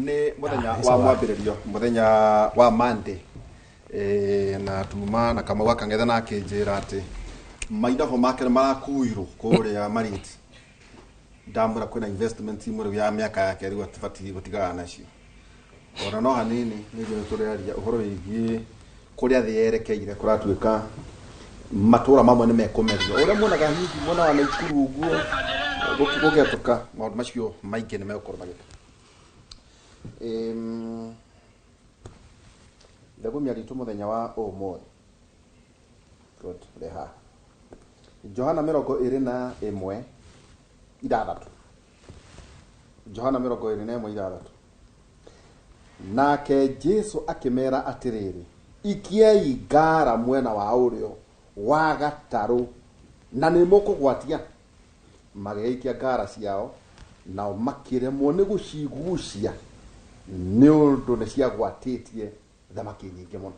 Nĩ mũthenya wa mwambĩrĩrio, mũthenya wa Monday. Na tuma na kama wakang'etha na akĩnjĩra atĩ maindaho make nĩ marakuirwo kũrĩa Marĩti. Ndamwĩra kwĩna investment imwe rĩu ya mĩaka yake rĩu atibatiĩ gũtigana nacio. Ona no hanini nĩguo tũrĩaria ũhoro wĩgiĩ kũrĩa thĩ yerekeire kũratuĩka matũra mamwe nĩ mekũmerio. Ũrĩa muonaga hihi mwena wa Naikuru ũguo gũgĩatuka maũndũ macio maingĩ nĩ megũkorwo magĩka. Ndagũmia ritũ mũthenya wa ũmũthĩ. Good, reha. Johana 21:6. Johana 21:6. Nake Jesu akĩmera atĩrĩrĩ, ikiai ngara mwena wa ũrĩo wa gatarũ na nĩ mũkũgwatia. Magĩikia ngara ciao nao makĩremwo nĩ gũcigucia nĩ ũndũ nĩ ciagwatĩtie thamaki nyingĩ mũno.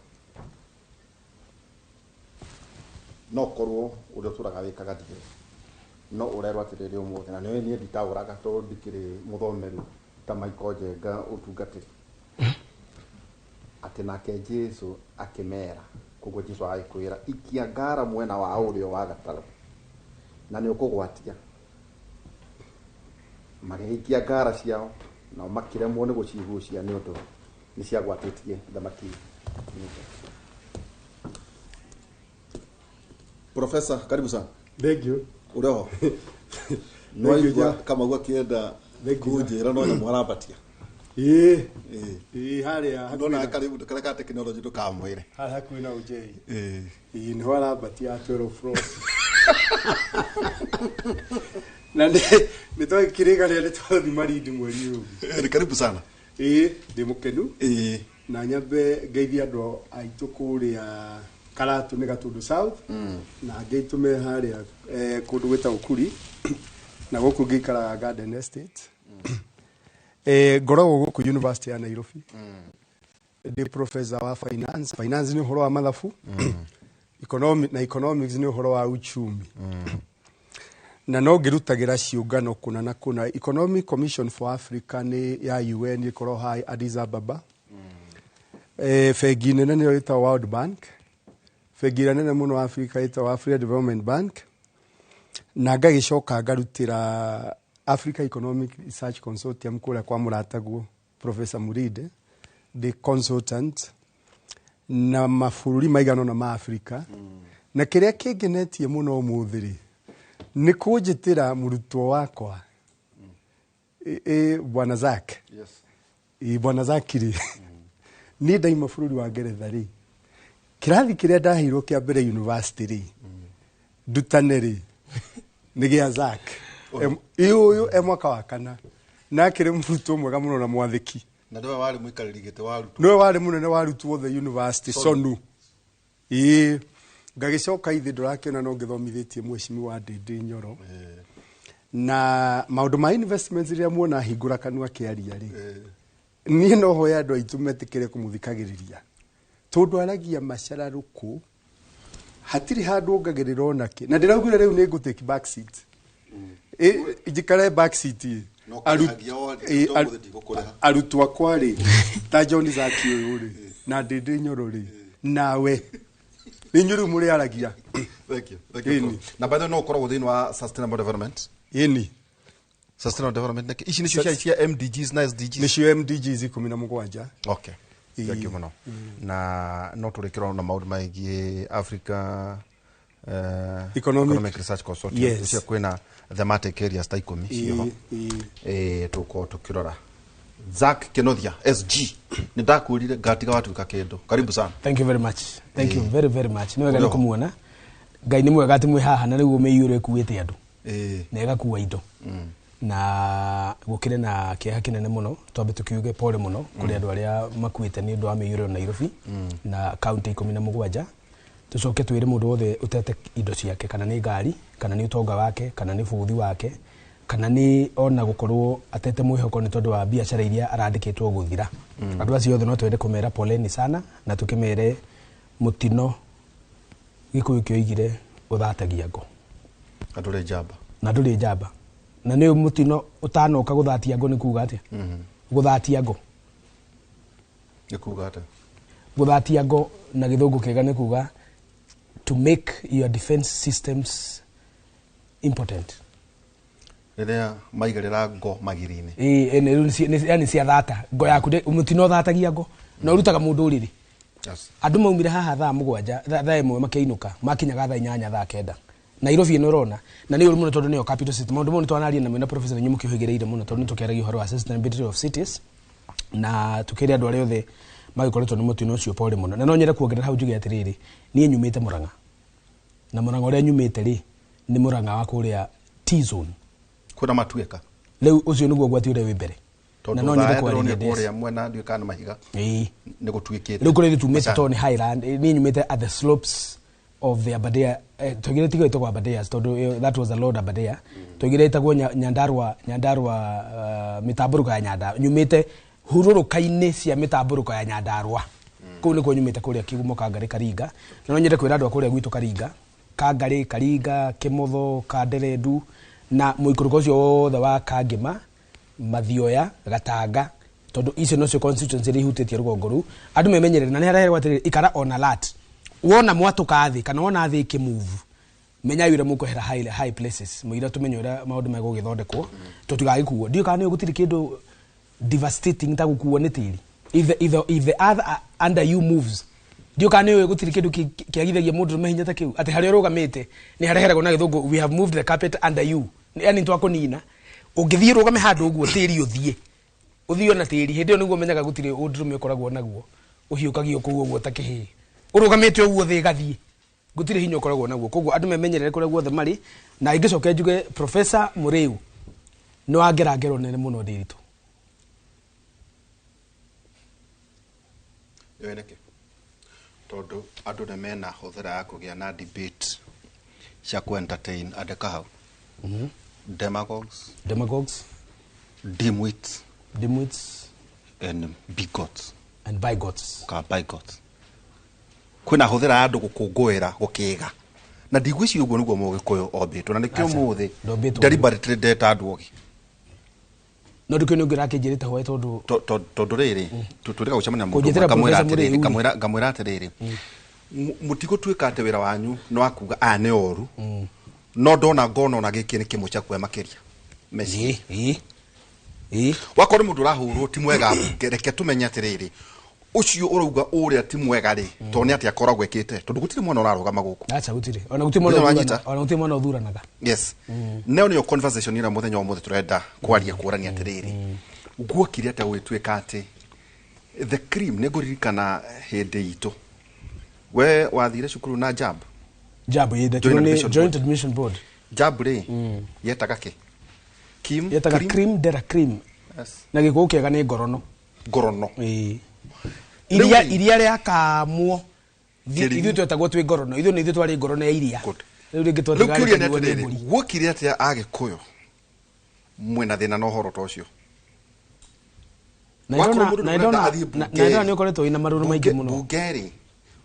No korwo ũrĩa tũraga wĩkaga ndigĩrĩ. No ũrerwo atĩrĩrĩ ũmũthĩ na nĩwe niĩ nditaũraga tondũ ndikĩrĩ mũthomeru ta Michael Njenga ũtungatĩri. Atĩ nake Jesu akĩmera, koguo Jesu agĩkwĩra ikia ngara mwena wa ũrĩo wa gatarũ na nĩ ũkũgwatia. Magĩikia ngara ciao nao makĩremwo nĩ gũcigucia nĩ ũndũ nĩ ciagwatĩtie thamaki nyingĩ. Professor, karibu sana. Thank you. Ureho. No igwa kama gwa kienda kujira no mwarambatia. Haria ndona karibu kaka technology tukamwire. Hakuina ujei. Ni warambatia 12 floors. Na nĩ twakĩrĩganĩra nĩ twathi Marindi mweri ũyũ. Karibu sana. Ndĩ mũkenu. Na nyambe ngeithia andũ aitũ kũrĩa Karatu nĩ Gatundu South. Na ngeitume harĩa kũndũ gwĩtagwo Ukuri. Na gũkũ ngĩikaraga Garden Estate. Ngoragwo gũkũ University ya Nairobi. Ndĩ professor wa finance. Finance nĩ ũhoro wa mathabu. Economics nĩ ũhoro wa uchumi. Na no ngĩrutagĩra ciũngano kuna na kuna. Economic Commission for Africa nĩ ya UN ĩkorwo hai Addis Ababa. Bengi nene nĩyo ĩtagwo World Bank. Bengi nene mũno Africa ĩtagwo Africa Development Bank. Na ngagĩcoka ngarutĩra Africa Economic Research Consortium kũrĩa kwa mũrataguo Professor Mũtũrire. The consultant na mabũrũri maigana na ma Africa. Na kĩrĩa kĩngenetie mũno ũmũthĩ nĩ kũnjĩtĩra mũrutwo wakwa Bwana Zak. Yes. Bwana Zakiri. Nĩ ndaima bũrũri wa Ngeretha rĩ. Kĩrathi kĩrĩa ndaheirwo kĩa mbere university rĩ. Ndutane rĩ. Nĩ gĩa Zak. Ũyũ mwaka wa kana. Na kĩrĩ mũrutwo mwega mũno na mwathĩki. Na ndiwe wari mũikarĩri gĩtĩ wa arutwo. Niwe wari mũnene wa arutwo othe university Sonu. Ngagĩcoka ithe ndũrakĩona no ngĩthomithĩtie mheshimiwa Ndĩndĩ Nyoro. Na maũndũ ma investments rĩrĩa muona hingũra kanua kĩaria rĩ. Niĩ no hoya andũ aitũ metĩkĩre kũmũthikagĩrĩria. Tondũ aragia macararũkũ hatirĩ handũ ongagĩrĩra onakĩ. Na ndĩraugire rĩu nĩ ngũtake back seat. Njikare back seat arutwo akwa rĩ ta John Zaki ũyũ rĩ na Ndĩndĩ Nyoro rĩ nawe nĩ nyũrũ mũrĩ aragia. Thank you. Thank you. Na by the way no ũkoragwo thĩinĩ wa sustainable development. Sustainable development ici nĩ cia MDGs na SDGs. Nĩcio MDGs 17. Okay. Thank you mũno. Na no tũrĩkĩrwo na maũndũ maingĩ Africa Economic Research Consortium. Cia kwĩna thematic areas ta 10 cio. Tũko tũkĩrora. Zak Kenothia SG nĩ ndakwĩrire ngatiga watuĩka kĩndũ. Karibu sana. Thank you very much. Thank you very very much. Nĩ wega kũmuona. Ngai nĩ mwega atĩ mwĩ haha na rĩu ũmĩiyũre kuĩte andũ. Na ĩgakuua indo. Na gũkĩrĩ na kĩeha kĩnene mũno twambe tũkiuge pole mũno kũrĩ andũ arĩa makuĩte nĩ ũndũ wa mĩiyũro Nairobi na county 17. Tũcoke twĩre mũndũ wothe ũtete indo ciake kana nĩ ngari kana nĩ ũtonga wake kana nĩ bũthi wake kana nĩ ona gũkorwo atete mwĩhoko nĩ tondũ wa biacara iria arandĩkĩtwo gũthira. Andũ acio othe no twende kũmera poleni sana na tũkĩmere mũtino gĩkũyũ kĩoigire ũthatagia ngo. Andũ njamba. Na ndũrĩ njamba. Na nĩ mũtino ũtanoka gũthatia ngo nĩ kuuga atĩa? Gũthatia ngo. nĩ kuga ata gũthatia ngo na gĩthũngũ kĩega nĩ kuga to make your defense systems important. rĩrĩa maigarĩra ngo magiri-inĩ yani cia thata ngo yaku mũtino thatagia ngo na ũrutaga mũndũ ũrĩrĩ. Andũ maumire haha thaa 7 thaa 1 makĩinũka makinyaga thaa 8 thaa 9 Nairobi ĩno ũrona na nĩ ũrũ mũno tondũ nĩyo capital city. Maũndũ mau nĩ twanaria na mwena professor Nyumu kĩhũgĩrĩire mũno tondũ nĩ tũkĩaragia ũhoro wa sustainability of cities na tukĩrĩa andũ arĩa othe magĩkoretwo nĩ mũtino ũcio pole mũno. Na no nyende kuongerera hau njuge atĩrĩrĩ, niĩ nyumĩte Murang'a na Murang'a ũrĩa nyumĩte rĩ nĩ Murang'a wa kũrĩa T-zone kuna matuĩka rĩu ũcio nĩguo gwati ũrĩa wĩ mbere na no nyende kwarĩria kũrĩa mwena nduĩka na mahiga nĩ gũtuĩkĩte rĩu kũrĩa tumĩte tondũ nĩ highland niĩ nyumĩte at the slopes of the Aberdare tũgire tigo itagwo Aberdare tondũ that was a Lord Aberdare tũgire itagwo Nyandarua mĩtambũrũko ya Nyandarua nyumĩte hurũrũka-inĩ cia mĩtambũrũko ya Nyandarua kũu nĩkuo nyumĩte kũrĩa Kigumo Kangarĩ Karinga na no nyende kwĩra andũ a kũrĩa gwitũ Karinga Kangarĩ Karinga Kĩmotho Kanderendu na mũikũrũko ũcio wothe wa Kangĩma Mathioya Gatanga tondu icio nocio constituency iria ihutĩtie rũgongo rũu andũ memenyerere na nĩ harĩa atĩrĩrĩ ikara on alert wona mwatũka thĩ kana wona thĩ ikĩmove menya yure mũkũhera high places mũira tumenye ũrĩa maũndũ megũgĩthondekwo tũtigagĩkuo ndiũ kana nĩ gũtirĩ kĩndũ devastating ta gũkuo nĩ tĩri if the other under you moves ndiũ kana nĩ gũtirĩ kĩndũ kĩagithagia mũndũ mehinya ta kĩu atĩ harĩa ũrũgamĩte nĩ hareheragwo na gĩthũngũ we have moved the carpet under you yani twakũnina ũngĩthiĩ rũgame handũ ũguo tĩri ũthiĩ na tĩri hĩndĩ ĩyo nĩguo menyaga gũtirĩ ũndũrũme ũkoragwo naguo ũhiũkagio kũu ũguo ta kĩhĩ ũrũgamĩte ũguo thĩ gathiĩ gũtirĩ hinya ũkoragwo naguo koguo andũ memenyerere kũrĩa guothe marĩ na ingĩcoka njuge Professor Mũrĩu nĩ wangerangero nene mũno ndĩritũ yoneke tondũ andũ nĩ mena hũthĩra ya kũgĩa na debate cia ku entertain andĩka hau demagogues dimwits and bigots kwĩna hũthĩra ya andũ gũkũngũĩra gũkĩga na ndigwĩciria ũguo nĩguo mũgĩkũyũ ombĩtwo na nĩkĩo mũthĩ deliberately ndeta andũ ogĩ no ndũkĩo nĩ ũngĩrakĩnjĩrĩte hwaĩ tondũ rĩrĩ tũrĩga gũcemania mũndũ ngamwĩra atĩrĩrĩ mũtigũtuĩka atĩ wĩra wanyu nĩ wakuga nĩ oru no ndona ngona ona gĩkĩ nĩ kĩmũca kuoya makĩria meci wakorwo mũndũ ũrahũrwo ti mwega reke tũmenye atĩrĩrĩ ũcio ũrauga ũrĩa ti mwega rĩ tondũ nĩ atĩ akoragwo ekĩte tondũ gũtirĩ mwana ũrarũgama gũkũ acha gũtirĩ ona gũtirĩ mwana ũthuranaga yes neo nĩyo conversation ĩrĩa mũthenya wa mũthĩ tũrenda kwaria kũrania atĩrĩrĩ guokire atĩ gwĩtuĩka atĩ the cream nĩ ngũririkana hĩndĩ itũ we wathire cukuru na JAB joint admission board JAB rĩ yetaga kĩ yetaga cream dera cream na gĩkũũ kĩega nĩ ngorono iria rĩa kamwo ithuĩ twetagwo twĩ ngorono ithuĩ nĩ ithuĩ twarĩ ngorono ya iria rĩu rĩngĩ twatigarĩ guokire atĩa Agĩkũyũ mwena thĩna na ũhoro ta ũcio na ndona nĩ ũkoretwo wĩna marũrũ maingĩ mũno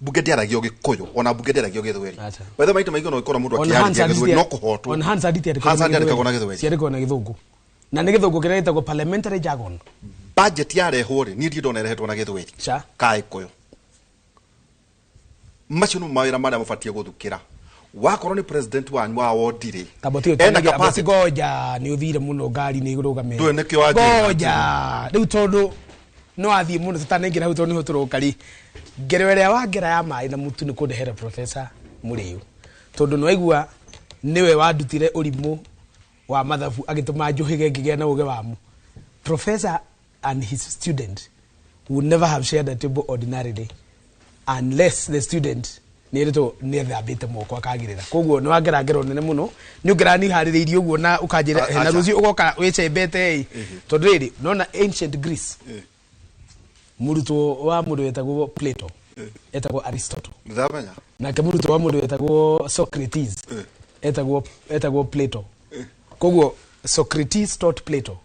bunge ndĩaragia Gĩkũyũ ona bunge ndĩaragia Gĩthweri wethe maita maingĩ no gĩkora mũndũ akĩarĩria Gĩthweri no kũhotwo on Hans andĩkagwo na Gĩthweri ciarĩkwo na Gĩthũngũ na nĩ Gĩthũngũ kĩrĩa gĩtagwo parliamentary jargon budget yarehwo rĩ niĩ ndirĩ ndona ĩrehetwo na Gĩthweri ka Gĩkũyũ macio no mawĩra marĩa mũbatie gũthukĩra wakorwo nĩ president wanyu wa ward rĩ ena capacity goja nĩ ũthire mũno ngari nĩ igũrũgamĩte ndũĩ nĩkĩo wanjĩra goja rĩu tondũ no athiĩ mũno tũtanaingĩra hau tondũ nĩho tũroka rĩ ngero ĩrĩa wa ngera ya maĩ na mũtu nĩ kũndehera Professor Mũrĩu tondũ nĩ waigua nĩwe wandutire ũrimũ wa mathabu agĩtũma njũhĩge ngĩgĩa na ũgĩ wamo Professor and his student would never have shared a table ordinarily unless the student nĩrĩtwo nĩethambĩte moko akagĩrĩra koguo nĩ wangerangero nene mũno nĩ ũngĩrani harĩrĩirie ũguo na ũkanjĩra hena rũciũ ũgoka wĩcembete tondũ rĩrĩ nona ancient Greece mũrutwo wa mũndũ wetagwo Plato etagwo Aristotle nake mũrutwo wa mũndũ wetagwo Socrates etagwo Plato koguo Socrates taught Plato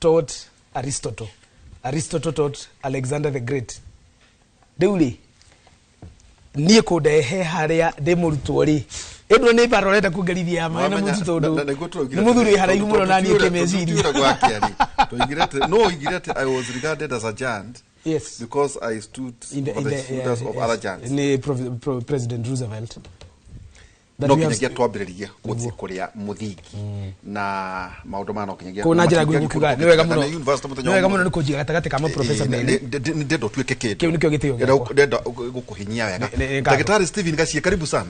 taught Aristotle taught Alexander the Great rĩu niĩ kũndehe harĩa ndĩ mũrutwo rĩ ĩno nĩ bara ũrenda kũngerithia ya maĩ na mũtu tondũ nĩ mũthuri haraihu mũno na niĩ kĩmeciria no oigire atĩ I was regarded as a giant Yes. Because I stood for the shoulders of other giants. President Roosevelt. No kinyagia twambiririe guthii kuria muthingi na maundu ma no kinyagia ko na njira gukuga ni wega muno ni wega muno ni kujiga gatagati kama professor Mene ndendo tuike kindu kiu nikyo gitio ndendo gukuhinyia wega Daktari Steven Gacie karibu sana.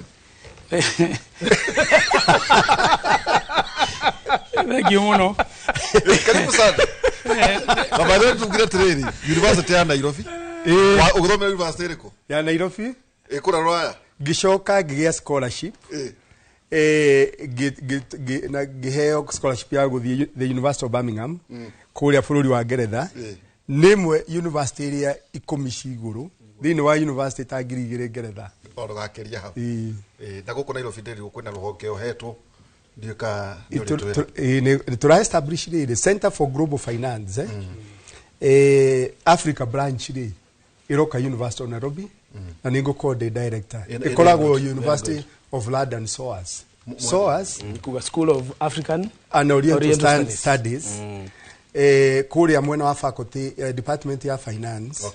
Thank you muno. Karibu sana. Baba yetu tukira training University ya Nairobi. Ugithoma University riko ya Nairobi ikura roya gicoka gigia scholarship giheo scholarship ya guthii the University of Birmingham kuria bururi wa Ngeretha nimwe university iria 10 ciguru thini wa university tangirigire Ngeretha ondo gakeria hau na guko Nairobi ndiri kwina ruhonge ohetwo ndika ni tura establish the Center for Global Finance Africa branch ri iroka University of Nairobi na ningo code director ikoragwo University of London SOAS School of African and Oriental Studies kuria mwena wa faculty department ya finance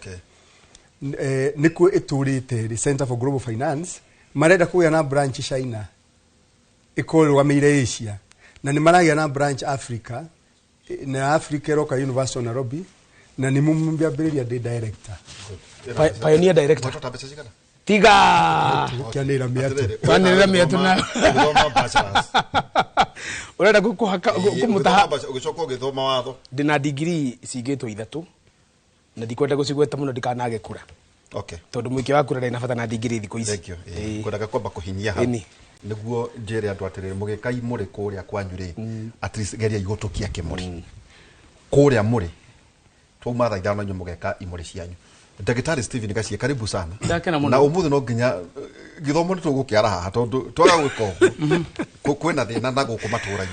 niko iturite the Center for Global Finance marenda kuya na branch China ikorwa mire Asia na ni maragia na branch Africa na Africa iroka University of Nairobi na ni mumbia beria de director pioneer director tiga kianira miatu na urenda kumutaha ugicoka ugithoma watho ndina degree cigitwo 3 na ndikwenda gucigweta muno ndikanage kura tondu mwiki wa kura ina bata na degree thiko ici kwendaga kwamba kuhinyia hau niguo njere andu atiriri mugikai muri kuria kwanyure at least geria igotokia kimuri kuria muri tuma tha ithano nyu mugeka imuri cianyu. Daktari Steven Gacie karibu sana na umuthi no nginya githomo nitugukiara haha tondu twaga gwiko kwena thina na guku maturani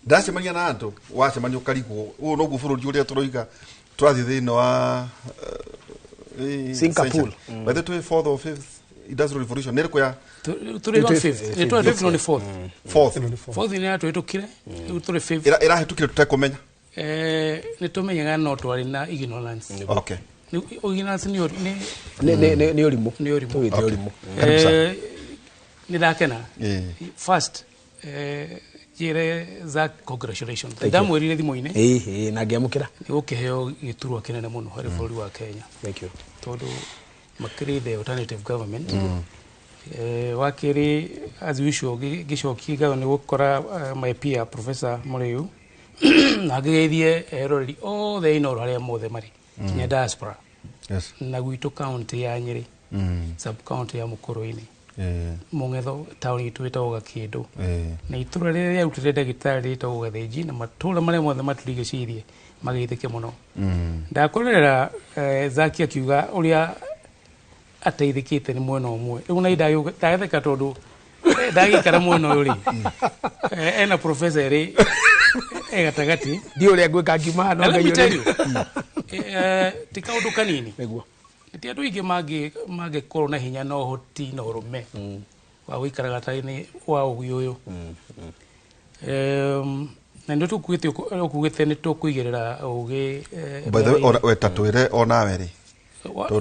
ndacemania na andu wacemania ukarigwo u no gubururi uria turoiga twathi thino wa Singapore by the 4th or 5th industrial revolution niriko ya turi 5th ni 4th ni atu etukire turi 5th ira hetukire tutakomenya ni tumenyaga no twari na ignorance ignorance ni orimu ni dakena first jire za congratulations ndamwirire thimo-ini na ngiamukira ni ukiheo giturwa kinene muno hari bũrũri wa Kenya. Thank you tondu makiri the alternative government wakiri as usual gicoki gawa ni gukora my peer Professor Mũrĩu na gĩthie erori othe ino haria mothe mari kinya diaspora na gwitu county ya Nyeri sub county ya Mũkũrũ-ini Mũng'etho town itu itago Gakindu na itura riria rutire ndagitari itago Gathĩnji na matura maria mothe maturigicirie magithike muno ndakorera Zaki akiuga uria ateithikite ni mwena umwe riu na ndagetheka tondu ndagikara mwena uyu ri ena professor ri gatagati ndi uria gwika ngima no ngai tika undu kanini niguo ti andu ingi mage korwo na hinya no hoti no rume wa gwikara gatari-ini wa ugi uyu na ndio tukugite ni tukuigirira ugi by the way wetatwire onawe ri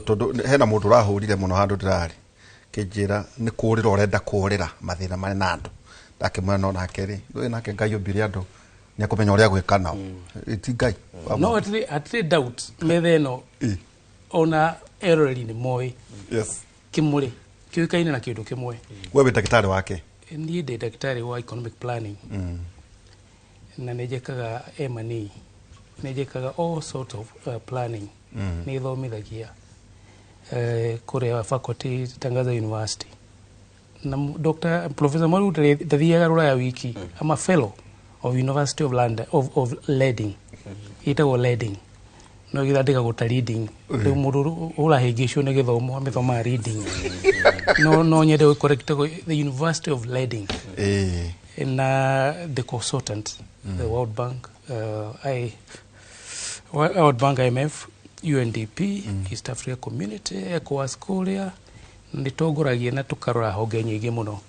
tondu hena mundu rahurire muno handu ndirari kinjira ni kurira urenda kurira mathina mari na andu ndakimwena no nake ri we nake ngai ombire andu ni akumenya uria gwika nao ti ngai no atri doubt metheno ona errori ni moi kimuri kiukaine na kindu kimwe wewe daktari wake ni daktari wa economic planning na nejekaga M&E nejekaga all sort of planning ni thomithagia kuria faculty Tangaza University na Dr. Professor Mũrĩu ndathiaga Rũraya wiki I'm a fellow of University of London of Leading itago Leading no githadika guta reading riu mundu urahingicio ni githomo amithoma reading no nyende go correct the University of Leading na the consultant the World Bank World Bank IMF UNDP East Africa Community ECOWAS kuria nditogoragia na tukarora honge nyingi muno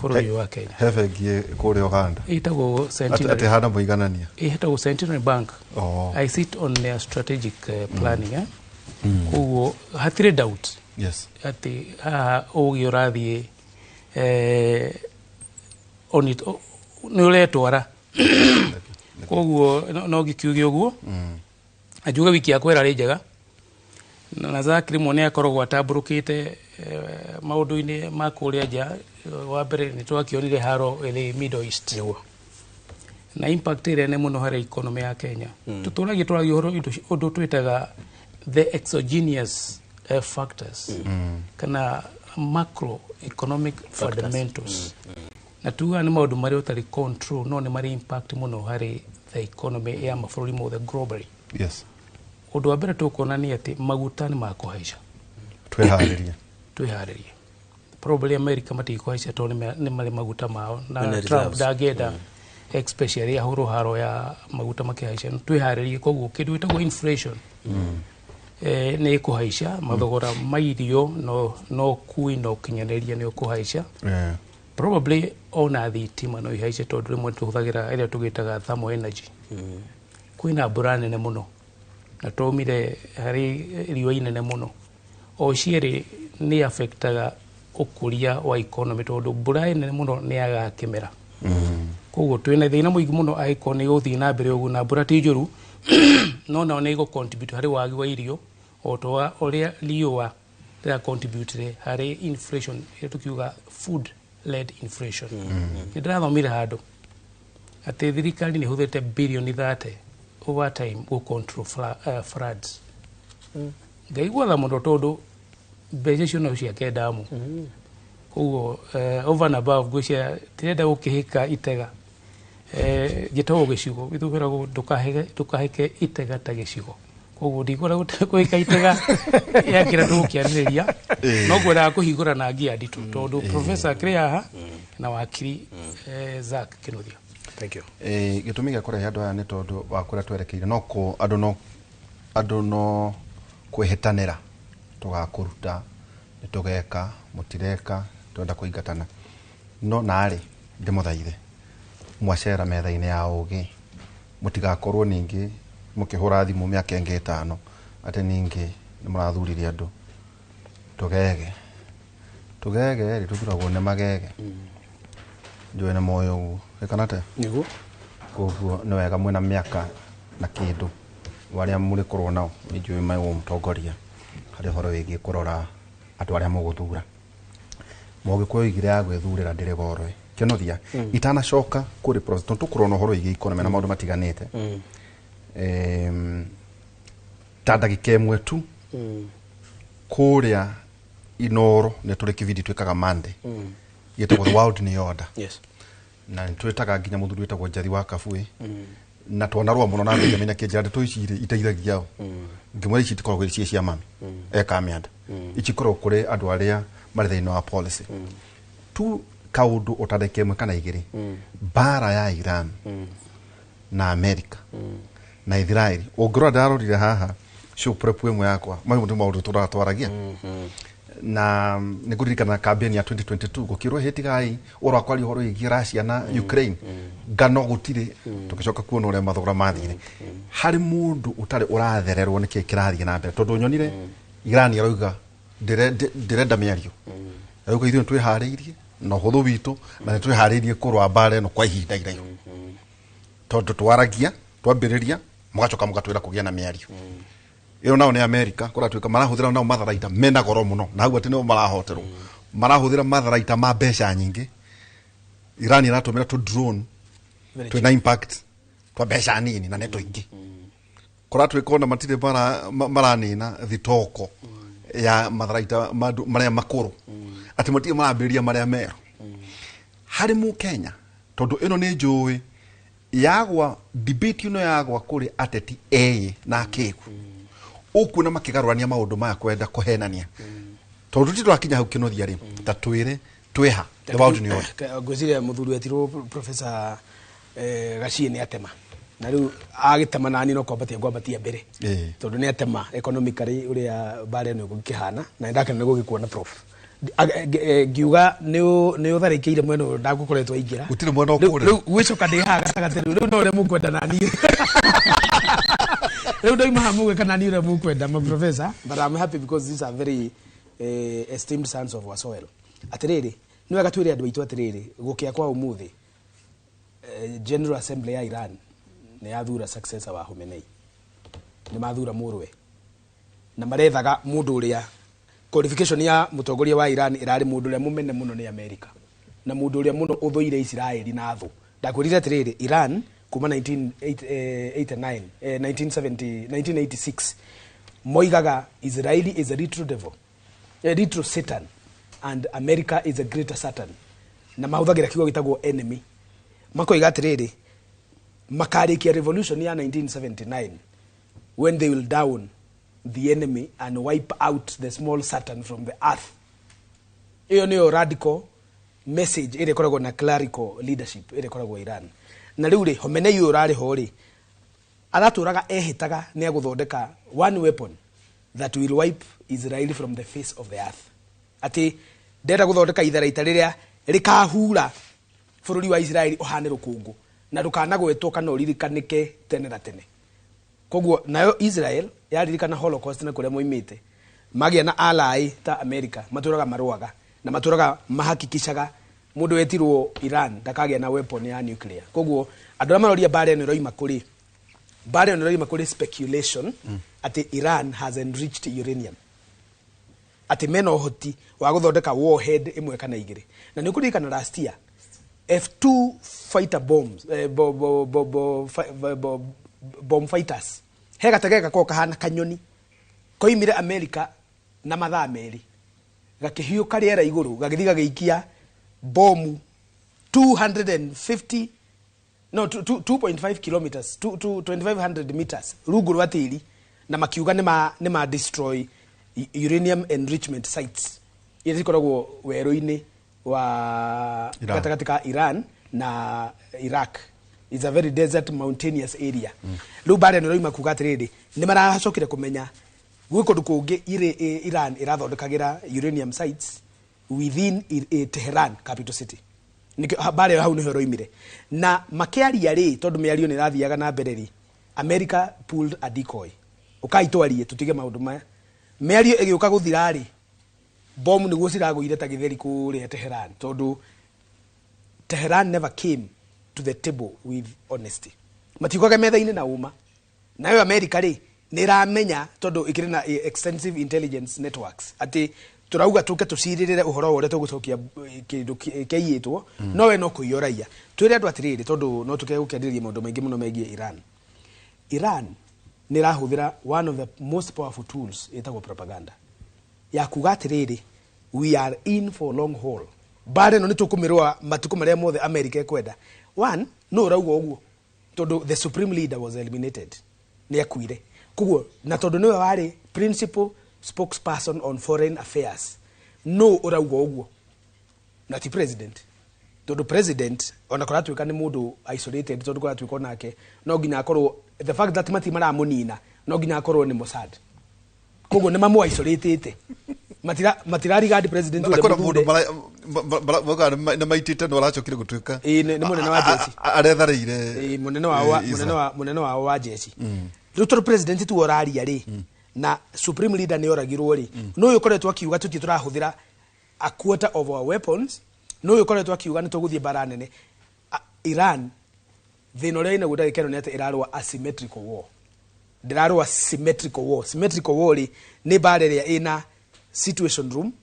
bũrũri wa Kenya hebengie kuria Uganda itago Centenary ati hana muiganania itago Centenary Bank I sit on their strategic planning koguo hatire doubt yes ati ũgĩ ũrathiĩ nĩ ũretwara koguo no gĩkiuge ũguo ajuga wiki yakwa ĩrarĩ njega na Zaki rĩmwe nĩ akoragwo atambũrũkĩte maũndũ-inĩ ma kũrĩa nja wa mbere nĩ twakĩonire haro ĩrĩ Middle East na impact ĩrĩa nĩ mũno harĩ economy ya Kenya tũtũragia tũragia ũndũ twĩtaga the exogenous factors kana macro economic fundamentals na tuga nĩ maũndũ marĩa ũtarĩ control no nĩ marĩ impact mũno harĩ the economy ya mabũrũri mothe globally yes ũndũ wa mbere tũkuona nĩ atĩ maguta nĩ makũhaica twĩharĩrie probably America matikũhaica tondũ nĩ marĩ maguta mao na Trump ndangĩenda especially ahũrwo haro ya maguta makĩhaica twĩharĩrie koguo kĩndũ gĩtagwo inflation nĩ ĩkũhaica mathogora ma irio no kui no kinyanĩria nĩ ũkũhaica probably ona thitima no ihaice tondũ rĩmwe tũhũthagĩra ĩrĩa tũgĩtaga thermal energy kwĩna mbura nene mũno na tũmire harĩ riũa inene mũno o cierĩ nĩ affectaga ũkũria wa economy tondũ mbura nene mũno nĩ yaga kĩmera koguo twĩna thĩna mũingĩ mũno angĩkorwo nĩ gũthiĩ na mbere ũguo na mbura ti njũru no nao nĩ gũcontribute harĩ wagi wa irio o ta ũrĩa riũa rĩra contribute harĩ inflation ĩrĩa tũkiuga food led inflation nĩ ndĩrathomire handũ atĩ thirikari nĩ hũthĩte birioni 30 over time go control floods ngaigua tha mũno tondũ mbeca icio no ciake damu koguo over and above gwĩcia tirenda gũkĩhĩka itega gĩtagwo gĩcigo gĩtũmĩragwo ndũkaheke itega ta gĩcigo koguo ndigwenda gũhĩka itega yakĩra tũgũkĩarĩrĩria no ngwendaga kũhingũra na ngia nditũ tondũ professor akĩrĩ haha na wakiri Zak Kĩnuthia. Thank you. Gĩtũmi gĩa kũrehe andũ aya nĩ tondũ wa kũrĩa twerekeire andũ no kwĩhĩtanĩra tũgakũruta nĩ tũgeka mũtireka twenda kũingatana no narĩ ndĩmũthaithe mwacera metha-inĩ ya ũgĩ mũtigakorwo ningĩ mũkĩhũra thimũ mĩaka ĩngĩ 5 atĩ ningĩ nĩ mũrathurire andũ tũgege rĩtũthuragwo nĩ magege njũĩ nĩ moyo ũguo ĩkanate nĩguo koguo nĩ wega mwĩna mĩaka na kĩndũ warĩa mũrĩkorwo nao nĩ njũĩ maigwo mũtongoria harĩ ũhoro wĩgiĩ kũrora andũ arĩa mũgũthura Mũgĩkũyũ oigire ya gwĩthurĩra ndĩrĩ goro Kĩnuthia itanacoka kũrĩ process tũkũrwo na ũhoro wĩgiĩ economy na maũndũ matiganĩte ta ndagĩka ĩmwe tu kũrĩa Inoro nĩ tũrĩ kĩbindi twĩkaga Monday gĩtagwo the world new order na twĩtaga nginya mũthuri wĩtagwo Njathi wa Kabũĩ na twanarũa mũno na Benjamin kĩnjĩra ndeto ici iteithagia ngĩmwĩra ici itikoragwo ciĩ cia mami eka mĩanda ikoragwo kũrĩ andũ arĩa marĩ thĩinĩ wa policy tu kaũndũ ũtandĩke ĩmwe kana igĩrĩ mbara ya Iran na America na Israeli ũngĩrora ndarorire haha show prep ĩmwe yakwa maũndũ tũratwaragia na nĩgũririkana campaign ya 2022 gũkĩrwo hĩtigai ũrakwari ũhoro wĩgiĩ Russia na Ukraine ngano gũtirĩ tũgĩcoka kuona ũrĩa mathogora mathire harĩ mũndũ ũtarĩ ũrathererwo nĩ kĩĩ kĩrathiĩ na mbere tondũ nyonire Iran arauga ndĩrenda mĩario arauga ithuĩ twĩharĩirie na ũhũthũ witũ na nĩtwĩharĩirie kũrũa mbara ĩno kwa ihinda iraihu tondũ twaragia twambĩrĩria mũgacoka mũgatwĩra kũgĩa na mĩario ĩyo nao nĩ America kũratuĩka marahũthĩra nao matharaita mena goro mũno na hau atĩ nĩo marahoterwo marahũthĩra matharaita ma mbeca nyingĩ Iran iratũmĩra tu drone twĩna impact twa mbeca nini na neto ingĩ kũratuĩka ona matirĩ maranina thitoko ya matharaita marĩa makũrũ atĩ matirĩ marambĩrĩria marĩa merũ harĩ Mũkenya tondũ ĩno nĩ njũĩ yagwa debate ĩno yagwa kũrĩ ateti na kĩgu ũkuona makĩgarũrania maũndũ maya kwenda kũhenania tondũ tũtirakinya hau Kĩnuthia rĩ ta twĩre twĩha the world new order ngwĩciria mũthuri wetirwo professor Gacie nĩ atema na rĩu agĩtema nani no kwambatia mbere tondũ nĩ atema economically ũrĩa mbara ĩno ĩgũkĩhana na ndakena nĩ gũgĩkuona prof ngiuga nĩ ũtharĩkĩire mwena ũyũ ndagũkoretwo aingĩra gũtirĩ mwena ũkũrĩa rĩu gwĩcoka ndĩ haha gatagatĩ rĩu no ũrĩa mũkwenda nani Leo ndio mahamu kana ni ule mukwenda ma professor, but I'm happy because these are very esteemed sons of our soil. Atiriri, ni wega twire andu aitu atiriri, gukia kwa umuthi. General Assembly ya Iran ni yathura successor wa Khomeini. Ni mathura murwe. Na marethaga mundu uria qualification ya mutongoria wa Iran irari mundu uria mumene muno ni America. Na mundu uria muno uthuire Israeli na thu. Ndakwirire atiriri, Iran kuma 1986 moigaga Israeli is a retro devil, a retro Satan, and America is a greater Satan. Na mahuthagira kiugo gitagwo enemy. Makoiga atiriri, makarikia revolution ya 1979 when they will down the enemy and wipe out the small Satan from the earth. Iyo niyo radical message ile koragwo na clerical leadership ile koragwo Iran. Na riu ri Khomeini urari ho ri araturaga ehitaga ni aguthondeka one weapon that will wipe Israel from the face of the earth. Ati ndenda guthondeka itharaita riria rikahura bururi wa Israel uhane rukungu na rukanagwetwo kana uririkanike tene na tene. Koguo nayo Israel yaririkana Holocaust na kuria moimite magia na ally ta America maturaga maruaga na maturaga mahakikishaga mundu wetirwo Iran ndakagia na weapon ya nuclear. Koguo andu amaroria bare no roima kuri speculation ati Iran has enriched uranium, ati meno hoti wa guthondeka warhead imwe kana igiri. Na nikurikana last year F2 fighter bombs bomb fighters hega tegeka ko kahana kanyoni koimire America na mathaa meri gakihiu kariera iguru gagithiga giikia bomu 2.5 kilometers to 2500 meters rungu rwa tiri na makiuga ni ma destroy uranium enrichment sites iria zikoragwo weru-ini wa katika Iran na Iraq. It's a very desert mountainous area. Riu bare no roima kuga atiriri ni maracokire kumenya gwiko ndukungi Iran irathondekagira uranium sites within Tehran capital city. Nikio bare hau niho roimire na makiaria ri tondu miario ni rathiaga na mbere ri America pulled a decoy ukaitwarie tutige maundu maya miario igiuka guthira ri bomb niguo ciragũire ta githeri kuria Tehran tondu Tehran never came to the table with honesty. Matikoga metha-ini na uma. Nayo America ri ni ramenya tondu ikiri na extensive intelligence networks ati turauga tuke tuciririre uhoro wore tugucokia kindu kiyitwo no we no kuyoraia twire andu atiriri tondu no tuke gukiandiria maundu maingi muno megie Iran ni rahuthira one of the most powerful tools etagwo propaganda ya kuga atiriri we are in for long haul. Bare no nitukumirwa matuku maria mothe America ekwenda. One no rauga uguo tondu the supreme leader was eliminated ni akuire. Kuguo na tondu niwe wari principal spokesperson on foreign affairs no urauga uguo na ti president tondu president ona kora twika ni mundu isolated tondu kora twika nake no ginya akorwo the fact that mati maramunina no ginya akorwo ni Mossad. Kuguo ni mamu isolated matira regard president ule mundu na maitite no arachokire gutwika ni munene wa jeshi arethareire munene wa jeshi. Ruto president tu oraria ri na supreme leader ni oragirwo ri no yokoretwo akiuga tuti turahuthira a quarter of our weapons no yokoretwo akiuga ni tuguthie bara nene. Iran thino ria ina gudagikeno ni ati irarwa asymmetrical war, ndirarwa symmetrical war ri ni bara ria ina situation room,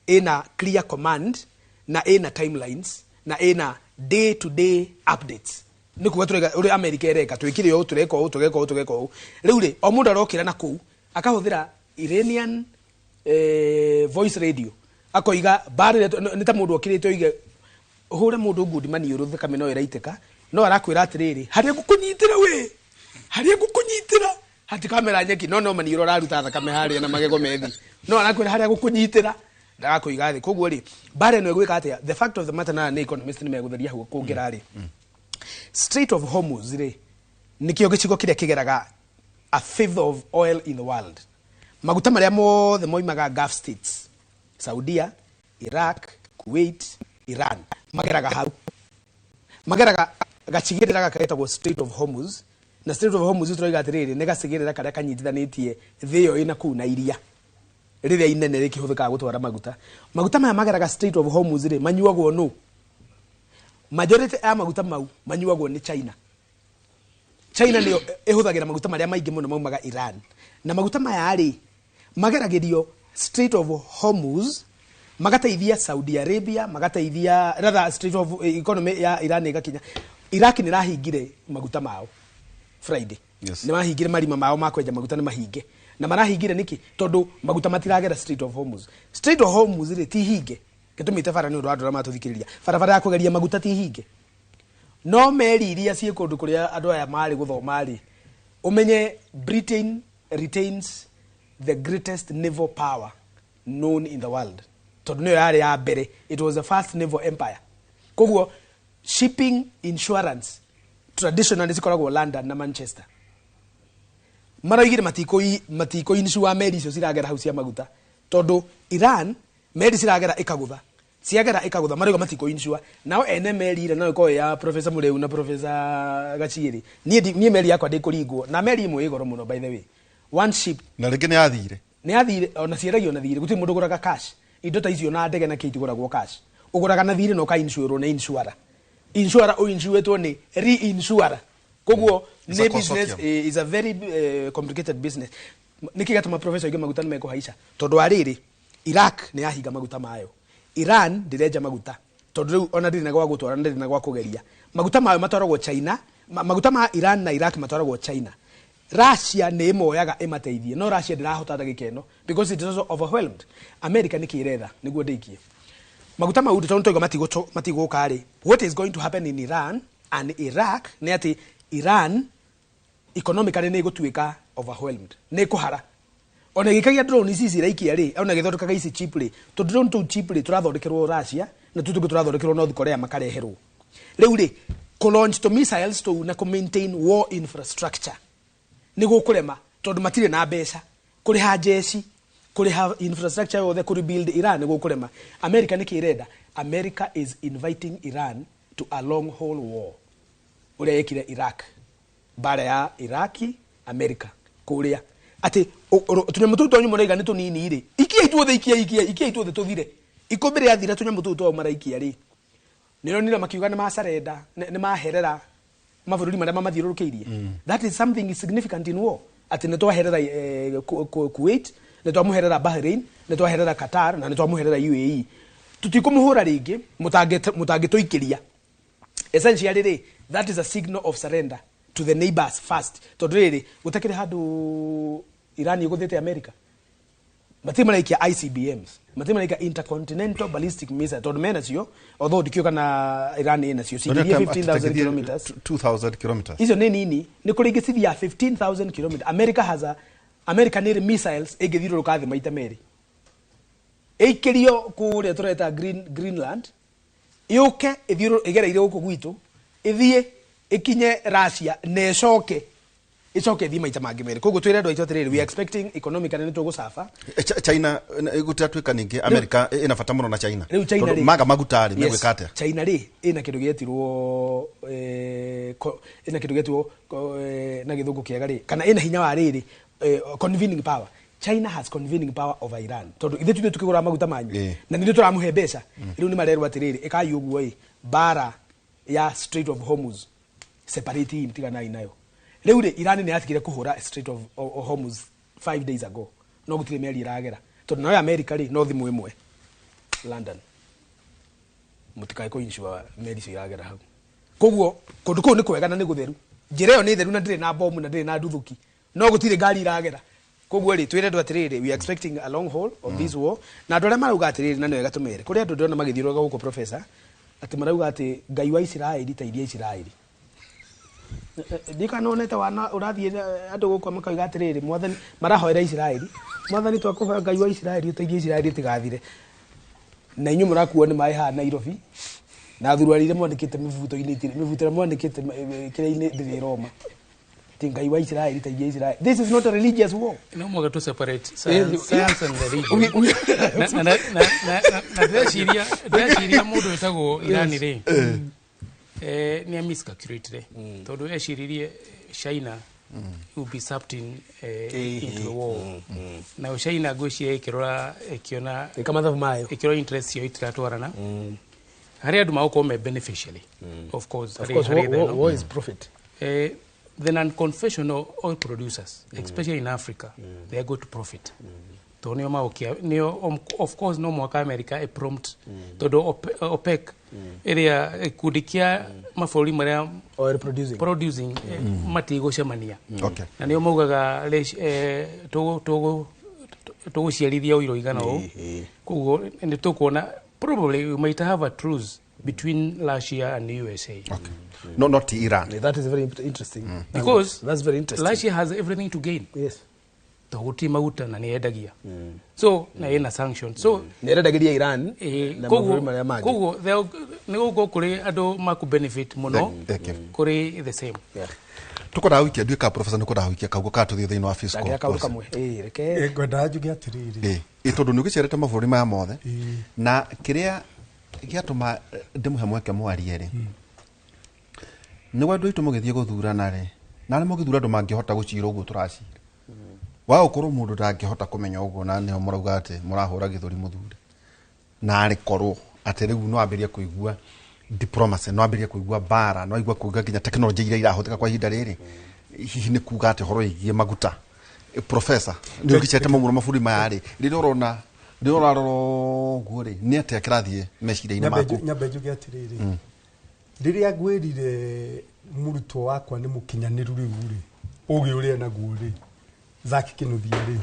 ina clear command na ina timelines na ina day to day updates. Ni kuga turega uri America ereka twikire yo tureka o riu ri o mundu arokira na ku akahuthira Iranian voice radio akoiga bare ni ta mundu okirite oige hure mundu ngudi mani uruthe kameno iraiteka no arakwira atiriri haria gukunyitira hati kamera nyeki no mani irora ruta thakame haria na magego methi no arakwira haria gukunyitira ndagakuiga thi. Koguo ri bare no egwika atia the fact of the matter na economist ni megutheria huo kungira ri Strait of Hormuz ri nikio gicigo kiria kigeraga a fifth of oil in the world. Maguta maria mothe moimaga Gulf states, Saudia, Iraq, Kuwait, Iran mageraga hau, mageraga gacigiriraga karetagwo Strait of Hormuz na Strait of Hormuz turoiga atiriri nä gacigä karia kanyitithanätie thä ä yo ä na kuu na iria rä rä a inene rä kä hå thä kaga gå twara maguta maya mageraga Strait of Hormuz rä manyuagwo no majority ya maguta mau manyuagwo nä China nä yo ä hå thagä ra maguta marä a maingä må no maumaga Iran na maguta maya rä mageragä rio Strait of Hormuz magateithia Saudi Arabia magateithia rather Strait of economy ya Iran igakinya Iraq nä rahingire maguta mao Friday nä mahingire marima mao ma kwenja maguta nä mahinge na marahingire niki tondu maguta matiragera Strait of Hormuz rä ti hinge gätũmĩte bara nĩ ũndũ wa andũ arĩa matũthikĩrĩria barabara ya kũgeria maguta ti hinge no meri iria ciĩ kũndũ kũrĩa andũ aya marĩ gũthoma rĩ ũmenye Britain retains the greatest naval power known in the world tondu nĩyo yarĩ ya mbere it was the first naval empire koguo shipping insurance traditionally cikoragwo London na Manchester maraigire matiko insure meri icio ciragera hau cia maguta tondu Iran meri ciragera ikagutha marauga matiko insure nao ene meri ire no iko ya Professor Mureu na Professor Gachieri nie meri yakwa ndikuringwo na meri imwe igoro muno by the way one ship na rĩngĩ nĩ yathire ona ciaragio na thirĩ gũtirĩ mũndũ ũgũraga cash indo ta icio na ndege na kĩti gũragwo cash ũgũraga na thirĩ no ka insure na insure o insuretwo nĩ reinsure koguo ne business is a very complicated business niki gatuma professor ige maguta nĩmeko haica tondu arĩrĩ Iraq nĩ yahinga maguta mayo Iran ndirenja maguta tondu rĩu ona ndĩrĩ na gwa gũtwara ndĩrĩ na gwa kũgeria maguta mayo matwaragwo China maguta ma Iran na Iraq matwaragwo China Russia nĩ ĩmoyaga ĩmateithie no Russia ndĩrahota ndagĩka ĩno because it is also overwhelmed America nĩ kĩretha nĩguo ndĩikie maguta mau tondu toiga matigũka rĩ what is going to happen in Iran and Iraq nĩ ati Iran economically nĩ gũtuĩka overwhelmed nĩ kũhara ona gĩkagia drone ici ciraikia rĩ ona gĩthondekaga ici cheap rĩ to drone to cheap rĩ tũrathondekerwo Russia na tũtũ tũrathondekerwo North Korea makareherwo rĩu rĩ launch to missiles to na maintain war infrastructure nĩ gũkũrema tondu matirĩ na mbeca kũrĩha jeshi kũrĩha infrastructure yothe kũrebuild Iran nĩ gũkũrema America nĩ kĩrenda America is inviting Iran to a long haul war ũrĩa yekire Iraq bara ya Iraki America kũrĩa ati tunyamu tuto nyu mũraiga nĩ tũnini rĩ ikia ituothe tũthire ikombere yathira tunyamu tuto maraikia rĩ nĩronire makiuga nĩ macarenda nĩ maherera mabũrũri marĩa mamathiũrũrũkĩirie that is something significant in war ati nĩ twaherera Kuwait nĩ twamũherera Bahrain nĩ twaherera Qatar na nĩ twamũherera UAE tutikũmũhũra rĩngĩ mũtangĩtũikĩria essentially rĩ that is a signal of surrender to the neighbors first tondu rĩrĩ gũtakĩrĩ handũ Iran igũthĩte America matimaraika ICBMs matimaraika intercontinental ballistic missile tondu mena cio although ndikiuga na Iran ina cio cithirie 15,000 kilometers 2,000 kilometers icio nĩ nini nĩ kũrĩ ingĩcithia 15,000 kilometers America nĩ missiles ĩngĩthiũrũrũka thĩ maita merĩ ĩikĩrio kũrĩa tũreta Greenland yũke ĩgereire gũkũ gwitũ ĩthiĩ ikinye Russia na icoke thi maita mangĩ merĩ koguo twĩrendwo aitũ atĩrĩrĩ we expecting economically nĩ tũgũcafa China gũtatuĩka ningĩ America ĩna bata mũno na China rĩ maga maguta rĩ megwĩka atĩa China rĩ ĩna kĩndũ gĩetirwo na gĩthũngũ kĩega rĩ kana ĩna hinya wa rĩrĩ convening power China has convening power over Iran tondu ithe tuthiĩ tukĩgũra maguta manyu na nĩ tũramũhe mbeca rĩu nĩ marerwo atĩrĩrĩ ĩkai ũguo bara ya Strait of Hormuz separate him tiganai nayo rĩu rĩ Iran nĩ yatigire kũhũra Strait of Hormuz 5 days ago no gũtirĩ meri ĩragera tondu nayo America rĩ no thimũ ĩmwe London mũtikae kũinsure meri icio iragera hau koguo kũndũ kũu nĩ kwega na nĩ gũtheru njĩra ĩyo nĩ theru na ndĩrĩ na bomu na ndĩrĩ na nduthuki no gũtirĩ ngari iragera koguo rĩ twĩrendwo atĩrĩrĩ we expecting a long haul of this war na andũ arĩa marauga atĩrĩrĩ na nĩ wega tũmere kũrĩ andũ ndĩrona magĩthiũrũrũka gũkũ professor atĩ marauga atĩ Ngai wa Isiraeli ta iria Isiraeli ndikanonete wana ũrathiĩ andũ gũkũ makauga atĩrĩrĩ mwathani marahoera Isiraeli mwathani twakũhoya Ngai wa Isiraeli ũteithie Isiraeli ĩtigathire na inyuĩ mũrakuo nĩ maĩ haha Nairobi na thuruarire mwandĩkĩte mĩbuto mwandĩkĩte kĩrĩa-inĩ ndĩrĩ Roma Ngai wa Isiraeli teithia Isiraeli this is not a religious war no more to separate science and the religion na ndĩreciria mũndũ wĩtagwo Iran rĩ nĩ miscalculate tondu eciririe China will be sucked into the war. Now China gwĩciria ĩkĩrora ĩkĩrora interest cio itiratwarana. Harĩa andũ magũkorwo me beneficially. Of course, war is profit. The non-conventional oil producers, especially in Africa, they are going to profit. Of course, no mwaka America a prompt todo OPEC area kudikia mafuri maria oil producing matigo shamania. Okay. Na nio maugaga togo ciarithia oil igana o. Kugo ndi tukuona probably we might have a truce between Russia and the USA. Okay. No, not Iran. That is very interesting. Because that's very interesting. Russia has everything to gain. Yes. Toguti mauta na niendagia. So na ina sanction. So niendagia Iran na maburi maria maji. Kugo ni guko kuri ando maku benefit muno kuri the same. Yeah. Tukora wiki nduika professor nikora wiki kaugo ka tuthi thini wa fiscal. Ya kaugo kamwe. Reke. Ngwenda njuge atiriri. Tondu nugicerete maburi maya mothe na kiria giatuma ndimuhe mweke mwarie ri. Ni wandu itu mugithie guthurana ri. Na ari mugithura andu mangihota gucira uguo turacira. Wa ukorwo mundu ndangihota kumenya uguo na niho murauga ati murahura githuri muthuri. Na ari korwo ati riu no ambirie kuigua diplomacy, no ambirie kuigua bara, no igua kuiga ginya technology ira irahotika kwa ihinda riri. Hihi ni kuga ati horo igie maguta. Professor, ni ugicete mamuro maburi maya ri. Rirorona riroraro guo ni ati akirathie meciria-ini maku. Nyambe njuge atiriri. Riria gwirire murutwo wakwa ni mukinyaniru riu ri. Ugi uria naguo ri. Zaki kinuthia ri.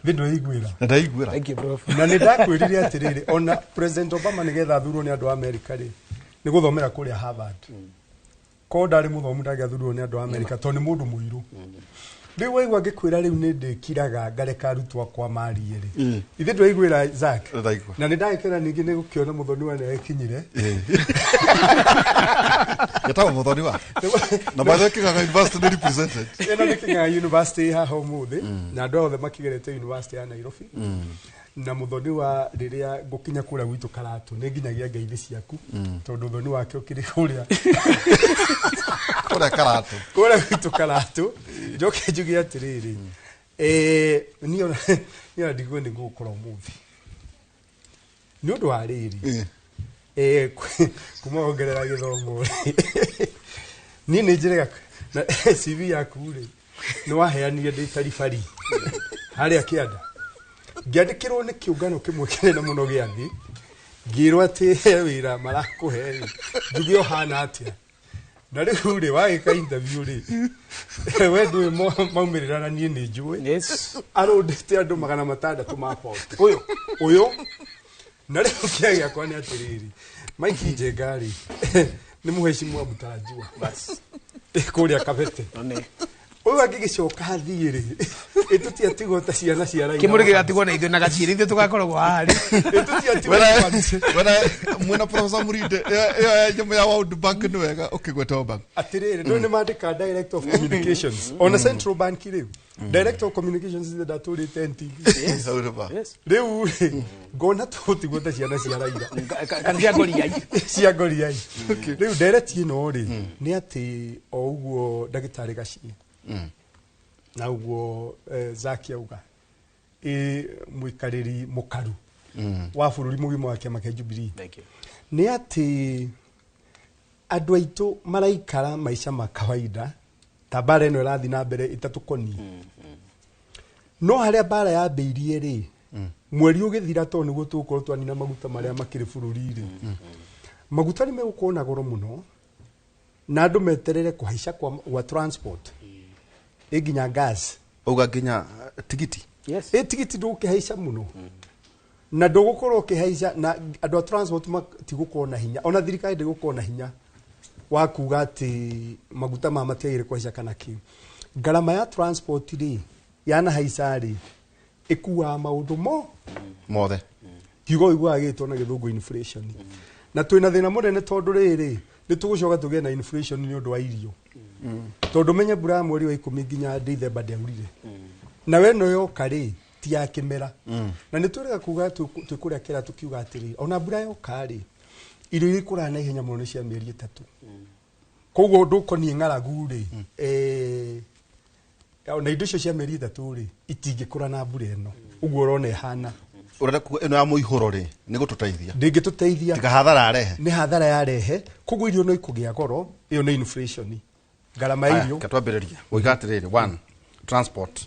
Vindo igwira. Ndaigwira. Thank you bro. Na nindakwirire atiriri ona President Obama nigetha thurwo ni andu a America ri. Ni guthomera kuria Harvard. Ko ndari muthomu ndagiathurwo ni andu a America to ni mundu muiru. Riu waigua ngikwira riu ni ndikiraga ngareka arutwo akwa marie ri. Ithe ndwaigwira Zak. Na nindagikira ningi ni gukiona muthoni wa ne kinyire. Yatawa muthoni wa. Na baada kinga university represented. Ena ni kinga university ha homuthi na andu othe makigerete university ya Nairobi. Na muthoni wa riria gukinya kura gwitu Karatu ni nginyagia ngeithi ciaku tondu thoni wake ukiri kuria. Kura Karatu. Kura gwitu Karatu. Njoke njuge atiriri. Niona ndigwe ni ngukora umuthi. Ni undu wa riri. Kuma ongerera githomo. Ni njirega na CV yaku ri. Ni waheanire nditari bari. Haria kianda. Ngiandikirwo ni kiungano kimwe kinene muno giathi. Ngirwo ati wira marakuhe. Njuge ohana atia. Na riu ri wagika interview ri. We ndui maumirira na nie ni njui. Yes. Arondete andu 600 ma post. Uyu na riu kiagia kwa ni atiriri. Mike Njengari ni muheshimiwa mutarajiwa. Bas. Kuria kabete. Uyu angigicoka thiiri. Ituti atigo ta ciana cia raina. Kimuri gigatigwo na ithu na gaciiri ithu tugakorwo hari. Ituti atigo. Wena mwena professor Murinde jamu ya World Bank ni wega ukigweta bank. Atiriri ndo ni mandika director of communications on a central bank riu. Director of communications is the Tory TNT. Yes. Yes. Riu ngona tutigwo ta ciana cia raina. Kan cia goriai. Cia goriai. Riu direct ino ri ni ati o uguo ndagitari gacie. Na uguo Zaki auga muikariri mukaru wa bururi mugimo wa kiama kia Jubilee. Thank you. Ni ati andu aitu maraikara maisha ma kawaida ta bara ino irathi na mbere itatukoni. No haria bara ya mbeirie ri mweri ugithira to niguo tukorwo twanina maguta maria makiri bururi ri. Maguta ni megukorwo na goro muno na andu meterere kuhaica kwa transport. Eginya gas. Uga ginya tigiti. Yes. Tigiti ndukihaica muno. Na ndugukorwo ukihaica na andu a transport matigukorwo na hinya. Ona thirikari ndigukorwo na hinya wa kuga ati maguta ma matiagire kuhaica kana ki. Garama ya transport ri yana haica ri ikuwa maundu mothe. Kiugo igwa gitwo na githungu inflation. Na twina thina munene tondu riri ni tugucoka tuge na inflation ni undu wa irio. Tondu menye mbura mweri wa 10 nginya December ndiaurire. Na we no yoka ri ti ya kimera. Na ni turega kuga tukuria kira tukiuga atiri ona mbura yoka ri irio ikura na ihenya muno cia mieri 3. koguo ndukoni ng'aragu ri na indo icio cia mĩeri 3 ri itingĩkũra na mbura ĩno ũguo ũrona ihana urenda ino ya muihuro ri ni gututeithia ndingĩtũteithia tiga hathara arehe nĩ hathara yarehe koguo irio no ikũgĩa goro iyo nĩ inflation ngarama ya irio katwambĩrĩria uigatirĩrĩ 1 transport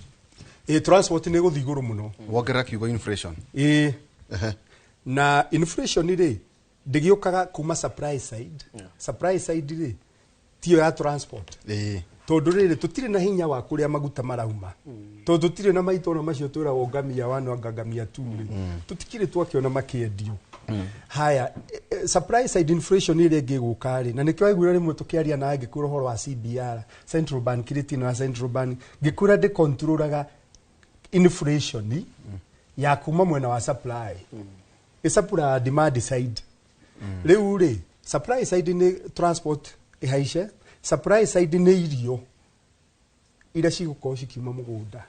transport nĩ gũthiĩ igũrũ mũno wongerera kiugo inflation na inflation ri ndĩgĩũkaga kuma supply side supply side ri tiyo ya transport tondu rĩrĩ tũtirĩ na hinya wa kũrĩa maguta marauma tondu tũtirĩ na maitona macio twĩragwo ngamia 1 ngamia 2 tũtikĩrĩ twakĩona makĩendio haya supply side inflation ile ĩngĩgũka rĩ na nĩkĩo aiguire rĩmwe tũkĩaria na angĩkũra ũhoro wa CBR central bank kiriti na central bank ngĩkũra ndĩ controlaga inflation ya kuma mwena wa supply ĩsapura demand side rĩu rĩ supply side ni transport ihaice supply side nĩ irio ira cigũkorwo cikiuma mũgũnda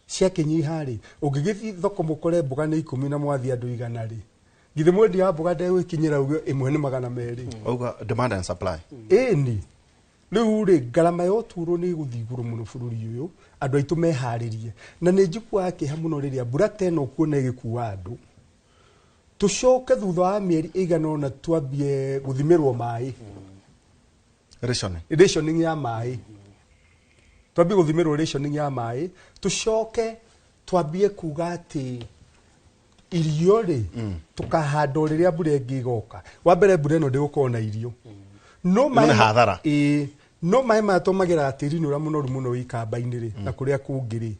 ciakinyiha rĩ ũngĩgĩthiĩ thoko mũkore mboga nĩ 10 na mwathi andũ 100 rĩ githĩ mwendia wa mboga ndegwĩkinyĩra uge 1 200 auga demand and supply ni rĩu rĩ ngarama ya ũtũũro nĩ gũthiĩ igũrũ mũno bũrũri ũyũ andũ aitũ meharĩrie na nĩ njiguaga kĩeha mũno rĩrĩa mbura teno kuona ĩgĩkua andũ tucoke thutha wa mĩeri ĩigana ũna twambie gũthimĩrwo maĩ rationing ya maĩ twambie gũthimĩrwo rationing ya maĩ tucoke twambie kuga atĩ irio rĩ tukahanda rĩrĩa mbura ĩngĩgoka wa mbere mbura ĩno ndĩgũkorwo na irio no maĩ hathara no maĩ matũmagĩra tĩri-inĩ ũrĩa mũnoru mũno ikamba-inĩ rĩ na kũrĩa kũngĩ rĩ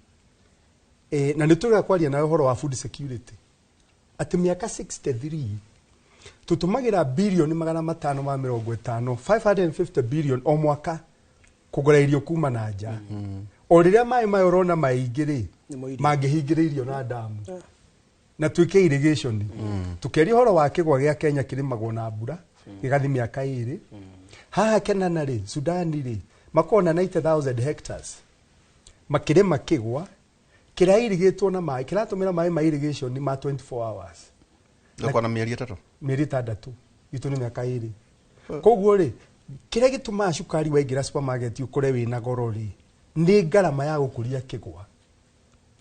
na nĩtũrĩga kwaria na ũhoro wa food security atĩ mĩaka 63 tutumagira bilioni 550 550 billion o mwaka kugura irio kuma na nja o riria mai urona maingĩ rĩ mangĩhingĩrĩirio na damu na twike irrigation tukeria horo wa kĩgwa gĩa Kenya kĩrĩmagwo na mbura gĩgathi mĩaka 2 haha Kenana rĩ Sudani rĩ makona 90,000 hectares makĩrĩma kĩgwa kĩrairigĩtwo na maĩ kĩratũmĩra maĩ ma irrigation ma 24 hours Ndakwa na mieri 3 mieri 6 itu ni miaka 2 koguo ri kire gituma cukari waingira supermarket ukore wina goro ri ni ngarama ya gukuria kigwa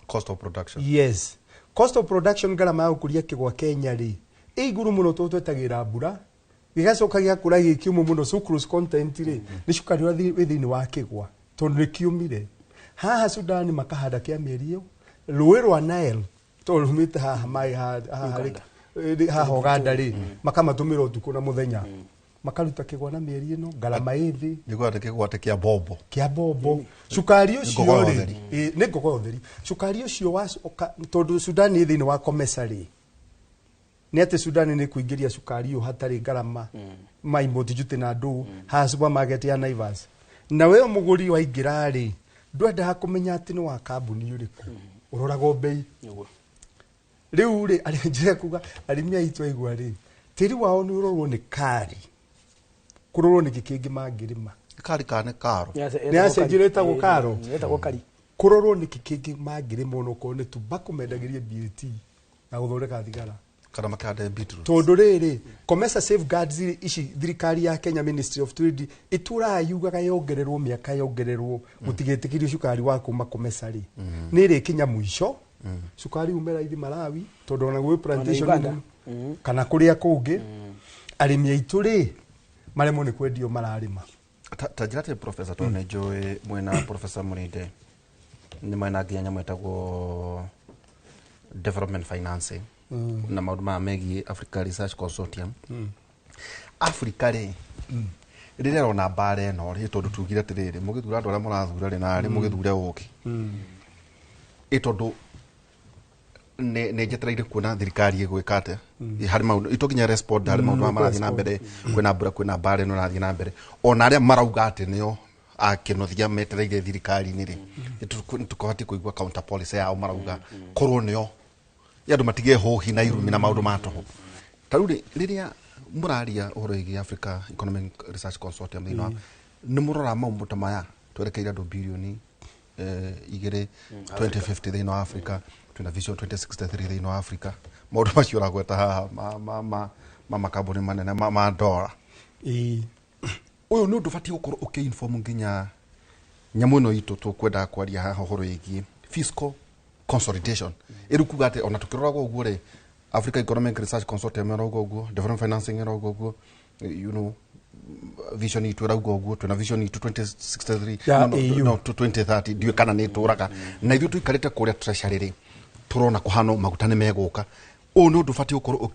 cost of production yes cost of production ngarama ya gukuria kigwa Kenya ri iguru muno twetagira mbura gigacoka giakura gikiumu muno sucrose content ri ni cukari wa thini wa kigwa tondu ni kiumire haha Sudan makahanda kia mieri iyo rũĩ rwa Nile tondu rumite haha mai haha Uganda ri makamatũmĩra ũtukũ na mũthenya makaruta kĩgwa na mĩeri ĩno ngarama ĩthĩ nĩgwate kĩgwate kĩa bombo cukari ũcio ri nĩ ngogo theri cukari ũcio wa tondu Sudan thĩinĩ wa komesari nĩ atĩ Sudan nĩ kuingĩria cukari ũyũ hatarĩ ngarama mai motijute na ndũ ha supermarket ya Naivas na wewe mũgũri waingĩra ri ndwendaga kũmenya atĩ nĩ wa kambuni ũrĩkũ ũrorago bei riu ri arenjire kuga arimi aitũ aigua ri tiri wao ni urorwo ni kari kurorwo ni gikingi mangirima kari kane karo ni acenjireta gukaro etagwo kari kurorwo ni gikingi mangirima no ko ni tobacco mendagirie BAT na guthondeka thigara kana makade beetroot tondu riri commercial safeguards ici thirikari ya Kenya Ministry of Trade itura yugaga yongererwo miaka yongererwo gutigetekirio cukari wa kuma commercial ni ri kinya mwisho cukari umera ithi Malawi tondu na gwe plantation kana kuria kungi arimi aitu ri maremo ni kwendio mararima tajirate professor tone joe mwena professor Murinde ni mwena nginya mwetagwo development financing na maundu ma megi Africa Research Consortium Africa ri riria rona bare no ri tondu tugire atiriri mugithura andu aria murathura ri na ri mugithure uki itondu ne jetraire kuona thirikari igwikate hari maundu itokinya respond hari maundu marathi na mbere kwena mbura kwena bare no rathi na mbere ona aria marauga ati nio akinothia metereire thirikari ni ri tukohati kuigwa counter policy yao marauga korwo nio yandu matige hohi na irumi na maundu matoho taruri riria muraria uhoro igi Africa Economic Research Consortium ino ni murora maumbu ta maya twerekeira do bilioni 2050 thĩinĩ wa Africa twina vision 2063 thĩinĩ wa Africa maundu macio ragweta haha makambuni manene ma dola uyu ni ndubati gukorwo ukiinform nginya nyamu ino itu tukwenda kwaria haha horo igi fiscal consolidation irukuga ati ona tukirora guguo ri Africa Economic Research Consortium erogo guguo development financing erogo guguo you know vision itu erogo guguo tuna vision itu 2063 no to 2030 dio kana ni turaga na ithu tuikarite kuria treasury ri turona kuhano magutane meguka uyu ni ndubati gukorwo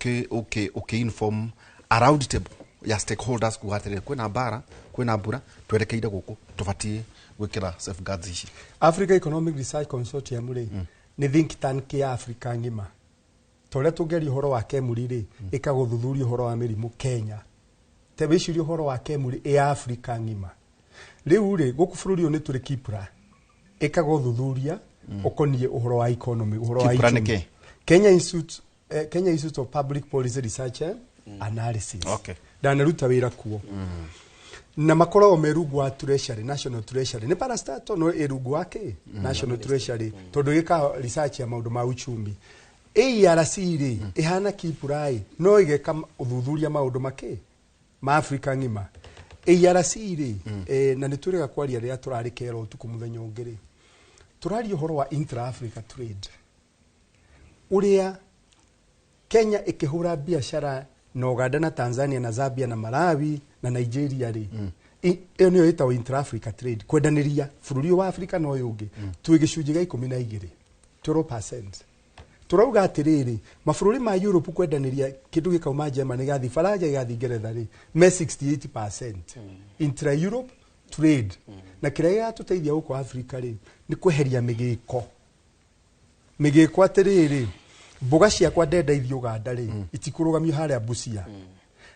uki-inform around table ya stakeholders kugatire kwina bara kwina mbura twerekeire guku tubati gwikira safeguards ici. Africa Economic Research Consortium ri ni think tank ya Africa ngima tore tugeri horo wa kemuri ri ikaguthuthuria horo wa mirimu Kenya tebecirio horo wa kemuri e Africa ngima riu ri guku bururi oni turi Kipra ikaguthuthuria ukonie uhoro wa economy uhoro wa economy Kenya Institute of Public Policy Research Analysis ndanaruta wira kuo na makoragwo merungu wa treasury national treasury ni parastato no erungu wake national treasury tondu gika research ya maundu ma uchumi ARC ri ihana Kipurai no igeka uthuthuria maundu make ma Africa ngima ARC ri na nituriga kwaria ria turari kero tuku muthenya ungiri turari uhoro wa intra Africa trade uria Kenya ikihura biashara na Uganda na Tanzania na Zambia na Malawi na Nigeria ri iyo niyo itawa intra-Africa trade kwendaniria bururi wa Africa no yungi twi gicunji ga 12 12%. Turauga atiriri mabururi ma Europe kwendaniria kindu gikauma Germany gathi Faraja gathi Ngeretha ri me 68% intra Europe trade na kiria tuteithia huko Africa ri ni kweheria migiko atiriri mboga ciakwa ndendeithio Uganda ri itikurũgamio haria Busia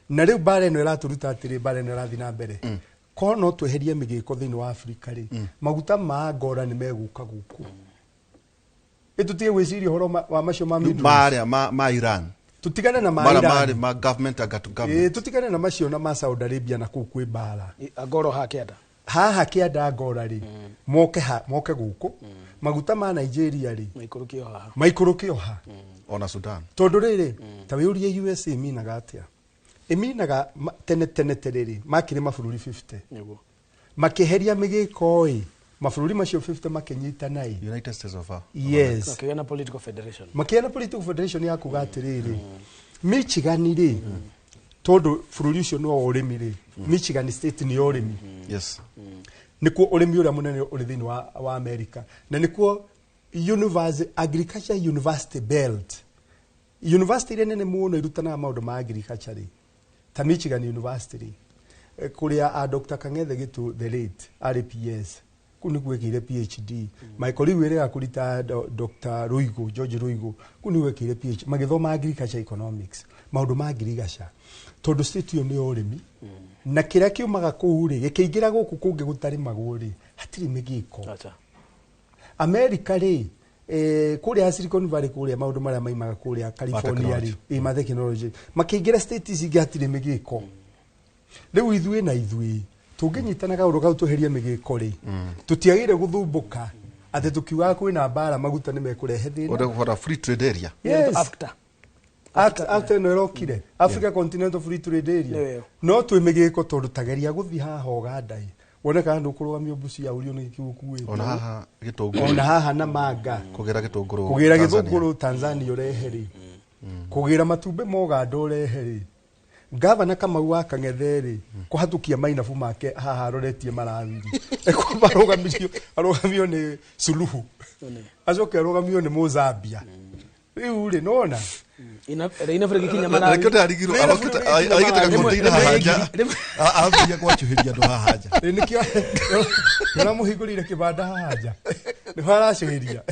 na riu bare no iraturuta atiri bare no irathi na mbere kono tweherie migiko thini wa Africa ri maguta ma ngora ni meguka guku itutie weciria horo wa macio ma ma Iran tutigane na ma Iran ma government agatu government tutigane na macio na ma Saudi Arabia na kuku kwi bara agoro hakienda haha kienda ngora ri moke guku maguta ma Nigeria ri maikurukio ha ona Sudan tondu riri ta wiurie USA minaga atia iminaga tene tereri makire mabururi 50 niguo makiheria migiko mabururi macio 50 makinyita nai United States of yes makiona political federation ya kugatiriri Michigan ri tondu bururi ucio no urimi ri Michigan state ni urimi yes nikuo urimi uria munene uri thini wa America na nikuo agriculture university belt university ire nene muno irutana maundu ma agriculture ri ta Michigan University kuria Dr. Kang'ethe Gitu the late RPS kuni gwekire PhD Michael Iwere akurita Dr. Ruigo George Ruigo kuni gwekire PhD magithoma agriculture economics maundu ma agriculture tondu state yo ni urimi na kiria kiumaga kuu ri gikiingira guku kungi gutari maguri hatiri migiko America ri kuria Silicon Valley kuria maundu maria maimaga kuria California ri ima technology makiingira states igatire migiko riu ithui tunginyitanaga uruga utuheria migiko ri tutiagire guthumbuka ati tukiuga kwina bara maguta ni mekurehe thina ora free trade area yes after no rokire Africa Continental Free Trade Area no twi migiko tondu tageria guthi haha Uganda wona kana ndukurugamio Busia urio ni kiukuwe ona haha gitunguru ona haha na manga kugira gitunguru Tanzania ureheri kugira matumbe mo Uganda ureheri Gavana Kamau wa Kang'ethe kuhatukia mainabu make haha roretie maraviri eko arogamio ni Suluhu acoke arogamio ni Mozambia riu ri nona ina fregi kinya mara rekete arigiro agitaka mũtũrire haja abia kwachuhiria ndo haja nikio na muhingurire kibanda haja ni haracuhiria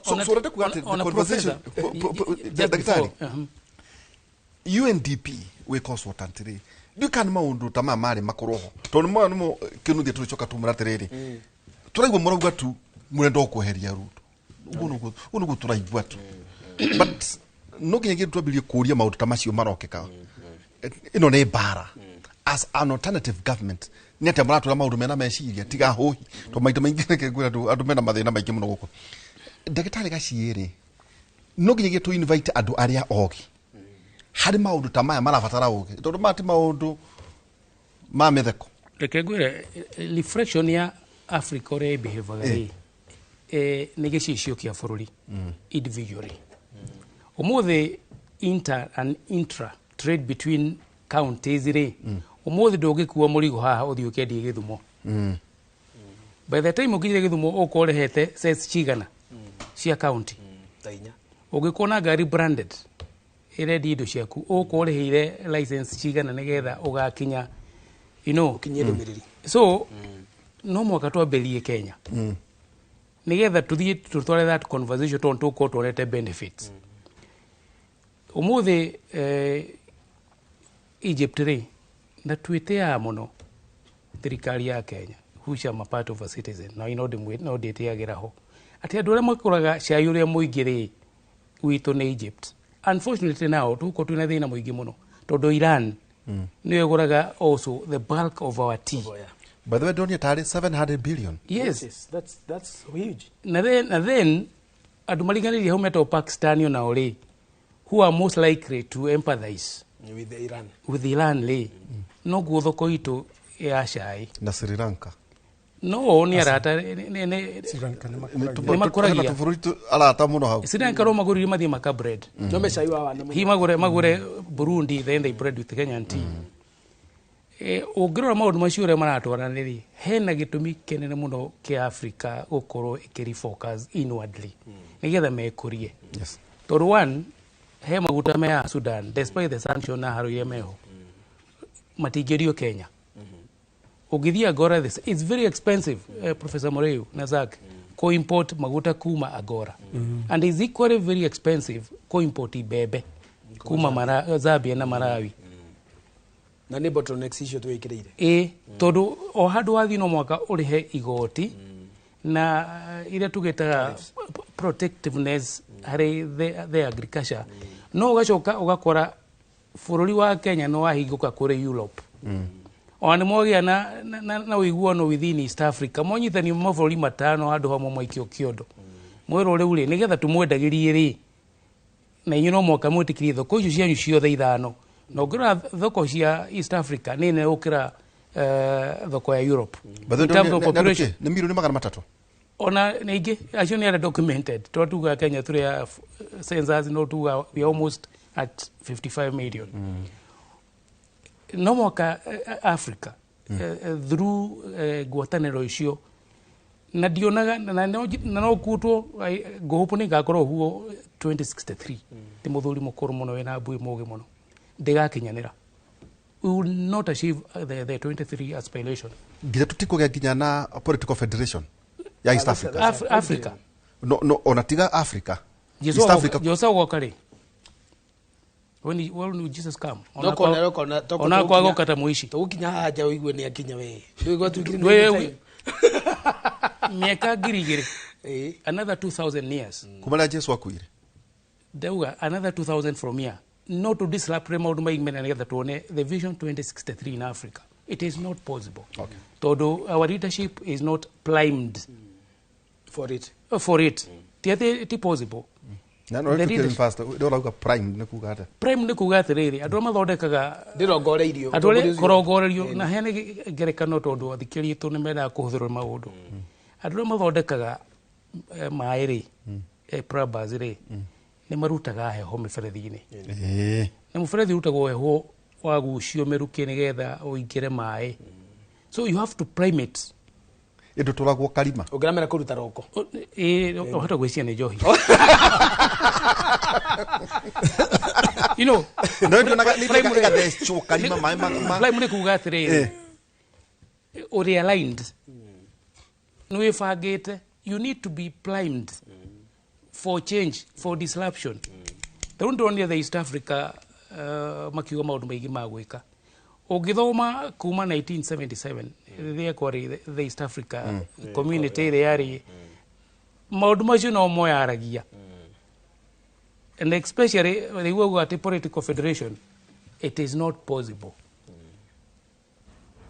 so kuate conversation daktari UNDP we consultant ri dukan maundu tama mari makoroho tondu mwana mo kinuthie tulichoka tumuratiriri turaigwa murauga tu murenda kuheria ruto unugo turaigwa tu but no kinyege twabilie kuria maundu tamacio marokeka ino ne bara as an alternative government nete muratura maundu mena meciria tiga hohi to maita maingi ke gwira andu mena mathina maingi muno guko ndagitari gaciiri no kinyege tu invite andu aria ogi hari maundu tamaya marabatara uge tondu mati maundu ma metheko reke ngwire reflection ya Africa ore behavior nä gä cicio kä a bå rå ri individually umuthi inter and intra trade between counties rä umuthi ndå ngä kua må rigo haha å thiä å kä endie gä thumo by the time å kinyire gä thumo å korwo rehete sets cigana cia county å gä korwo na ngari branded ä rendi indo ciaku å korwo rä heire license cigana nä getha å gakinya so no mwaka twambärie Kenya nä getha tå thiä tå tware that conversation tondå tå korwo twarete benefits å må thä Egypt rä na twä tä aa må no thirikari ya Kenya who's a part of a citizen no ndä tä agä ra ho atä andå arä a makoraga cai å rä a må ingä rä witå nä Egypt unfortunately now tå korwo twä na thä na må ingä må no tondå Iran nä yo gåraga also the bulk of our tea. By the way, don't you target 700 billion? Yes. That's huge. Na then andu mariganĩrie hau metwo Pakistan na ori who are most likely to empathize with Iran le no guo thoko itu ya cai na Sri Lanka no ni arata Sri Lanka nĩ makoragia arata mũno hau Sri Lanka ro magurire mathie maka bread no me cai wa wana hi magure Burundi then they bread with Kenyan tea ũngĩrora maũndũ macio ũrĩa maratwaranĩria hena gĩtũmi kĩnene mũno kĩa Africa gũkorwo ĩkĩrefocus inwardly nĩgetha mekũrie tondũ one he maguta me Sudan despite the sanction na haruye meho matingĩrio Kenya ũngĩthia Agora it's very expensive Professor Moreu na Zak ko import maguta kuma Agora and is equally very expensive ko import ibebe kuma Zambia na Malawi na nä bottlenecks icio twä kä rä ire tondå o handå wathiä no mwaka å rä he igoti na iria tå gä taga protectiveness harä the agriculture no å gacoka å gakora bå rå ri wa Kenya no wahingå ka kå rä Europe ona nä mwagä a na å iguano within East Africa mwanyitani mabå rå ri matano handå hamwe mwaikio kä ondo mwä rå rä u rä nä getha tå mwendagä rie rä na inyuä no mwaka mwä tä kirie thoko icio cianyu ciothe ithano no ngora thoko cia East Africa nä ne å kä ra thoko ya Europe nä milioni 300 ona nä ingä acio nä arä documented twa tuga Kenya tå rä a census no tuga we almost at 55 million no mwaka Africa through ngwatanĩro icio na ndionaga na no kutwo ngũhũpũ nĩ ngakorwo huo 2063 ti mũthuri mũkũrũ mũno wĩna mbui mũgĩ mũno ndigakinyanĩra we will not achieve the 23 aspiration nginya tutikũgĩa nginya na political federation ya East Africa Africa no ona tiga Africa East Africa Josa wakari when Jesus come ona kwa gokata muishi tukinya haja uigwe ni akinya we ndugo tukiri miaka ngiri another 2000 years kumala Jesu akuire deuga another 2000 from here not to disrupt maundu maingĩ mena nĩgetha tuone the vision 2063 in Africa it is not possible todo our leadership is not primed for it ti possible na no tukiri fast ndorauga prime nĩ kuga ata prime nĩ kuga atĩrĩrĩ andũ mathondekaga ndirongoreirio andũ arĩa kũrongorerio na hene ngerekano tondũ athikĩri tu nĩ mendaga kũhũthĩrwo maũndũ andũ arĩa mathondekaga maĩ rĩ plumbers rĩ nĩ marutaga heho mĩberethi-inĩ na mũberethi ũrutagwo heho wagucio mĩrukĩ nĩgetha ũingĩre maĩ so you have to prime it indo tũragwo karima ũngĩramera kũruta roko ũhota gwĩcia nĩ njohi you know no ndonaga nĩgathecwo karima maĩ prime nĩ kuga atĩrĩrĩ ũrĩ aligned nĩ wĩbangĩte you need to be primed for change for disruption rĩu ndĩronire the East Africa makiuga maũndũ maingĩ ma gwĩka ũngĩthoma kuma 1977 rĩrĩa kwarĩ the East Africa community ĩrĩa yarĩ maũndũ macio no moyaragia and especially rĩu auga atĩ political federation it is not possible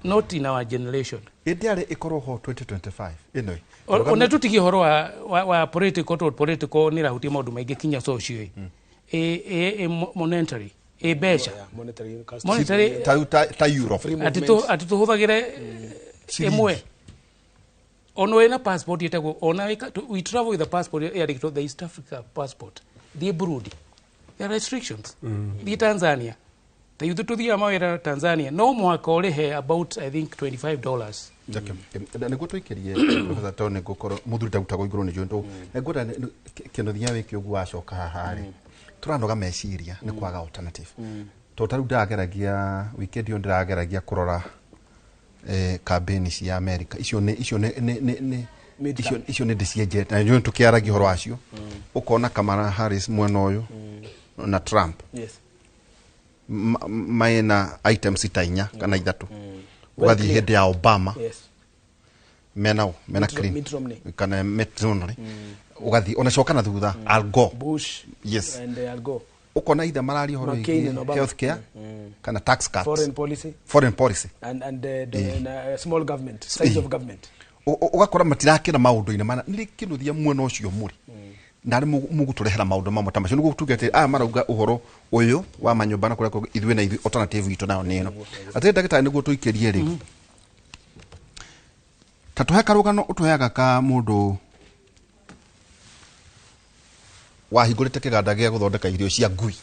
not in our generation ĩndĩarĩ ĩkorwo ho 2025 ĩno ona tutigie horo wa political nĩ rahutia maũndũ maingĩ kinya social monetary mbeca monetary ta euro atituhuthagire imwe ono wena passport yetagwo ona we travel with a passport yandikitwo the East Africa passport the Burundi there are restrictions the Tanzania the youth tuthia mawira Tanzania no mwaka urihe about I think $25. Niguo twikirie professor Tone gukoro muthuri tagutagwo iguru ni jundu ngura kino thia wiki ugu wacoka haha ri turanoga meciria ni kwaga alternative to taru ndageragia weekend yo ndageragia kurora campaign cia America icio ne decision na nyo tukiaragia horo acio ukona Kamala Harris mwena uyu na Trump maina items itainya kana ithatu ugathi hende ya Obama mena clean kana metronry ugathi onacoka na thutha Al Gore Bush and Al Gore ukona itha marari horo healthcare kana tax cuts foreign policy and the small government size of government ugakora matirakira maundu-ini mana nĩ kinuthia mwena ucio muri ndari muguturehera maundu mamwe tamacio niguo tugete marauga uhoro uyu wa manyumba na kuria ithwe na alternative itu nayo nino ati ndagitari niguo tuikirie ri tatuheka rugano utuheaga ka mundu wahingurite kiganda gia guthondeka irio cia ngui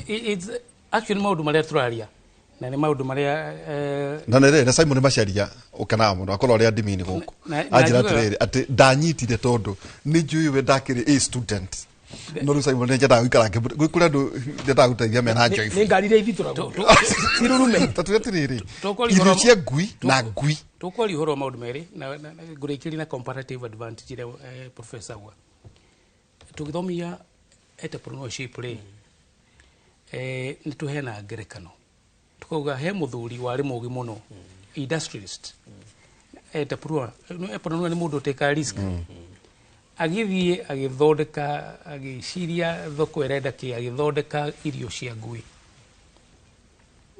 it's actually maundu maria turaria na ni maundu maria na nere Simon Macharia ukana mundu akora uri admin guku ajira tiriri ati ndanyitire tondu ni njui we ndakiri a student no ru Simon njenda gwikara gwikura ndu ndenda guteithia mena joy ni ngarire ithitura tirurume tatugetiriri irio cia ngui na ngui tukwali horo maundu meri na ngurikiri na comparative advantage ile professor wa tugithomia entrepreneurship ri ni tuhena ngerekano tukauga he muthuri wari mugi muno industrialist entrepreneur ni mundu teka risk agithie agithondeka agiciria thoko irenda ki agithondeka irio cia ngui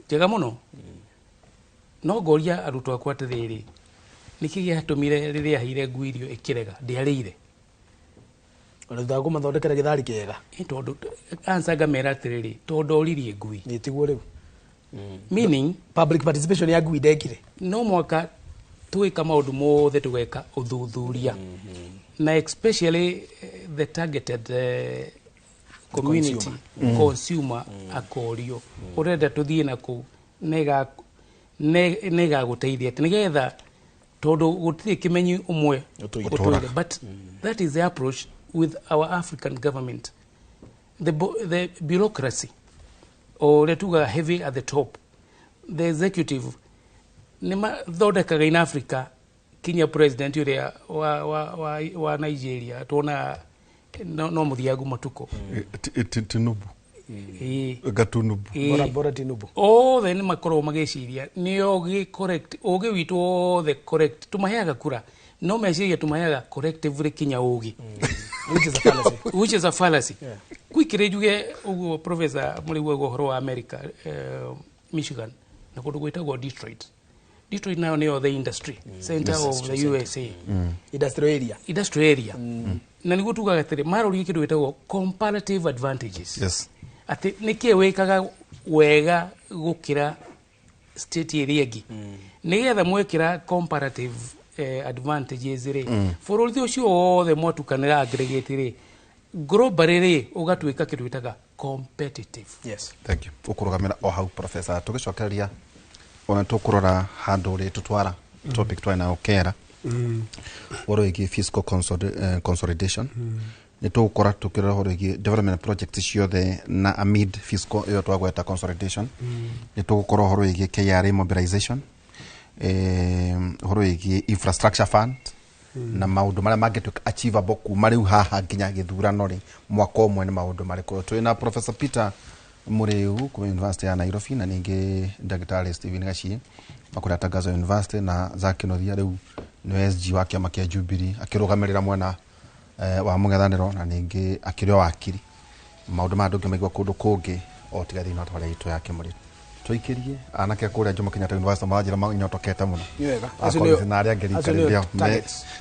njega muno no goria arutwo akwa atiriri niki giatumire riria hire ngui irio ikirega ndiarire ona thutha mathondekera githari kiega tondu ansanga mera atiriri tondu oririe ngui ni tiguo riu meaning public participation ya ngui ndekire no mwaka tuika maundu mothe tugeka uthuthuria na especially the targeted community consumer akorio urenda tuthie na ku nega guteithia nigetha tondu gutire kimenyi umwe utuire but that is the approach with our African government the bureaucracy or letuga heavy at the top the executive nima thodekaga in Africa Kenya president uria wa Nigeria tuona no muthiagu matuko Tinubu Gatunubu bora Tinubu then makoro mageciria ni ogi correct ogi witu the correct tumaheaga kura no meciria tumaheaga corrective Kenya ogi which is a fallacy kwikire juge ugo professor muliwe go horo wa America Michigan na kundu gwitagwo Detroit nayo niyo the industry center of the USA industrial area na niguo tugaga tiri marori kindu gwitagwo comparative advantages ati niki wekaga wega gukira state area ingi nigetha mwekira comparative advantages ri bururi ucio othe mwatukanira aggregate ri globally ri ugatwika kindu gwitaga competitive. Thank you ukurugamira o hau professor tugicokereria ona tukurora handu ri tutwara topic twana okera woro igi fiscal consolidation ni tukora tukira horo igi development projects ciothe na amid fiscal iyo twagweta consolidation ni tukora horo igi KRA mobilization horo igi infrastructure fund na maundu maria mangetuka achievable kuma riu haha nginya githurano ri mwaka umwe ni maundu mariko twina Professor Peter Muriu kuma University ya Nairobi na ningi Dr. Stephen Gachi makura Tangazo University na Zakinothia riu ni SG wa kiama kia Jubilee akirugamirira mwena wa mung'ethaniro na ningi akirio wakiri maundu ma ndungi maigwa kundu kungi o tiga thina twari itu yake muri twikirie anake kuria Jomo Kenyatta University majira manyotokete muno Wega. acio na aria ngeri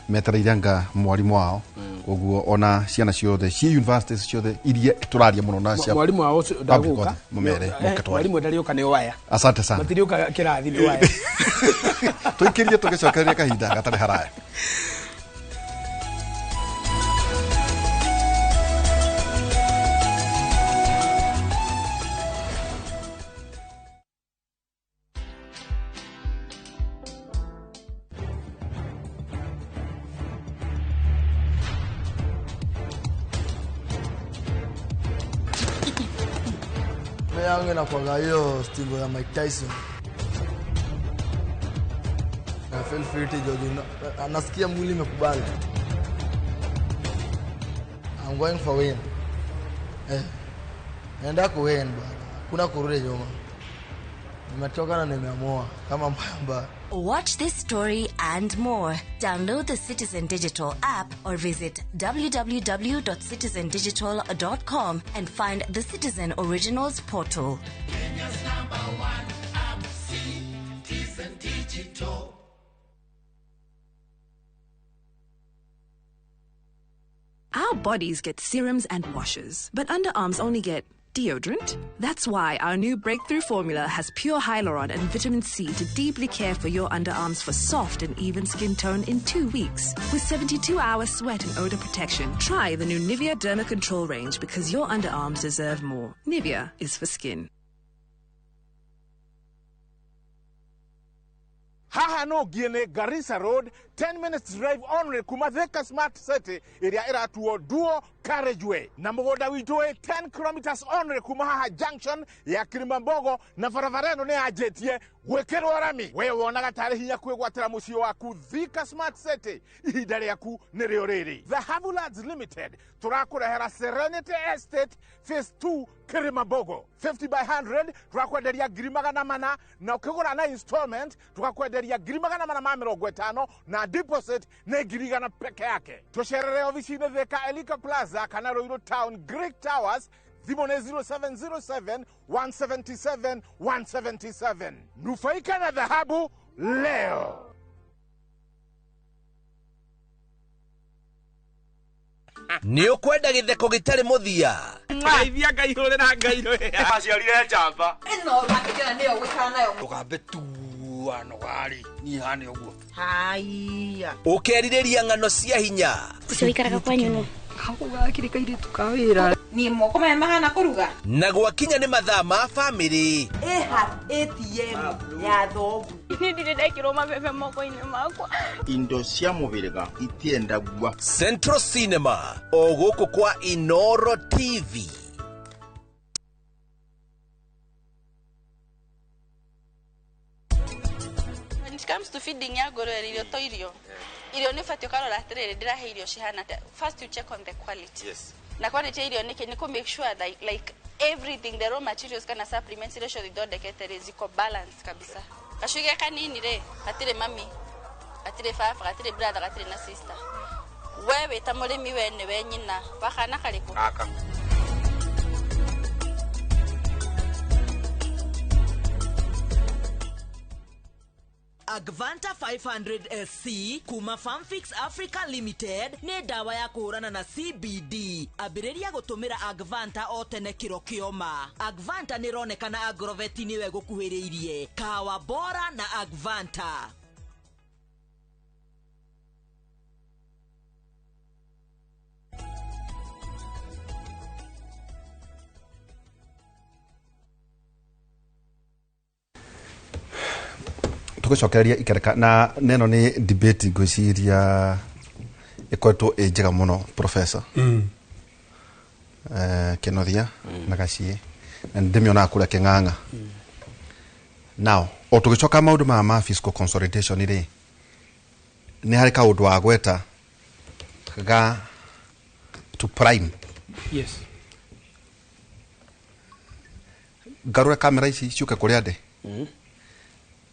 metereire nga mwarimu wao koguo ona ciana ciothe ci universities ciothe iria turaria muno na cia mwarimu wao ndaguka mumere mukatwa mwarimu ndariuka ni waya asante sana matiriuka kirathi ni waya twikirie tugicokereria kahinda gatari haraya yangu inakuwaga hiyo stingo ya Mike Tyson. Na feel free to judge. Anasikia mwili imekubali. I'm going for win. Naenda kuwin bwana. Kuna kurudi nyuma. Nimetoka na nimeamua kama mbaya. Watch this story and more. Download the Citizen Digital app or visit www.citizendigital.com and find the Citizen Originals portal. Kenya's #1 app, Citizen Digital. Our bodies get serums and washes, but underarms only get deodorant. That's why our new breakthrough formula has pure hyaluron and vitamin C to deeply care for your underarms for soft and even skin tone in 2 weeks. With 72-hour sweat and odor protection, try the new Nivea Derma Control range because your underarms deserve more. Nivea is for skin. Haha no Giene Garissa Road, 10 minutes drive only Kumatheka Smart City, area iratuo duo carriageway. Na mugoda witoe 10 kilometers only Kumahaha Junction ya Kilimambogo na faravareno ne ajetie wekerwa rami. We wonaga tari hinya kwegwatira mucio waku Thika Smart City, ihidari yaku nirio riri. The Havulads Limited, turakurehera Serenity Estate Phase 2 Kilimambogo. 50 by 100, turakwenderia girimagana mana na ukigura na installment, tukakwenderia girimagana mana ma 50 na deposit na girigana peke yake. Tusherere ofisini Thika Elika Plaza, kana Roiro Town, Greek Towers, Thimone 0707 177 177. Nufaika na dhahabu leo. Ni ukwenda githeko gitari muthia Ngeithia ngaihore na ngairo ya aciarire njamba ino makikira niyo gwikara nayo tugambe tuano gari ni hane uguo haiya ukeririria ngano cia hinya ucio ikaraga kwa nyono hakuga kirikaire tukawira ni moko me mahana kuruga na gwakinya ni mathaa ma family ATM ya thogu ni ndire ndekirwo mabebe moko-ini makwa indo cia mubiriga itienda gwa Central Cinema oguku kwa Inoro TV. When it comes to feeding ya goro irio to irio ni fatio karora atiriri ndirahe irio cihana first you check on the quality. Yes. Na quality irio ni ku make sure that like everything the raw materials kana supplements ratio ithondekete ziko balance kabisa. Kashuge kanini re atire mami atire fafa atire brother atire na sister. Wewe ta murimi wene wenyina bakana kariku aka Agvanta 500 SC kuma Farmfix Africa Limited ni dawa ya kuhurana na CBD. Abiriria gutumira Agvanta o tene kiro kioma. Agvanta ni ronekana Agroveti niwe gukuhiriirie. Kawa bora na Agvanta. tugicokereria ikereka na neno ni debate ngwiciria ikoretwo njega muno professor Kenothia na Gacie na ndimiona kura King'ang'a now o tugicoka maundu ma fiscal consolidation ri ni hari kaundu wa gweta ga to prime yes garura kamera ici ciuke kuria de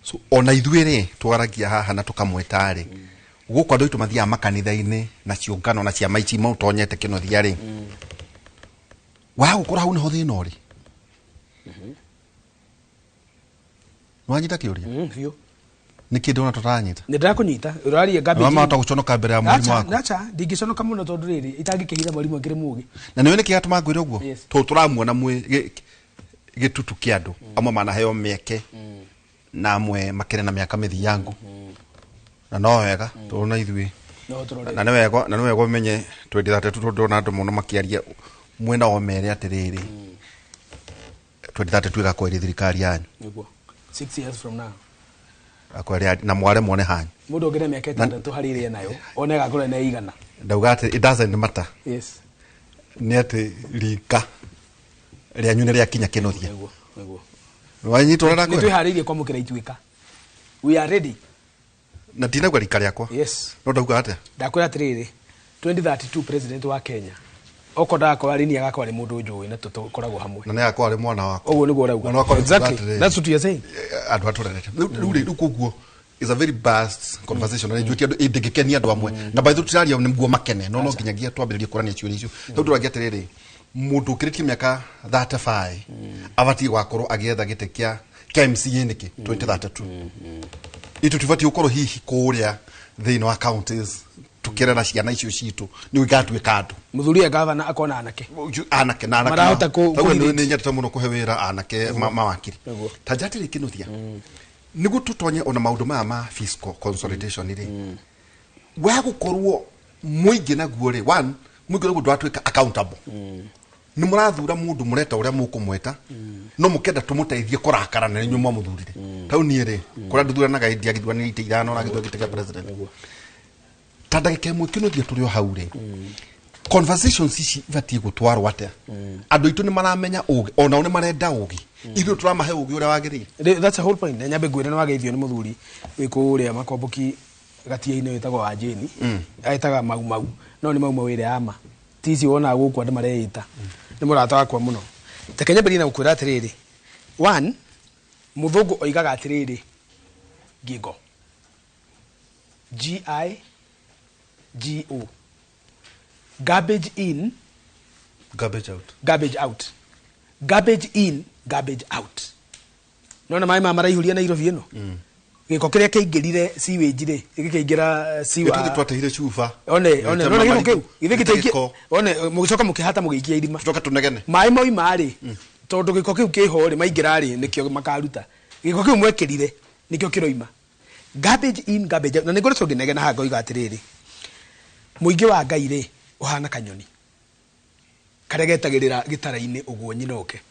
so ona ithuire twaragia haha na tukamwetare guko andu tumathia makanitha-ini na ciungano na ciama ici mautonyete Kenothia ri wa gukora hau niho thina uri Nwanyita kiuria. Biũ. Nĩ kĩndũ ona tũranyita. Nĩ ndakũnyita. Ũraria garbage. Mama ũtaguconoka mbere ya mũrimũ waku. Nacha, ndingĩconoka mũno tondũ rĩrĩ itangĩkĩhitha mũrimũ ngĩrĩ mũgĩ. Na nĩ kĩ gatũma ngwĩre ũguo? Tũramuona gĩtutu kĩa andũ. Amwe manaheo mĩeke. Na amwe makĩrĩ na mĩaka mĩthiangu. Na no wega tũrona ithuĩ. Na nĩ wega ũmenye 2033 ndona andũ mũno makĩaria mwena o mere atĩrĩrĩ. 2033 ĩgakorwo ĩrĩ thirikari yanyu. 6 years from now. Akwari na mware muone hanyu. Mundu ngire mĩaka 6 harĩ ĩrĩa nayo. One gakũra na igana. Ndauga atĩ it doesn't matter. Yes. Nĩ atĩ rika rĩanyu nĩ rĩakinya kĩnothia. Nĩguo. Wanyitwo na kwĩ. Nĩtwĩharĩirie kwamũkĩra ituĩka. We are ready. Na ndinagwa rika rĩakwa. Yes. No ndauga atĩa? Ndakwĩra atĩrĩrĩ 2032 president wa Kenya. Okoda kwa rini agakorwo ari mundu njũĩ na tũkoragwo hamwe. Na nĩ agakorwo ari mwana wako. Ũguo nĩguo ũrauga. Exactly. That's what you are saying. Andũ atũrerete. Rĩu koguo is a very vast conversation. Na njũti andũ ndĩngĩkenia andũ amwe. Na by the way tũraria nĩguo makene. No nginyagia twambĩrĩrie kũrania ciũria icio. Tondũ tũragia atĩrĩrĩ mũndũ ũkĩrĩtie mĩaka 35 abatie gwakorwo agĩetha gĩtĩ kĩa MCA nĩkĩ 2032. Itu tubati gũkorwo hihi kũrĩa thĩinĩ wa counties tukirera ciana icio citũ nĩ ũgatuĩka andũ. Mũthuri gavana akona anake na anake marahota nĩ nyatĩte mũno kũhe wĩra anake mawakiri ta njatĩrĩ kĩnuthia nĩguo tũtonye ona maũndũ maya ma fiscal consolidation rĩ wa gũkorwo mũingĩ naguo rĩ one mũingĩ naguo ndwatuĩka accountable nĩ mũrathura mũndũ mũreta ũrĩa mũkũmweta no mũkenda tũmũteithie kũrakara na inyuĩ mũthurire tau niĩ rĩ kũrĩa nduthuranaga ndiagithurania ite ithano na gĩthurano gĩtĩkia president tandagĩka ĩmwe kĩnuthia tũrĩ o hau rĩ conversations ici ibatie gũtwarwo atĩa andũ aitũ nĩ maramenya ũgĩ ona nĩ marenda ũgĩ ithuĩ tũramahe ũgĩ ũrĩa wagĩrĩire. That's a whole point. Na nyambe ngwĩre nĩ wageithio nĩ mũthuri wĩkũ ũrĩa makomboki gatia-inĩ wĩtagwo wa Jane aĩtaga mau no nĩ mau wĩra ama tici wona gũkũ andũ mareita nĩ mũrata wakwa mũno. Ta Kenya beri na gũkwĩra atĩrĩrĩ one mũthũngũ oigaga atĩrĩrĩ gigo GIGO garbage in garbage out garbage in garbage out. Nona mai mama raihũria Nairobi ĩno gĩko kĩrĩa kĩingĩrire sewage rĩ gĩkĩingĩra siwa gĩtũ twatahire chufa one nona gĩko kĩu gĩthĩkĩte one mũgĩcoka mũkĩhata mũgĩikia irima tucoka tunegene mai moima rĩ tondũ gĩko kĩu kĩho rĩ maingĩra rĩ nĩkĩo makaruta gĩko kĩu mwekĩrire nĩkĩo kĩroima garbage in garbage out. Na nĩngũrĩtwo ngĩnegena haha ngoiga atĩrĩrĩ mũingĩ wa Ngai rĩ ũhana kanyoni karĩa getagĩrĩra gĩtara-inĩ ũguo nyinoke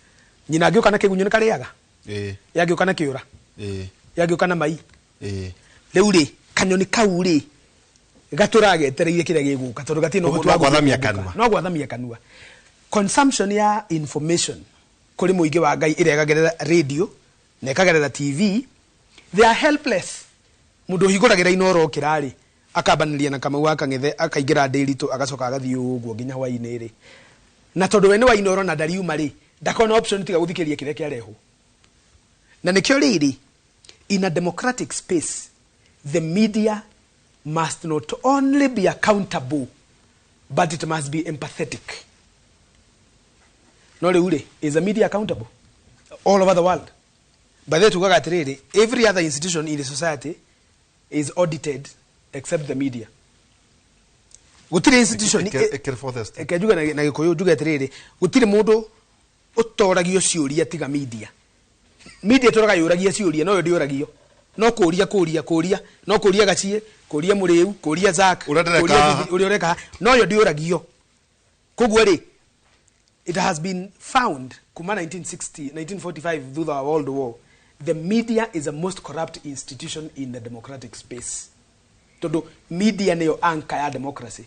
nyina angĩũka na kĩgunyũ nĩ karĩaga yangĩũka na kĩũra yangĩũka na mai rĩu rĩ kanyoni kau rĩ gatũragetereire kĩrĩa gĩgũka tondũ gatirĩ na ũhoti wa gwathamia kanua. Consumption ya information kũrĩ mũingĩ wa Ngai ĩrĩa ĩkagerera radio na ĩkagerera TV they are helpless. Mũndũ ũhingũragĩra inoro kĩrarĩ akabanĩria na Kamau akang'ethe akaingĩra ndĩritũ agacoka agathiĩ ũguo nginya hwainĩ rĩ na tondũ we nĩ wa inoro na ndariuma rĩ ndakona option tiga gũthikĩria kĩrĩa kĩarehwo. Na nĩkĩo rĩrĩ in a democratic space the media must not only be accountable but it must be empathetic. No rĩu rĩ is the media accountable all over the world? By the way tugaga atĩrĩrĩ every other institution in the society is audited except the media. Gutire institution ekejuga na gikoyo juga atĩrĩrĩ gutire mũndũ ũtoragio ciũria tiga media. Media toraga yũragia ciũria no ndiũragio no kũria no kũria gacie kũria mũrĩu kũria Zack kũria ũrĩa ũreka no ndiũragio. Koguo rĩ it has been found kuma 1945 through the World War the media is the most corrupt institution in the democratic space. Todo media neo anchor ya democracy.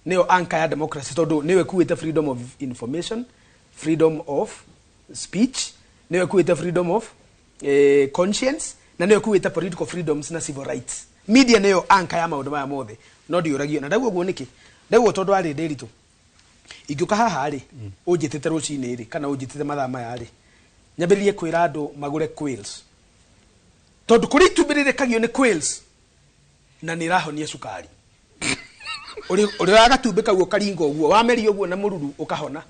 Neo anchor ya democracy. Todo newe kuweta freedom of information, freedom of speech, newe kuweta freedom of conscience, na newe kuweta political freedoms na civil rights. Media neo anchor ya maũndũ maya mothe. No ndiũragio na ndaguo nĩkĩ? Ndaguo tondũ arĩ ndĩritũ. Ingĩũka haha rĩ, ũnjĩtĩte rũcinĩ rĩ kana ũnjĩtĩte mathaa maya rĩ. Nyambĩrĩrie kwĩra andũ magũre quails. Tondũ kũrĩ itumbĩrĩrĩkagio nĩ quails na nĩ rahonia cukari. Ũrĩ wagatumbĩka guo karinga ũguo wameria ũguo na mũruru ũkahona.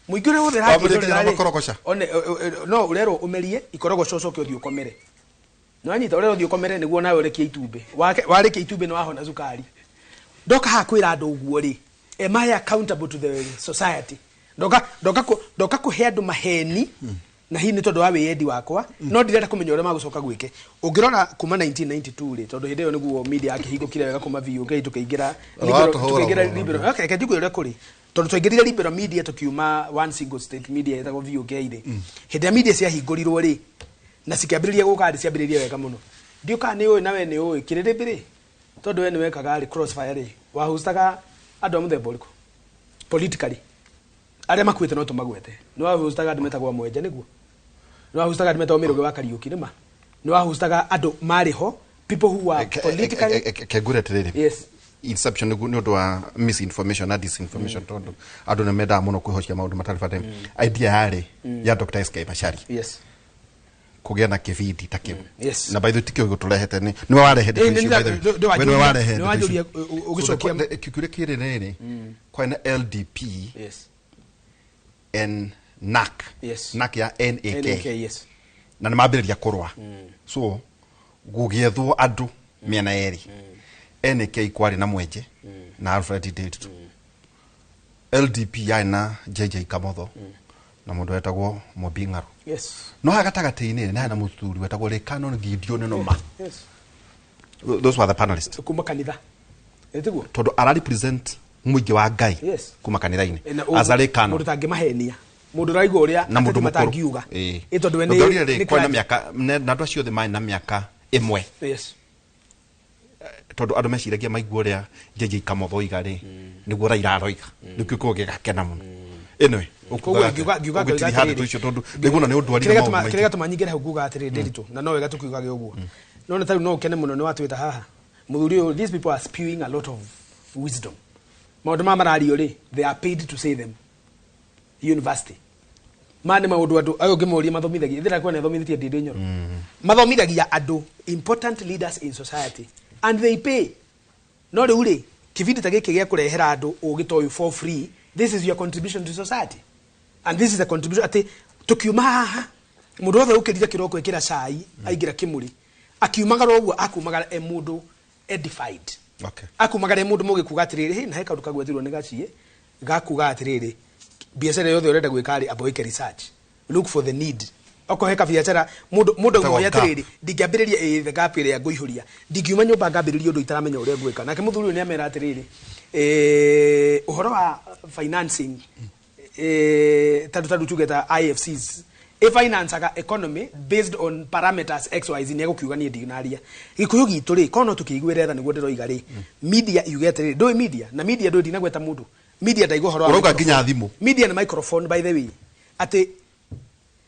muingi ule wothe raki korogosha one no urero umerie ikorogoco coke uthio komere no anyita urero uthio komere niguo nawe urekie itumbe warekie itumbe no wahona cukari ndoka hakwira andu uguo ri am I accountable to the society ndoka kuhe andu maheni na hii ni tondu wa wiendi wakwa no ndirenda kumenya uria magucoka gwike ungirona kuma 1992 ri tondu hindi iyo niguo media akihingukire wega kuma VUK tukiingira liberal okay kajuko uria kuri tondu twaingirire liberal media tukiuma one single state media etagwo VUK ri hindi ya media cia hingurirwo ri na cikiambiriria gukandi ciambiriria wega muno ndiuka ni uyu nawe ni uyu kiriri biri tondu we ni wekaga ri crossfire ri wahustaga andu amuthemba uriku politically aria makwite no tumagwete no wahustaga andu metagwo mwenje niguo no wahustaga andu metagwo miruge wa Kariuki nima no wahustaga andu mariho people who are politically kegure tiriri yes inception ni undu wa misinformation na disinformation tondu andu ne meda muno kwihocia maundu matarifa idea yari ya Dr. SK Bashari yes kugia na kividi takiu yes na by the tikio gutulehete ni warehete issue by the way we warehete no wajuria ugicokia kikure kire nini kwa na LDP yes and NAC yes NAC ya NAK yes na ni mambiriria kurwa so gugiethwo andu miena eri NAK kwari na mwenje na Alfred Date LDP yana JJ Kamotho na mundu wetagwo Mobingaru yes no hagatagati-ini na na muthuri wetagwo Canon Gideon no ma yes those were the panelists kuma kanitha etiguo tondu ara represent muingi wa Ngai yes kuma kanitha-ini azare Canon mundu tangimahenia mundu raigwa uria na mundu matangiuga tondu we ni kwa na miaka na andu acio the mai na miaka imwe yes tondu andu meciragia maigua uria JJ Kamotho igari niguo Raila aroiga nikio kuge gakena muno enwe ukuga giuga tuicio tondu niguo ni undwarire maundu kirega tumanyingire hau kuga atiri ndiritu na no wega tukiugage uguo no na taru no kene muno ni watwita haha muthuri these people are spewing a lot of wisdom maundu ma marario ri they are paid to say them university mane maundu andu ayo ngimuria mathomithagia thira kwa ne thomithitie ndinde nyoro mathomithagia andu important leaders in society and they pay no ri kivindi ta giki gia kurehera andu ugitoyu for free. This is your contribution to society and this is a contribution ati tukiuma haha mundu wothe ukirira kiroko ekira cai aigira kimuri akiumagara ogwo akumagara mundu edified okay akumagara mundu mugikuga atiriri na heka ndukagwetirwo ni gacie gakuga atiriri biashara yothe urenda gwikari aboike research look for the need oko heka biashara mundu ngoya atiriri ndingiambiriria the gap ire nguihuria ndingiuma nyumba ngambiriria undu itaramenya uria gwika nake muthuri ni amera atiriri uhoro wa financing tatu tugeta IFCs finance aga economy based on parameters XYZ ni gukiuga ni ndinaria gikuyu gitu ri kono tukiguire tha niguo ndiroiga ri media yugete ri do media na media do dinagweta mundu media ndaigo horo uroga nginya thimu media na microphone by the way ati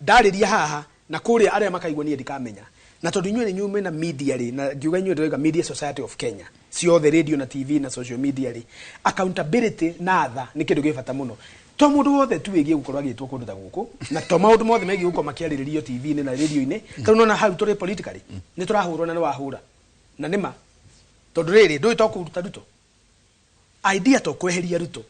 ndariria haha na kuria aria makaigwa ni ndikamenya na tondu inyuĩ nĩ nyume na media ri na ngiuga inyuĩ ndĩroiga Media Society of Kenya ciothe radio na TV na social media ri accountability na tha nĩ kĩndũ gĩbata mũno to mũndũ wothe tu wĩgie gũkorwo agĩtwo kũndũ ta gũkũ na to maũndũ mothe megie gũkorwo makĩarĩrĩrio TV-inĩ na radio-inĩ tondũ nona hau tũrĩ politically nĩ tũrahũrwo na nĩ wahũra na nĩma tondũ rĩrĩ ndũĩ to kũruta Ruto idea to kweheria Ruto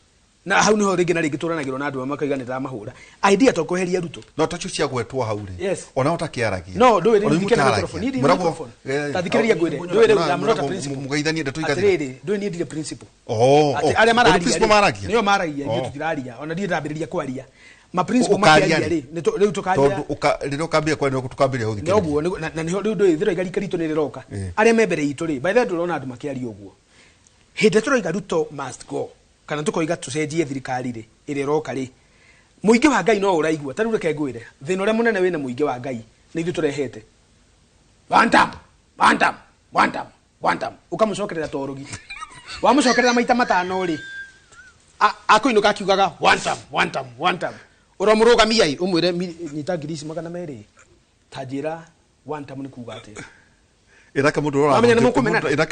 na hau niho ringi na ringi turanagirwo na andu makaiga nĩ mahura idea to kweheria Ruto no tachu cia gwetwo hau ri yes ona utakiaragia no ndũĩ rĩ ndikena microphone ni microphone tathikĩrĩria ngwĩre ndũĩ rĩ I'm not a principle mugeithanie ndeto igathĩ rĩrĩ ndũĩ ni ndire principle ati arĩa maragia nĩo maragia ithuĩ tutiraria ona ndire ndambĩrĩria kwaria ma principle makiaria rĩ rĩu tukaria tondu rĩrĩa ukambia kwa nĩ tukambĩria ũthikĩrĩria no guo na niho rĩu ndũĩ thĩra igari karitũ nĩ rĩroka arĩa membere itũ rĩ by the way ndũrona andu makiaria ũguo hĩndĩ tũroiga Ruto must go kana tukoiga tucenjie thirikari ri ire roka ri muingi wa Ngai no uraigua taru reke ngwire thina uria munene wina muingi wa Ngai ni ithu turehete wantam ukamucokerera torugi wamucokerera maita matano ri akuinuka akiugaga wantam uromurugamiai umwire nyita ngirisi magana meri tajira wantam ni kuga ati irake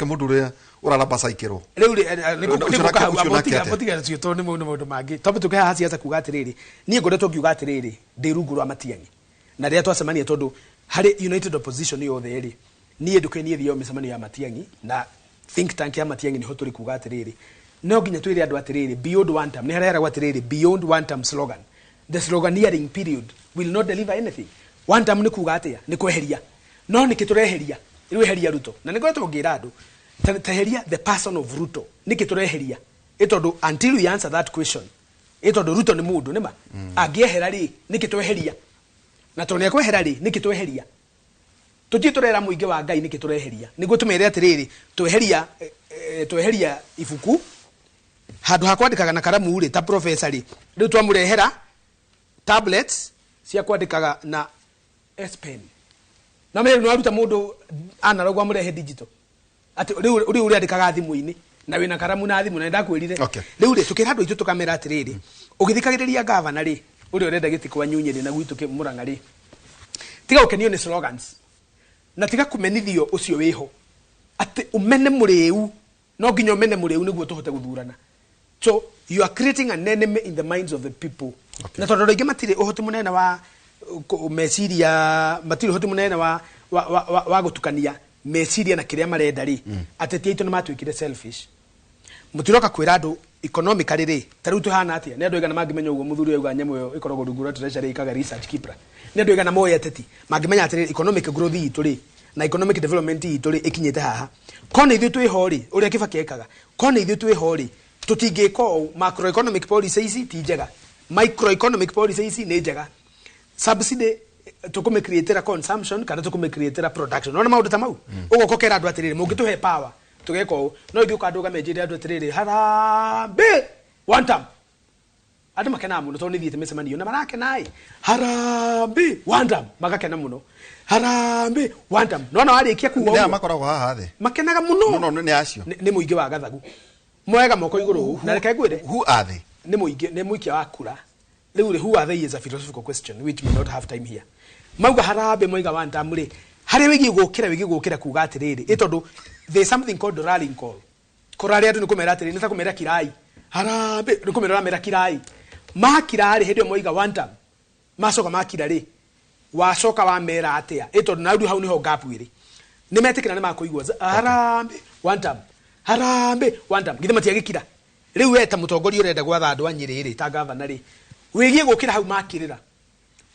mundu ria uraramba saikiro riu nikuka cio to ni mundu mangi tobe tuke haha ciaca kuga atiriri nie ngoretwo ngiuga atiriri ndi rungu rwa Matiang'i na ria twacemania tondu hari united opposition yothe ri nie ndukenie thio micemanio ya Matiang'i na think tank ya Matiang'i ni ho turi kuga atiriri no nginya twire andu atiriri beyond one time ni harera gwa atiriri beyond one time slogan the sloganeering period will not deliver anything. One time ni kuga atia ni kweheria no ni kitureheria iweheria Ruto na ningoretwo ngira andu teheria the person of Ruto ni kitureheria itondo until we answer that question itondo Ruto ni mundu nima angiehera ri ni kitureheria na to ni kwehera ri ni kitureheria tuti turera muingi wa Ngai ni kitureheria niguo tumere atiriri tweheria ibuku handu ha kwandikaga na karamu ri ta professor ri riu twamurehera tablets cia kwandikaga na S Pen na me no aruta mundu analog amurehe digital ati riu uri andikaga thimu-ini na wina karamu na thimu na ndakwirire riu ri tukira andu itu tukamera atiriri ugithikagiriria gavana ri uri urenda giti kwa Nyunyiri na gwitu ki Murang'a ri tiga ukenio ni slogans na tiga kumenithio ucio wiho ati umene muriu no nginya umene muriu niguo tuhote guthurana. So you are creating an enemy in the minds of the people. Na tondu ringi matire uhoti munene wa meciria matire uhoti munene wa gutukania meciria na kiria marenda ri ateti aitu ni matwikire selfish. Mutiroka kwira andu economically ri tariu tuhana atia ni andu igana mangimenya uguo muthuri auga nyamo yo ikoragwo rungura treasury ikaga research kipra ni andu igana moya ateti mangimenya atiri economic growth itu ri na economic development itu ri ikinyete haha kone ithu twiho ri uria Kibaki ekaga kone ithu twiho ri tutingiko macroeconomic policies ti njega microeconomic policies ni njega subsidy tukume create consumption kana tukume create production nona maundu ta mau ugo kokera andu atiriri mungituhe power tugeko no ithu kanduga menjire andu atiriri harambe one time andi makena muno to ni thiete mesemani na marake nai harambe one time magakena muno harambe one time nona warikia kuwa ne makoragwo haha thi makenaga muno no ni acio ni muingi wa gathagu mwega moko iguru na reke ngwire who are they ni muikia wa kura riu ri who are they is a philosophical question which we not have time here mauga harambe mwega one time ri hari wigi gukira kuga atiriri itondu there is something called rallying call korari andu ni kumera atiriri ni ta kumera kirai harambe ni kumera mera kirai makirari hendio moiga one time macoka makira ri wacoka wa mera atia itondu na ndu hau niho gap iri ni metikira ni makuigwa harambe one time harambe one time githima tiagikira riu weta mutongoria urenda gwatha andu anyiri ri ta governor ri wigie gukira hau makirira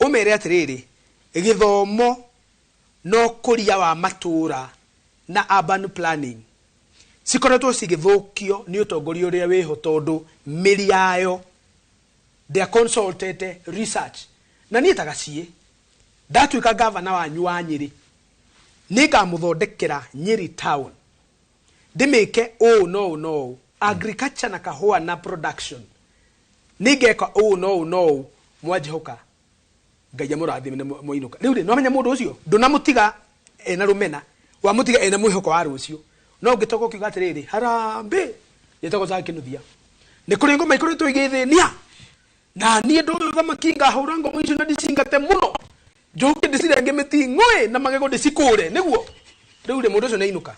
umere atiriri githomo no kuria wa matura na urban planning sikoretwo cigithukio ni utongoria uria wiho tondu miri yayo they consulted research na ni tagacie ndatuika governor wanyu wa Nyeri nigamuthondekera Nyeri town ndimike no agriculture na kahua na production nigeka no mwajihoka Ngai amurathi ne moinuka riu ri no menya mundu ucio ndunamutiga ena rumena wa mutiga ena mwihoko wa rucio no ngitoko kiuga atiriri harambe yetoko za kinuthia ni kuri ngoma ikoretwo igithenia na nie ndu thamaki ngahura ngoma icio na ndicingate muno njoke ndicirenge miti ngwe na magego ndicikure niguo riu ri mundu ucio neinuka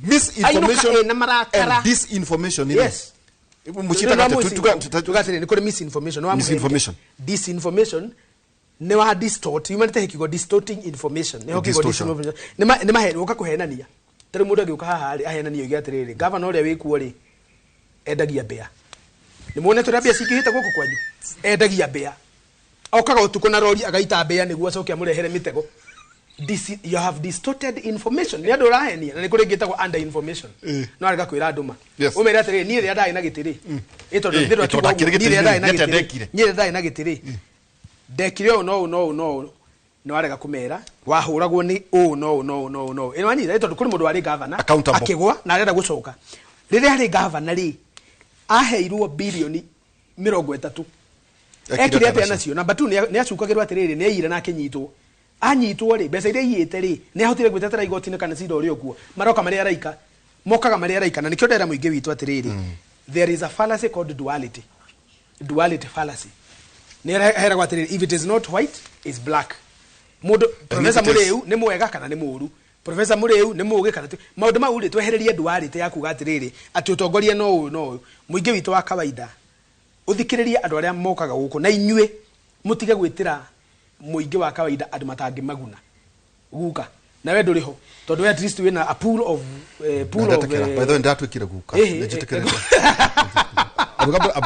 misinformation na marakara and disinformation yes muchitaka tugatire ni kuri misinformation no disinformation ne wa distort humanity hikigo distorting information ne hokigo disinformation ne mahe uka kuhenania tari mundu agiuka haha ari ahenania igi atiriri governor uria wikuo ri endagia bea ni muone turabia cikihita guku kwanyu endagia bea okaga utuko na rori agaita bea niguo acoke amurehere mitego you have distorted information ni andu rahenia na ni kuri ngitagwo under information no arega kwira nduma umere atiriri ni ria ndai na gitiri itondo ndiro atugo ni ria ndai na gitiri ni ria ndai na gitiri dekire no arega kumera wahuragwo ni no ino anyira tondu kuri mundu ari governor akigwa na arenda gucoka riria ari governor ri aheirwo bilioni 30 ekire atia nacio number 2 ni acukagirwo atiriri ni aira na akinyitwo anyitwo ri mbeca iria iyite ri ni ahotire gwitetera igoti-ini kana cira uri okuo maroka mari araika mokaga mari araika na nikio ndera muingi witu atiriri there is a fallacy called duality fallacy nera gwatiriri if it is not white is black mundu professor Muriu ni mwega kana ni muru professor Muriu ni muge kana maundu mau ri twehererie duality ya kuga atiriri ati utongoria no muingi witu wa kawaida uthikiririe andu aria mokaga guku na inyue mutige gwitira muingi wa kawaida andu matangi maguna guka na we nduriho tondu we at least wina a pool of by the way ndatwikire guka njitikire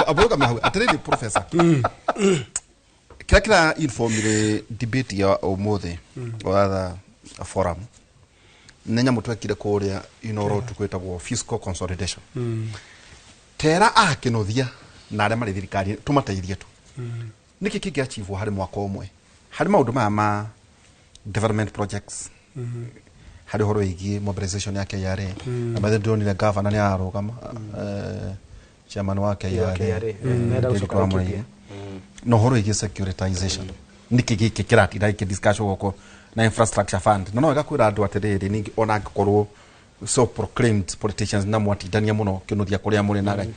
abuga mahu atiriri professor kira informire debate ya umuthi wa forum nenya mutwekire kuria inoro tukwetagwo fiscal consolidation tera akinothia na aria mari thirikari tumateirie tu niki kiki achieve hari mwaka umwe hari maundu ma development projects hari horo igi mobilization ya KRA na baadhi ndio ni governor ni arugama chairman wa KRA no horo igi securitization niki kiki kirati like discussion wako na infrastructure fund no igakwira andu atiriri ningi ona ngorwo so proclaimed politicians na mwatidania muno kinuthia kuria muri na gai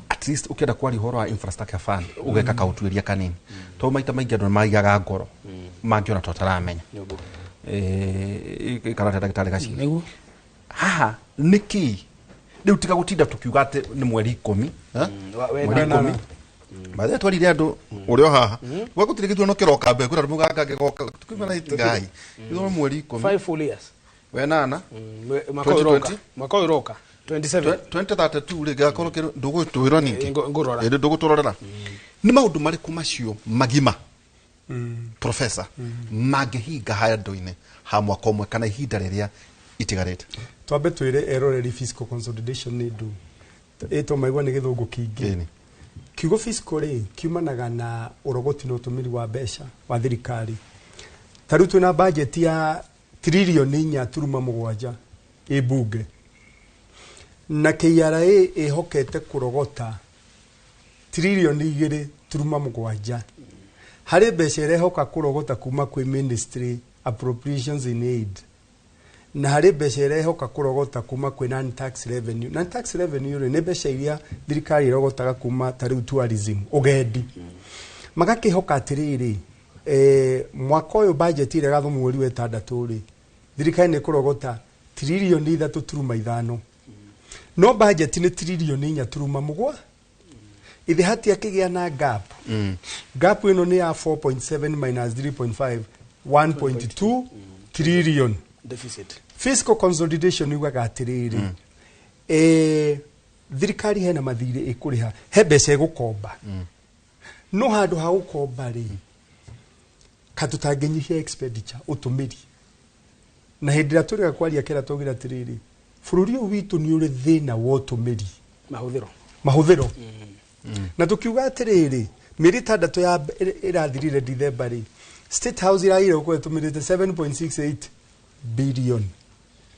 at least ukienda kwari horo wa infrastructure fund ugeka kautuiria kanini to maita maingi andu maigaga ngoro mangiona totaramenya karata daktari gaci haha niki riu tiga gutinda tukiuga ati ni mweri 10 mweri 10 baada twarire andu urio haha gwakutire githu no kiroka mbe kwira mugaga gigoka tukimana itigai itho mweri 10 5 full years wenana mwaka uroka 2032 riga korwo kiru ndugutwira ningi ende nduguturorera ni maundu mari kumacio magima professor magihinga haya ndoine ha mwaka umwe kana ihinda riria itigarete twambe twire eroreri fiscal consolidation ni ndu eto maigwa ni githungu kingi kiugo fiscal ri kiumanaga na urogoti na utumiri wa mbeca wa thirikari taru tuna budget ya trilioni 4.7 ibunge na KRA ihokete kurogota trilioni 2.7 hari mbeca irehoka kurogota kuma kwi ministry appropriations in aid na hari mbeca irehoka kurogota kuma kwi non tax revenue ni mbeca iria thirikari irogotaga kuma tariu tourism ugendi magakihoka atiriri mwaka uyu budget ire gatho mweri wa 6 ri thirikari ni kurogota trilioni 3.5 no budget ni trilioni 4.7 ithi hati akigia na gap gap ino ni ya 4.7 minus 3.5 1.2 trillion deficit fiscal consolidation ni gwatiriri thirikari hena mathire ikuriha he mbeca igukomba no handu ha gukomba ri katutanganyihia expenditure utumiri na hindira turiga kwaria kera togira tiriri bururi witu ni uri thina wa utumiri mahuthiro na tukiuga atiriri miri 6 ya irathirire December ri State House iraire uko etumirite 7.68 billion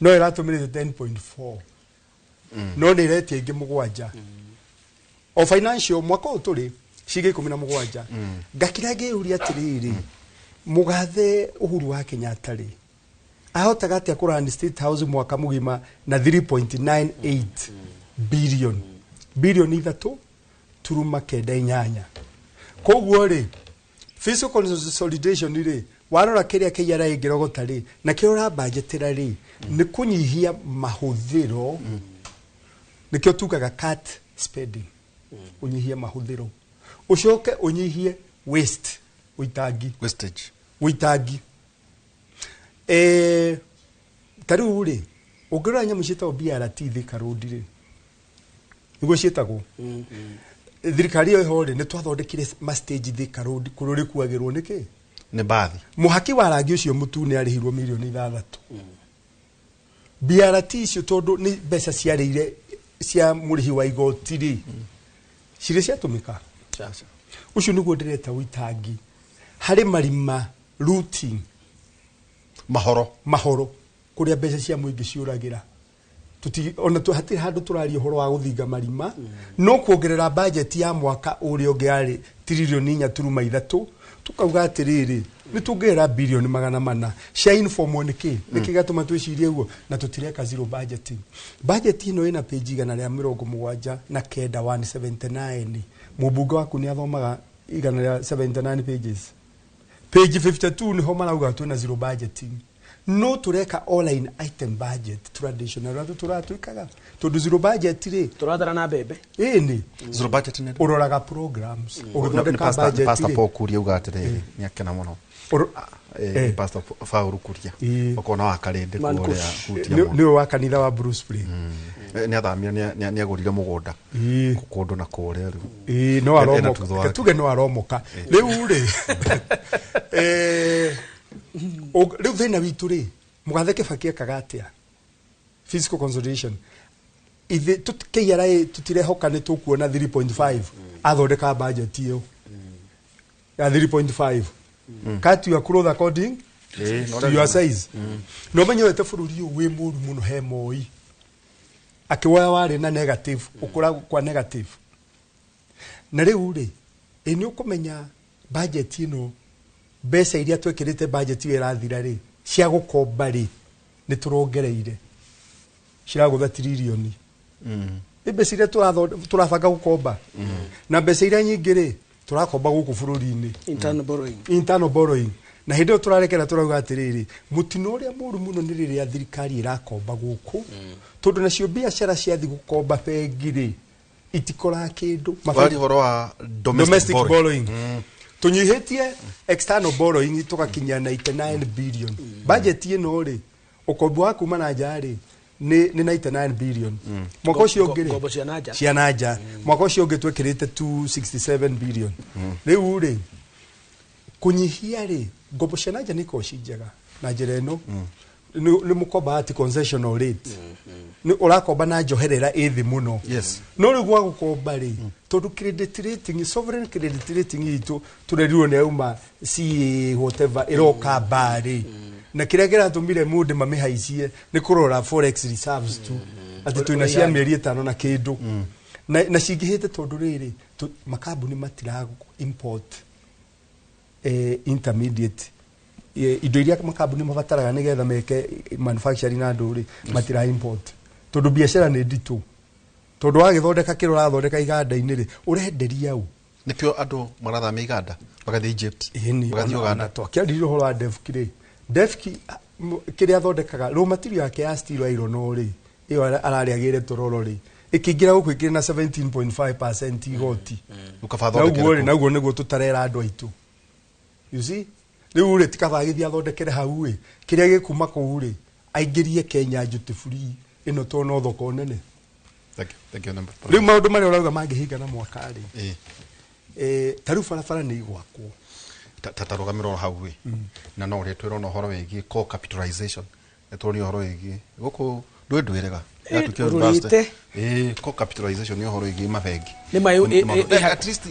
no iratumirite 10.4 no ni rate ingi mugwanja o financial mwaka uturi shige 17 gakirage uri atiriri mugathe Uhuru wa Kenyatta ri ahotaga atia kurani State House mwaka mugima na 3.98 billion billion ithatu turuma kenda inyanya koguo ri fiscal consolidation ri warora kiria KRA ingirogota ri na kirora budgetira ri ni kunyihia mahuthiro nikio tukaga cut spending unyihia mahuthiro ucoke unyihie wastage tariu ri ungirora nyamu citagwo BRT Thika Road ri niguo cietagwo thirikari yo hore ni twathondekire ma stage Thika Road kururi kuagirwo niki ni bathi muhaki wa rangi ucio mutune arihirwo milioni 6 BRT icio tondu ni mbeca ciarire cia murihi wa igoti ri cire ciatumika ucio niguo ndireta witangi hari marima routing mahoro kuria mbeca cia muingi ciuragira tuti ona tu hatiri handu turari horo wa guthinga marima no kuongerera budget ya mwaka uri ongiari trilioni 4.3 tukauga atiriri ni tungera bilioni 400 shine for money niki gatuma twicirie ugo na tutireka zero budget ino ina page igana ria 79 na kenda 179 mubunge waku ni athomaga igana ria 79 pages page 52 ni ho marauga tu na zero budgeting no tureka online item budget traditional ratu turatuikaga tondu zero budget ri turatara na bebe ni zero budget ni uroraga programs ugithondeka budget pastor Paul kuria ugatire ni akena muno pastor Fauru kuria ukona wakarinde kuria ni wa kanitha wa Bruce Spring nĩ athamia nĩ agũrire mũgũnda kũndũ na kũrĩa rĩu no aromoka tuge no aromoka rĩu rĩ rĩu thĩna witũ rĩ mũgathe Kĩbakĩ ekaga atĩa fiscal consolidation ithe KRA tutirehoka nĩ tũkuona 3.5 athondeka budget iyo ya 3.5 cut your cloth according to your size no menyete bũrũri ũyũ wĩ mũru mũno he Moi akĩwoya warĩ na negative ũkũra kwa negative na rĩu rĩ nĩ ũkũmenya budget ĩno mbeca iria twekĩrĩte budget ĩyo ĩrathira rĩ cia gũkomba rĩ nĩ tũrongereire ciragũtha trilioni mbeca iria tũrabanga gũkomba na mbeca iria nyingĩ rĩ tũrakomba gũkũ bũrũri-inĩ internal borrowing na hĩndĩ ĩyo tũrarekera tũrauga atĩrĩrĩ mũtino ũrĩa mũru mũno nĩ rĩrĩa thirikari ĩrakomba gũkũ tondũ nacio biacara ciathi gũkomba bengi rĩ itikoraga kĩndũ wari horo wa domestic borrowing tunyihĩtie external borrowing tũgakinya 99 billion budget ĩno rĩ ũkombo wa kuma na nja rĩ ni 99 billion mwaka ucio ngiri cia nanja mwaka ucio ungi twekirite 267 billion riu ri kunyihia ri ngombo cia nanja ni koci njega na njira ino ni mukomba ati concessional rate ni urakomba na njoherera ithi muno no ri gwa gukomba ri tondu credit rating sovereign credit rating itu turerirwo ni auma si whatever iroka bari na kĩrĩa kĩratũmire mũndũ mamĩhaicie nĩ kũrora forex reserves tu atĩ twĩna cia mĩeri 5 na kĩndũ na cingĩhĩte tondũ rĩrĩ makambuni matiraga import intermediate indo iria makambuni mabataraga nĩgetha meke manufacturing na ndũrĩ matira import tondũ biacara nĩ nditũ tondũ wagĩthondeka kĩrĩa ũrathondeka iganda-inĩ rĩ ũrenderia u nĩkĩo andũ marathamia iganda magathiĩ Egypt magathiĩ Uganda twakĩarĩrĩire ũhoro wa Defki kĩrĩa athondekaga raw material yake ya steel iron ore iyo ararĩagĩre tororo rĩ ikĩngira gũkũ ikĩrĩ na 17.5% igoti naguo nĩguo tũtarera andũ aitũ you see rĩu rĩ tikabagithia athondekere hau rĩ kĩrĩa gĩkuma kũu rĩ aingĩrie Kenya duty free ĩno to no thoko nene rĩu maũndũ marĩa ũrauga mangĩhinga na mwaka rĩ tarĩu barabara nĩ igwakwo tatarugamiro hau we na no ri twirona horo wegi co capitalization etoni horo wegi guku ndwendwerega yatukirute co capitalization ni horo wegi mabengi ni mayo at least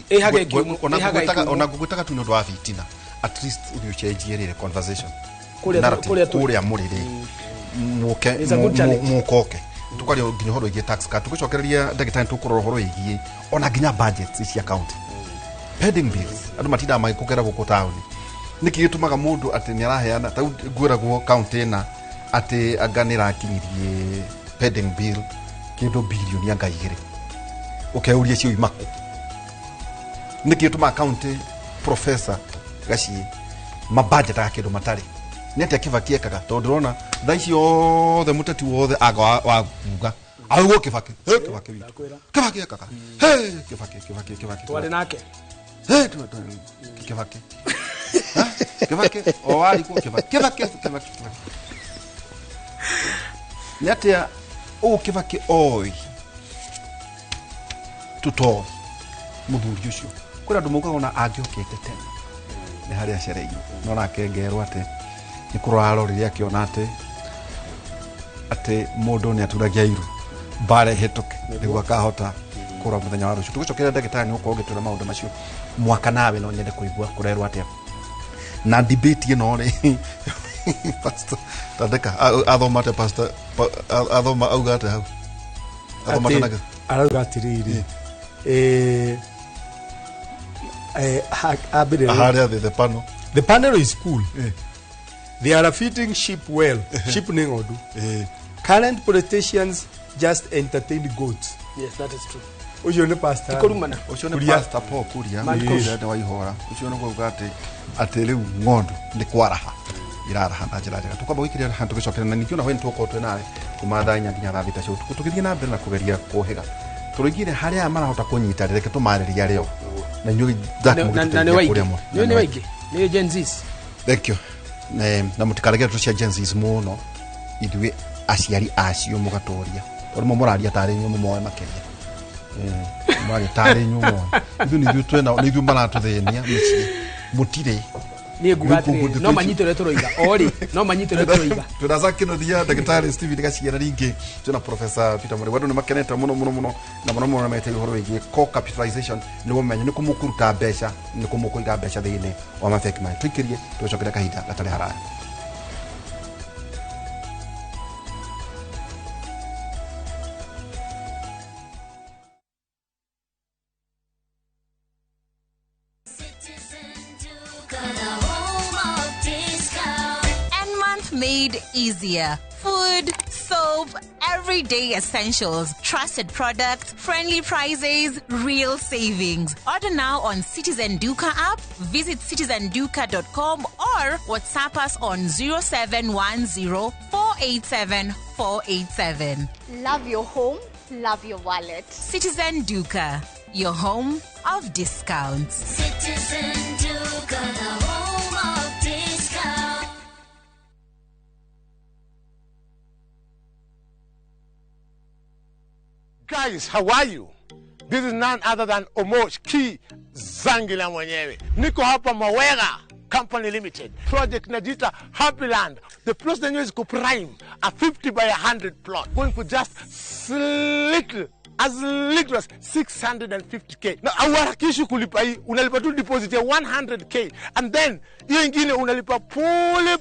ona gugutaka tu ndo afitina at least urio change rire conversation kuria murire mukoke tukari nginya horo wegi tax cut tugicokereria ndagitani tukurora horo wegi ona nginya budget cia account pending bills andu matinda magikugera guku town niki gitumaga mundu ati ni araheana ta ngwiragwo county na ati aganira akinyirie pending bill kindu bilioni anga 2 ukeuria cio imako niki gitumaga county professor gaci mabudget akindu matari ni ati Kibakĩ ekaga tondu rona thaici othe muteti wothe aga wa kuga augo Kibakĩ Kibakĩ ekaga Kibakĩ twari nake Kibakĩ o wari ko Kibakĩ ni atia o Kibakĩ oi tuto muthuri ucio kuri andu mukaga na angiokete tena ni hari acereire no nakengerwo ati ni kuraro riria akiona ati mundu ni aturagia iru bare hituke niguo akahota kura muthenya wa rucio tugicokera ndagitani uko ngitwira maundu macio mwaka nawe no nyende kuigua kurerwo atia na debate ino ri pastor tandika athomate pastor athoma augate hau athomate naga arauga atiriri the panel is cool they are fitting ship well ship ningodu current politicians just entertain goats yes that is true ucio ni pastor ikorumana ucio ni pastor Paul kuria nda wa ihora ucio ni kuugate ati riu ngondo ni kwaraha iraraha na njira njega tukamba gwikiria hantu gicokera na nikiona hwe ntuko twe nawe kumathanya nginya thabita cio tukithie na mbere na kugeria kuhiga turigire haria marahota kunyita reke tumariria rio na nyugi na ne waige ni Gen Zs thank you na mutikarege tu cia Gen Zs muno ithuĩ aciari acio mugatoria orimo moraria tare nyumo moe makeria mari tare nyumo ithu ni twena ni ithu maratuthenia mici mutire ni ngugati no manyitore turoiga ori no manyitore turoiga turaza kinothia ndagitari Steven Gaciera ringi tuna professor Peter Muri wadu ni makeneta muno na muno mete uhoro wigi co-capitalization ni womenye ni kumukuruta mbeca ni kumukuiga mbeca thiini wa mafeki mai twikirie tucokera kahinda gatari haraya. Made easier. Food, soap, everyday essentials, trusted products, friendly prices, real savings. Order now on Citizen Duka app, visit citizenduka.com or WhatsApp us on 0710 487 487. Love your home, love your wallet. Citizen Duka, your home of discounts. Citizen Duka, the home of discounts. Guys, how are you? This is none other than Omosh Ki Zangila mwenyewe. Niko hapa Mawera Company Limited. Project Najita Happy Land. The plot the is prime. A 50 by 100 plot. Going for just as little as 650k. Now, awarakishi kulipa hii, unalipa tu deposit ya 100k. And then, hiyo ingine unalipa pole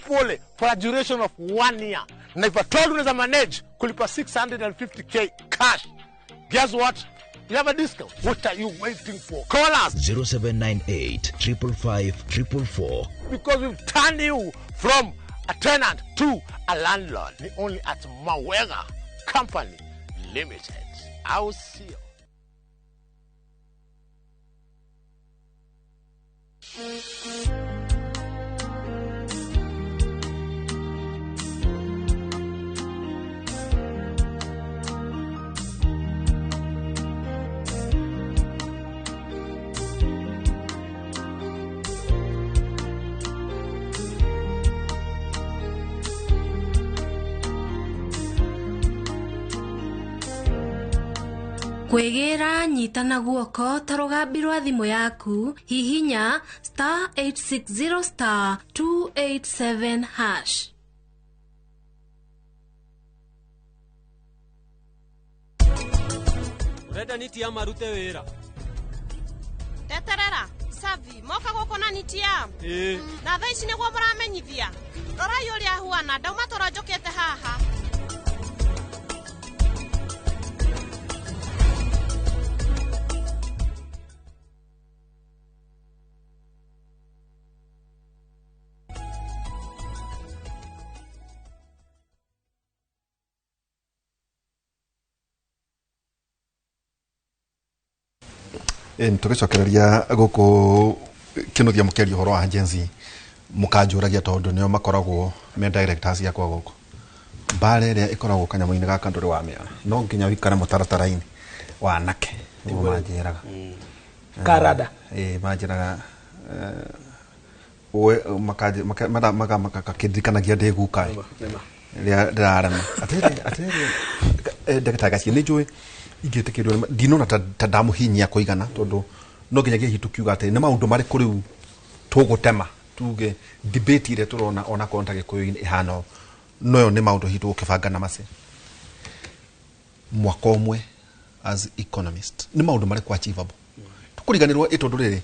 for a duration of 1 year. Na if at all unaweza manage, kulipa 650k cash. Guess what? You have a discount. What are you waiting for? Call us 0798 555 444. Because we've turned you from a tenant to a landlord. Only at Mawera Company Limited. I will see you. Kwegera nyitana guoko tarugambirwa thimu yaku hihinya *860 *287#. Urenda nitia marute wira teterera savi moka goko na nitia na thaa ici niguo muramenyithia rora yuria huana ndauma toronjokete haha tugicokereria guku kinuthia mukeria horo wa agency mukanjuragia tondu nio makoragwo me directors ya kwa guku bare ria ikoragwo kanyamu-ini gaka nduri wa mea no nginya wikare mutaratara-ini wa nake manjiraga karada manjiraga makakindikanagia ndigukae ria ndirarema atiri ndagĩtarĩ Gaciĩ nĩ njũĩ ingĩtĩkĩrwo ndinona ta ndamuhinyia kũigana tondu no nginyagia hihi tukiuga atĩ nĩ maũndũ marĩkũ rĩu tũgũtema tuge debate ile turona ona konta gĩkũyũ-inĩ ihana no yo nĩ maũndũ hihi tũgũkĩbanga na mace mwaka ũmwe as economist nĩ maũndũ marĩkũ achievable tukuriganirwo itondu rĩrĩ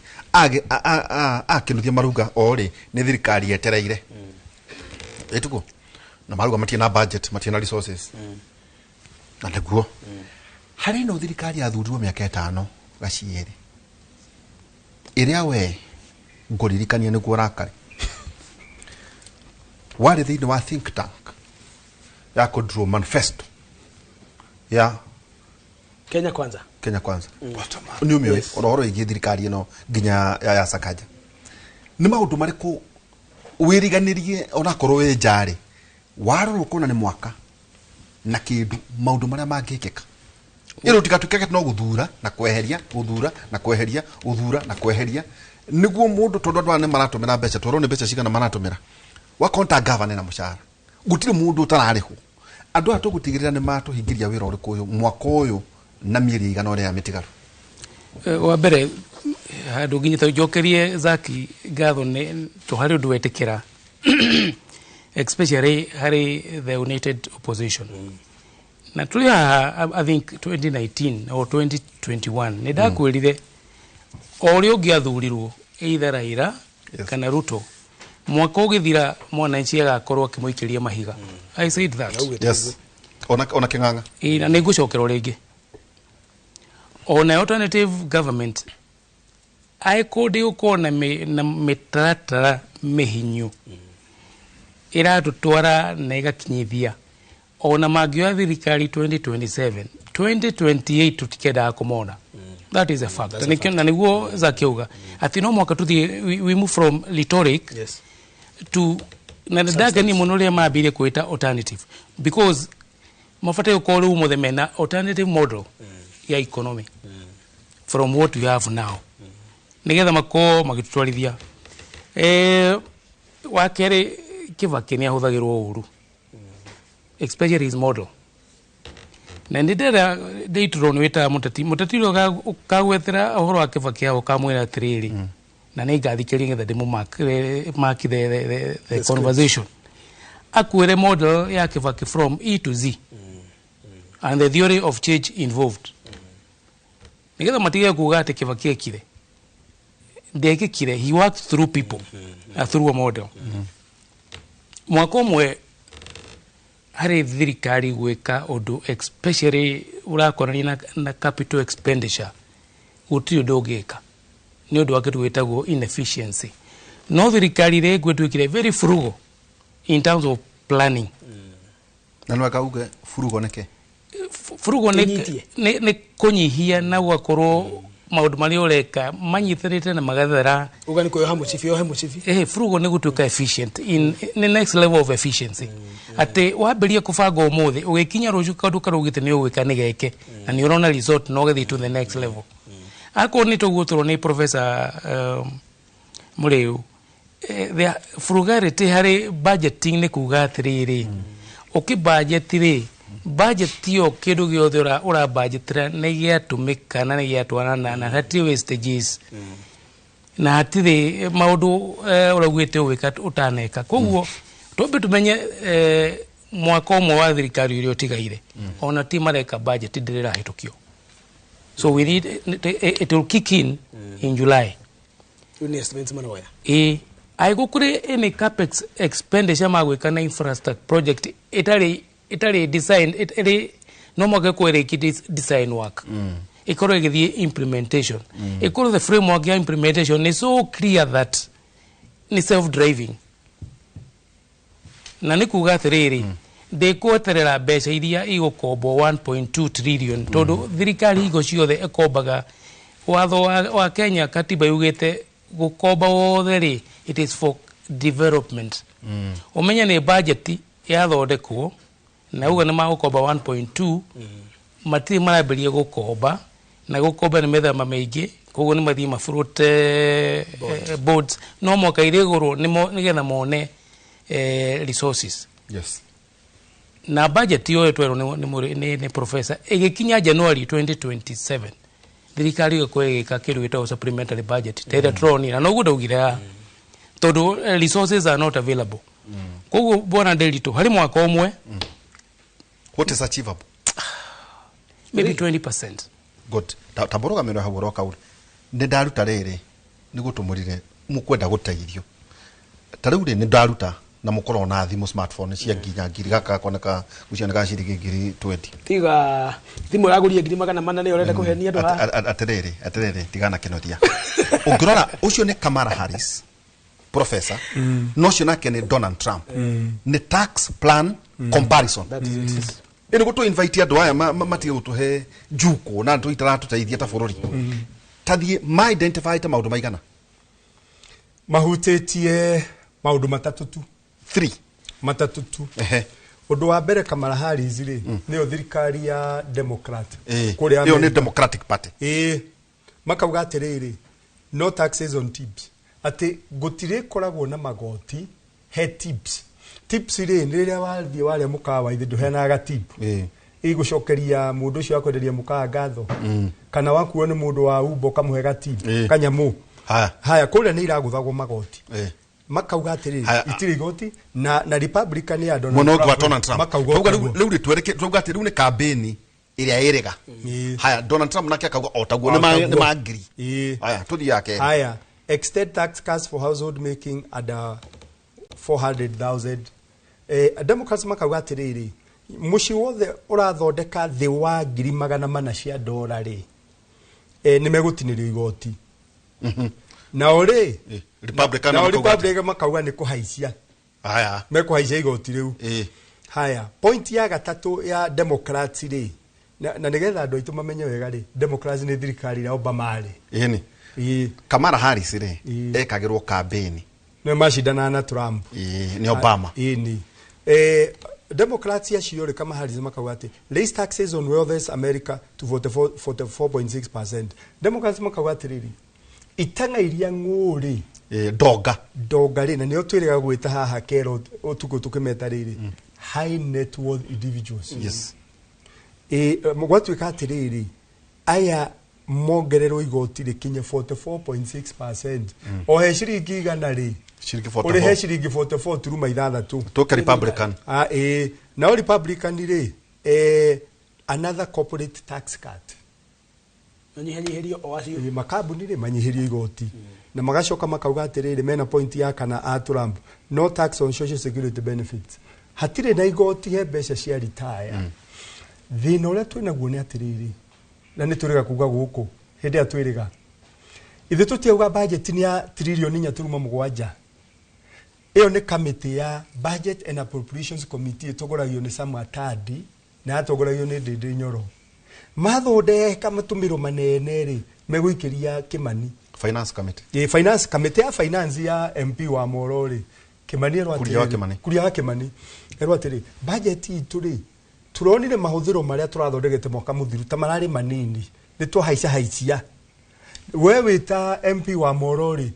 akĩnuthia maruga orĩ nĩ thirikari yetereire etuko na maruga matie na budget matie na resources na nĩguo harĩ no thirikari yathurirwo mĩaka 5 Gaciĩ ĩrĩa we ngũririkania nĩguo rakari warĩ thĩinĩ wa think tank ya kũdraw manifesto ya Kenya Kwanza nĩ ũmĩoĩ ũhoro wĩgiĩ thirikari ĩno nginya ya Sakaja nĩ maũndũ marĩkũ wĩriganĩrie onakorwo wĩ njarĩ warũrwo kuona nĩ mwaka na kĩndũ maũndũ marĩa mangĩkĩka ĩro tikatuĩke no gũthura na kweheria gũthura na kweheria gũthura na kweheria nĩguo mũndũ tondu andũ nĩ maratũmĩra mbeca toro nĩ mbeca cigana maratũmĩra wa konta governor na mũcara gũtirĩ mũndũ ũtararĩhwo andu atugutigirira ni matuhingiria wira uriku uyu mwaka uyu na mieri igana uria ya mitigaru wa mbere handu nginya njokerie Zaki ngatho ni tuhari undu wetikira especially hari the united opposition na tuli I think 2019 or 2021 ni ndakwirire ori ungiathurirwo either Raila kana Ruto mwaka ugithira mwananchi agakorwo akimuikiria mahiga. I said that. Yes. Ona kinganga. Na nigucokera ringi. Ona alternative government aikodi ukona na mitaratara mihinyu iratutwara na igakinyithia ona mangioya thirikari 2028 tutikenda kumona. That is a fact. Na niguo Zakiuga ati no mwaka tuthi we move from rhetoric to na ndaga ni munoria mabire kuita alternative because mafata ukore umothe mena alternative model ya economy from what we have now nigetha mako magitutwarithia wakere Kibaki ni ahuthagirwo uru especially his model na ndira deitron wita mutati ro kagwethera uhoro wa Kibaki ao kamwira atiriri na nä ngathikĩria ngetha ndä mark the conversation akwĩre model ya Kibaki from E to Z and the theory of change involved nĩgetha matige kuga atĩ Kibaki ekire ndekĩkire he worked through people through a model mwaka ũmwe harĩ thirikari gwĩka ũndũ especially ũrakorania na capital expenditure gũtirĩ ũndũ ũngĩka ni undu wake twetagwo inefficiency no thirikari re gwetwikire very frugal in terms of planning na no akauge frugal neke frugal ne kunyihia na gwakorwo maundu mari ureka manyithanite na magathera ugani ko yo muchifi frugal ne gutuka efficient in the next level of efficiency ate waberia kubanga umuthi ugikinya ruju kandu karugite ni ugwika nigeke na ni urona resort no gethi to the next level ako ni tugutro ni professor Mureu the frugality hari budgeting ne kuga atiriri ukibudget ri budget yo kindu giothe ura budgetira ne giatumika na ne giatwarana na hati wastages na hatire maundu uragwite wika utaneka koguo tobe tumenye mwaka umwe wa thirikari uri otigaire ona ti mareka budget ndirira hitukio. So we need it will kick in July. Uni estimates manawaya. I go kure any capex expenditure magweka na infrastructure project itali design no mwake ko design work. Ikoro githie implementation. Ikoro the framework ya implementation is so clear that ni self driving. Na nikuga atiriri de kweterera mbeca iria igukombo 1.2 trillion tondu thirikari igo ciothe ekombaga watho wa Kenya katiba yugite gukomba wothe ri it is for development umenya ni budget yathondekwo na uga ni magukomba 1.2 matiri maraberia gukomba na gukomba ni methema maingi koguo ni mathii mafurute boards no moka iregoro nigetha mone resources. Yes. Na budget yo etwero ni professor igikinya January 2027 thirikari ikwegeka kiru gitao supplementary budget tera troni na no gudagira todo resources are not available koguo bona delito hari mwaka omwe what is achievable maybe 20%. Good. Taboroga mero haboro kauri ndi ndaruta riri ni gutumurire mukwenda gutaithio tariure ni ndaruta na mukoro na thimu smartphone cia nginya ngiri gaka koneka guciana gaciri ngiri 20 tiga thimu yagurie ngiri magana mana ni urenda kuhenia ndo atiriri tigana kinothia ungirora ucio ni Kamala Harris professor no cio nake ni Donald Trump ni tax plan comparison ene gutu invite andu aya matige gutuhe juko na ndu itaratutaithia ta bururi tathie ma identify ta maundu maigana mahutetie maundu matatu tu 3 matatu tu undu wa mbere Kamala Harris ri niyo thirikari ya Democrat kuria niyo ni Democratic Party makauga atiriri no taxes on tips ati gutire koragwo na magoti he tips tips ri riria wathie waria mukawa ithe nduhenaga tip igucokeria mundu ucio akwenderia mukawa ngatho kana wakuo ni mundu wa umbo kamuhega tip kanyamu haya kuria ni iraguthagwo magoti makauga atiriri itiri igoti na Republican ya Donald Trump makauga riu ritwereke tuuga ati riu ni campaign iria irega haya Donald Trump nake akauga otaguo ni magiri haya tuthi yake haya extend tax cuts for household making at 400,000 Democrats makauga atiriri muci wothe urathondeka thi wa ngiri $400 cia dolari ni megutinirio igoti na ori Republican makauga ni kuhaicia haya mekuhaicia igoti riu haya point ya gatatu ya Democrats ri na nigetha andu aitu mamenye wega ri Democrats ni thirikari ya Obama ri Kamala Harris ri ekagirwo campaign ne mashidana na Trump ni Obama ni Democrats acio ri kama Harris makauga ati raise taxes on wealthiest America to 44.6%. Democrats makauga ati riri itanga iria nguri doga ri na ni otwirega gwita haha kero otuko tukimeta riri high net worth individuals yes mwatwika ati riri aya mongerero igoti rikinye 44.6% o he ciringi igana ri uri he ciringi 44 turuma ithathatu toka Republican na Republican ri another corporate tax cut manyihirio oacio makambuni ri manyihirio igoti na magacoka makauga atiriri mena point ya kana a Trump no tax on social security benefits hatire na igoti he mbeca cia retire thina uria twinaguo ni atiriri na ni turiga kuga guku hindi atwiriga ithe tutiauga budget ni ya trillion 4.7 iyo ni committee ya budget and appropriations committee itogoragio ni Samuel Tadi na atogoragio ni Ndindi Nyoro mathonde kamatumiro manene ri meguikiria Kimani finance committee finance committee ya finance ya MP wa Morori Kimani ero atiri kuria Kimani ero atiri budget itu ri turonire mahuthiro maria turathondegete mwaka muthiru tamarari manini ni twahaicia we wita MP wa Morori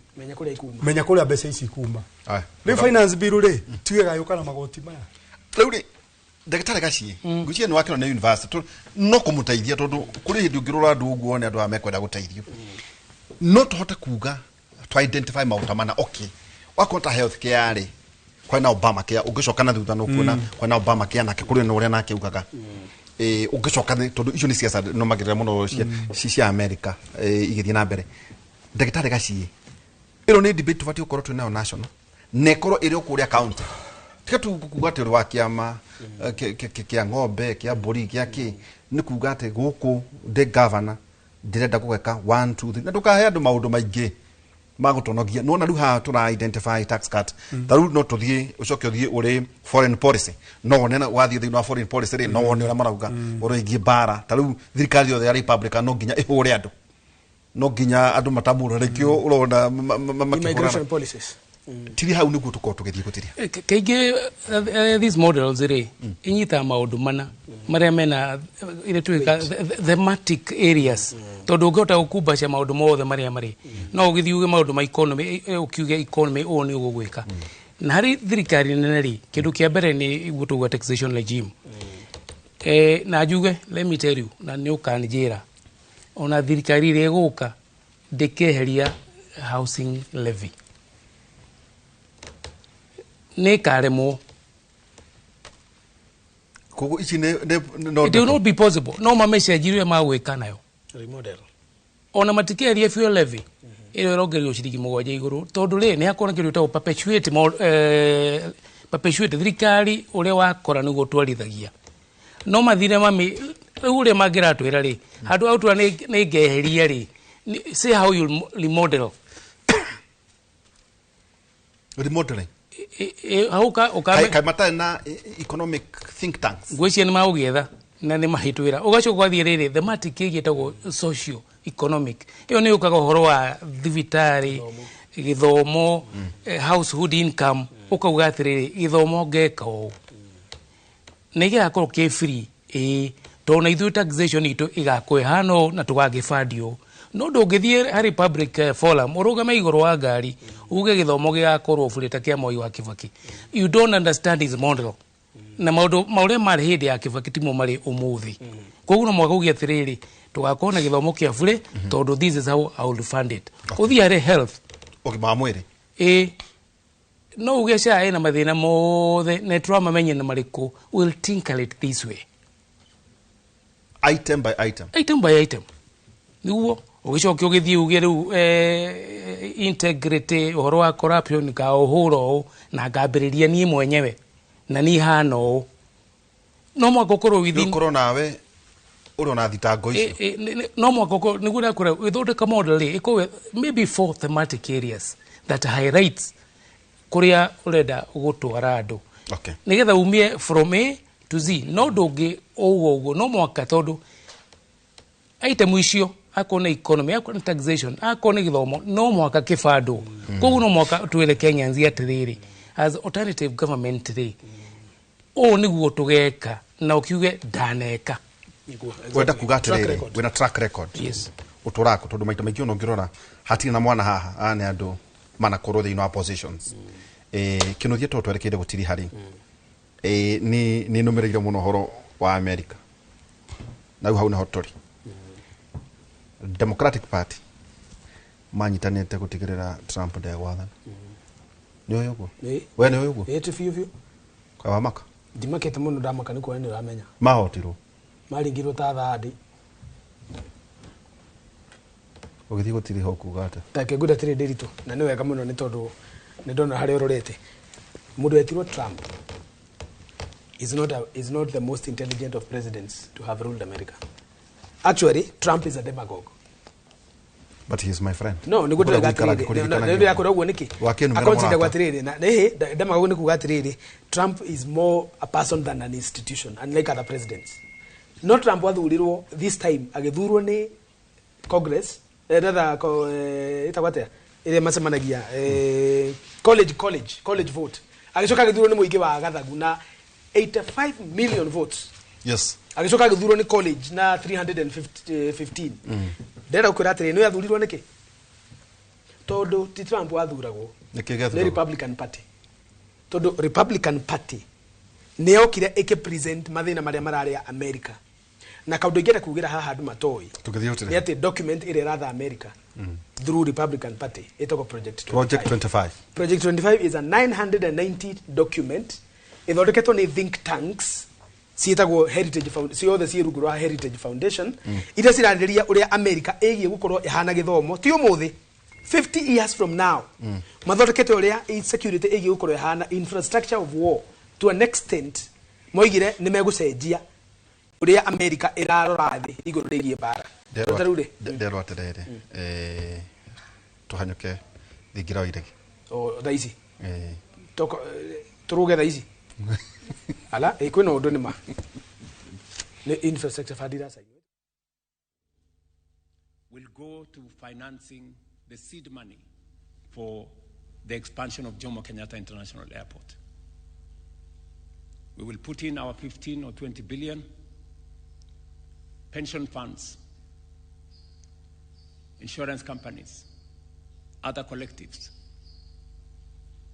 menya kuria mbeca ici kuma ni finance bill ri tigega yuka na magoti maya riu ri ndagitari gacie ngucie ni wakino na university no kumutaithia tondu kuri hindi ungirura andu uguo ni andu amekwenda gutaithio no tuhote kuga to identify mautamana okay wakonta health care ri kwa na Obama care ungicoka na thutha no kuona kwa na Obama care nake kuri no uria nake ugaga ungicoka tondu icio ni siasa no magirira muno cia America igithie na mbere ndagitari gacie iro ni debate tufati ukorwo twina national nekoro iri okuria county tika tu kuga ati wa kiama kia ng'ombe kia mburi kia ki ni kuga ati guku de governor ndirenda gugeka 1 2 3 na tukahe andu maundu maingi magutonogia no na ru ha tura identify tax cut taru no tuthie ucoke uthie uri foreign policy no wonena wathie thina foreign policy ri no wone ura marauga uringi bara taru thirikari yo ya Republican no nginya ihure andu no nginya andu matamura rikio urona immigration policies tiri hau niguo tuko tugithie gutiria kaingi these models ri inyita maundu mana maria mena ile tuika thematic areas tondu ngota gukumba cia maundu mothe maria mari no ugithiuge maundu ma economy ukiuge economy o ni ugugwika na hari thirikari nene ri kindu kia mbere ni gutuga taxation regime na juge let me tell you na ni ukanjira ona thirikari ri guka ndikeheria housing levy ne karemo kogo ichi ne it will not be possible no mamesha jiru ma gwika nayo remodel ona matikeria fuel levy ile rogerio ciringi 7 iguru tondu ri ni akona kindu ta perpetuate thirikari ure wakora ni gutwarithagia no mathire mami ure magira twira ri handu autura ni ngeheria ri see how you remodel remodeling hauka mata na economic think tanks ngweci ni maugetha na ni mahitwira ugacho kwathie riri thematic igitagwo socio economic iyo ni ukaga horo wa thivitari githomo household income ukauga atiriri githomo ngeka o nige akoro ke free to na ithu taxation itu igakwe hano na tugagifandio no ndũngĩthiĩ harĩ public forum ũrũgame igũrũ wa ngari uge gĩthomo gĩgakorwo burĩta kĩa Moi wa Kibaki. You don't understand his model. Na maũndũ marĩa marĩ hĩndĩ ya Kibaki timo marĩ ũmũthĩ. Koguo no mwaka uge atĩrĩrĩ tũgakorwo na gĩthomo kĩa bure tondũ this is how I will fund it. Ũthiĩ harĩ health. Ũgima wa mwĩrĩ. No uge SHA ĩna mathĩna mothe na tũramamenya nĩ marĩkũ. We'll tinkle it this way. Item by item. Item by item. Niguo ũgĩcokia ũgĩthiĩ uge rĩu integrity ũhoro wa corruption ka ũhũro na ngambĩrĩria niĩ mwenyewe na ni hana ũũ. No mwaka ũkorwo within ũkorwo nawe ũrĩ na thitango icio. No mwaka ũkorwo niguo ndakora wĩthondeka model ĩkorwo maybe 4 thematic areas that highlights kũrĩa ũrenda gũtwara andũ. Okay. Nigetha umie from A to Z. No ndũngĩ ũguo no mwaka tondũ item icio akona na economy, akona na taxation, akona na gĩthomo, no mwaka kĩbandũ. Koguo no mwaka twĩre Kenyans atĩrĩrĩ as alternative government today. Nĩguo tũgeka na ũkiuge ndaneka. Wenda kuga atĩrĩrĩ wĩna track record. Yes. Ũtũrako tondũ maita maingĩ ũngĩrora hatirĩ na mwana haha nĩ andũ manakorwo thĩinĩ wa positions. Kĩnũthia tondũ twerekeire gũtiri harĩ. Nĩ nũmĩrĩire mũno ũhoro wa America. Na hau nĩho tũrĩ. Democratic Party manyitanĩte gũtigĩrĩra Trump ndegwathana. Nĩ ũyũ ũguo? We nĩ ũyũ ũguo? Ti biũ. Kwa wamaka? Ndimakĩte mũno ndamaka nĩ kwa nĩ ũramenya. Mahotirwo. Maringirwo ta thandi. Ũgĩthiĩ gũtiri ho kuga atĩ. Take nguda tĩrĩ ndĩritũ na nĩ wega mũno nĩ tondũ nĩ ndona harĩa ũrorete. Mũndũ wetirwo Trump is not the most intelligent of presidents to have ruled America. Actually, Trump is a demagogue. But he is my friend. No, niguo ndĩragatĩrĩrĩ yakora ũguo nĩkĩ akonsider gwatirĩrĩ na demagogue nĩ kuga atĩrĩrĩ Trump is more a person than an institution, unlike other presidents. No Trump wathurirwo this time agĩthurwo nĩ Congress itagwatea ile macemanagia college vote agĩcoka agĩthurwo nĩ mũingĩ wa gathagu na 85 million votes. Yes. Agĩcoka agĩthurwo nĩ college na 315. Ndĩrenda gũkwĩra atĩrĩ nĩ athurirwo nĩkĩ? Tondũ ti Trump wathuragwo nĩ Republican Party. Tondũ Republican Party nĩ yokire ĩkĩpresent mathĩna marĩa mararĩa America. Na kaũndũ ingĩenda kugĩra haha andũ matoĩ nĩ atĩ document ĩrĩa ĩratha America through Republican Party ĩtagwo Project 25. Project 25 is a 990 document ithondeketwo nĩ think tanks ciitagwo Heritage Foundation, ciothe ciĩ rungu rwa Heritage Foundation iria cirarĩrĩria ũrĩa America ĩgiĩ gũkorwo ĩhana gĩthomo ti ũmũthĩ 50 years from now. Mathondekete ũrĩa security ĩgiĩ gũkorwo ĩhana infrastructure of war to an extent moigire nĩ megũcenjia ũrĩa America ĩrarora thĩ igũrũ rĩgiĩ mbara. Nderwo atĩrĩrĩ tũhanyũke thingira wa iregi. Thaa ici tũrũge thaa ici ala kwĩna ũndũ nĩ ma nĩ infrastructure fund iracainwo. Will go to financing the seed money for the expansion of Jomo Kenyatta International Airport. We will put in our 15 or 20 billion. Pension funds, insurance companies, other collectives,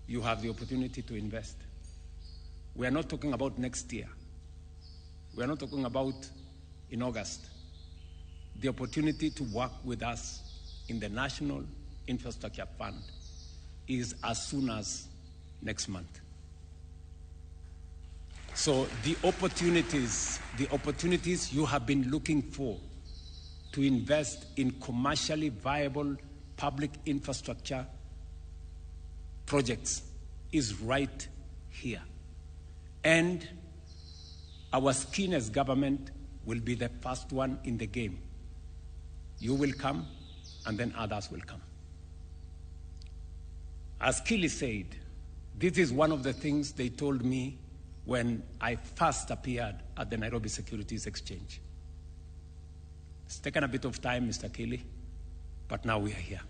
you have the opportunity to invest. We are not talking about next year. We are not talking about in August. The opportunity to work with us in the National Infrastructure Fund is as soon as next month. So the opportunities you have been looking for to invest in commercially viable public infrastructure projects is right here. And our skin as government will be the first one in the game. You will come, and then others will come. As Kili said, this is one of the things they told me when I first appeared at the Nairobi Securities Exchange. It's taken a bit of time, Mr. Kili, but now we are here.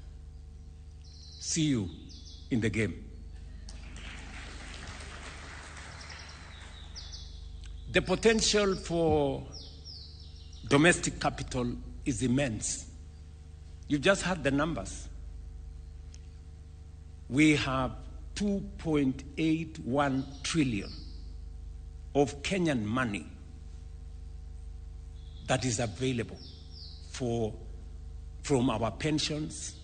See you in the game. The potential for domestic capital is immense. You've just heard the numbers. We have 2.81 trillion of Kenyan money that is available from our pensions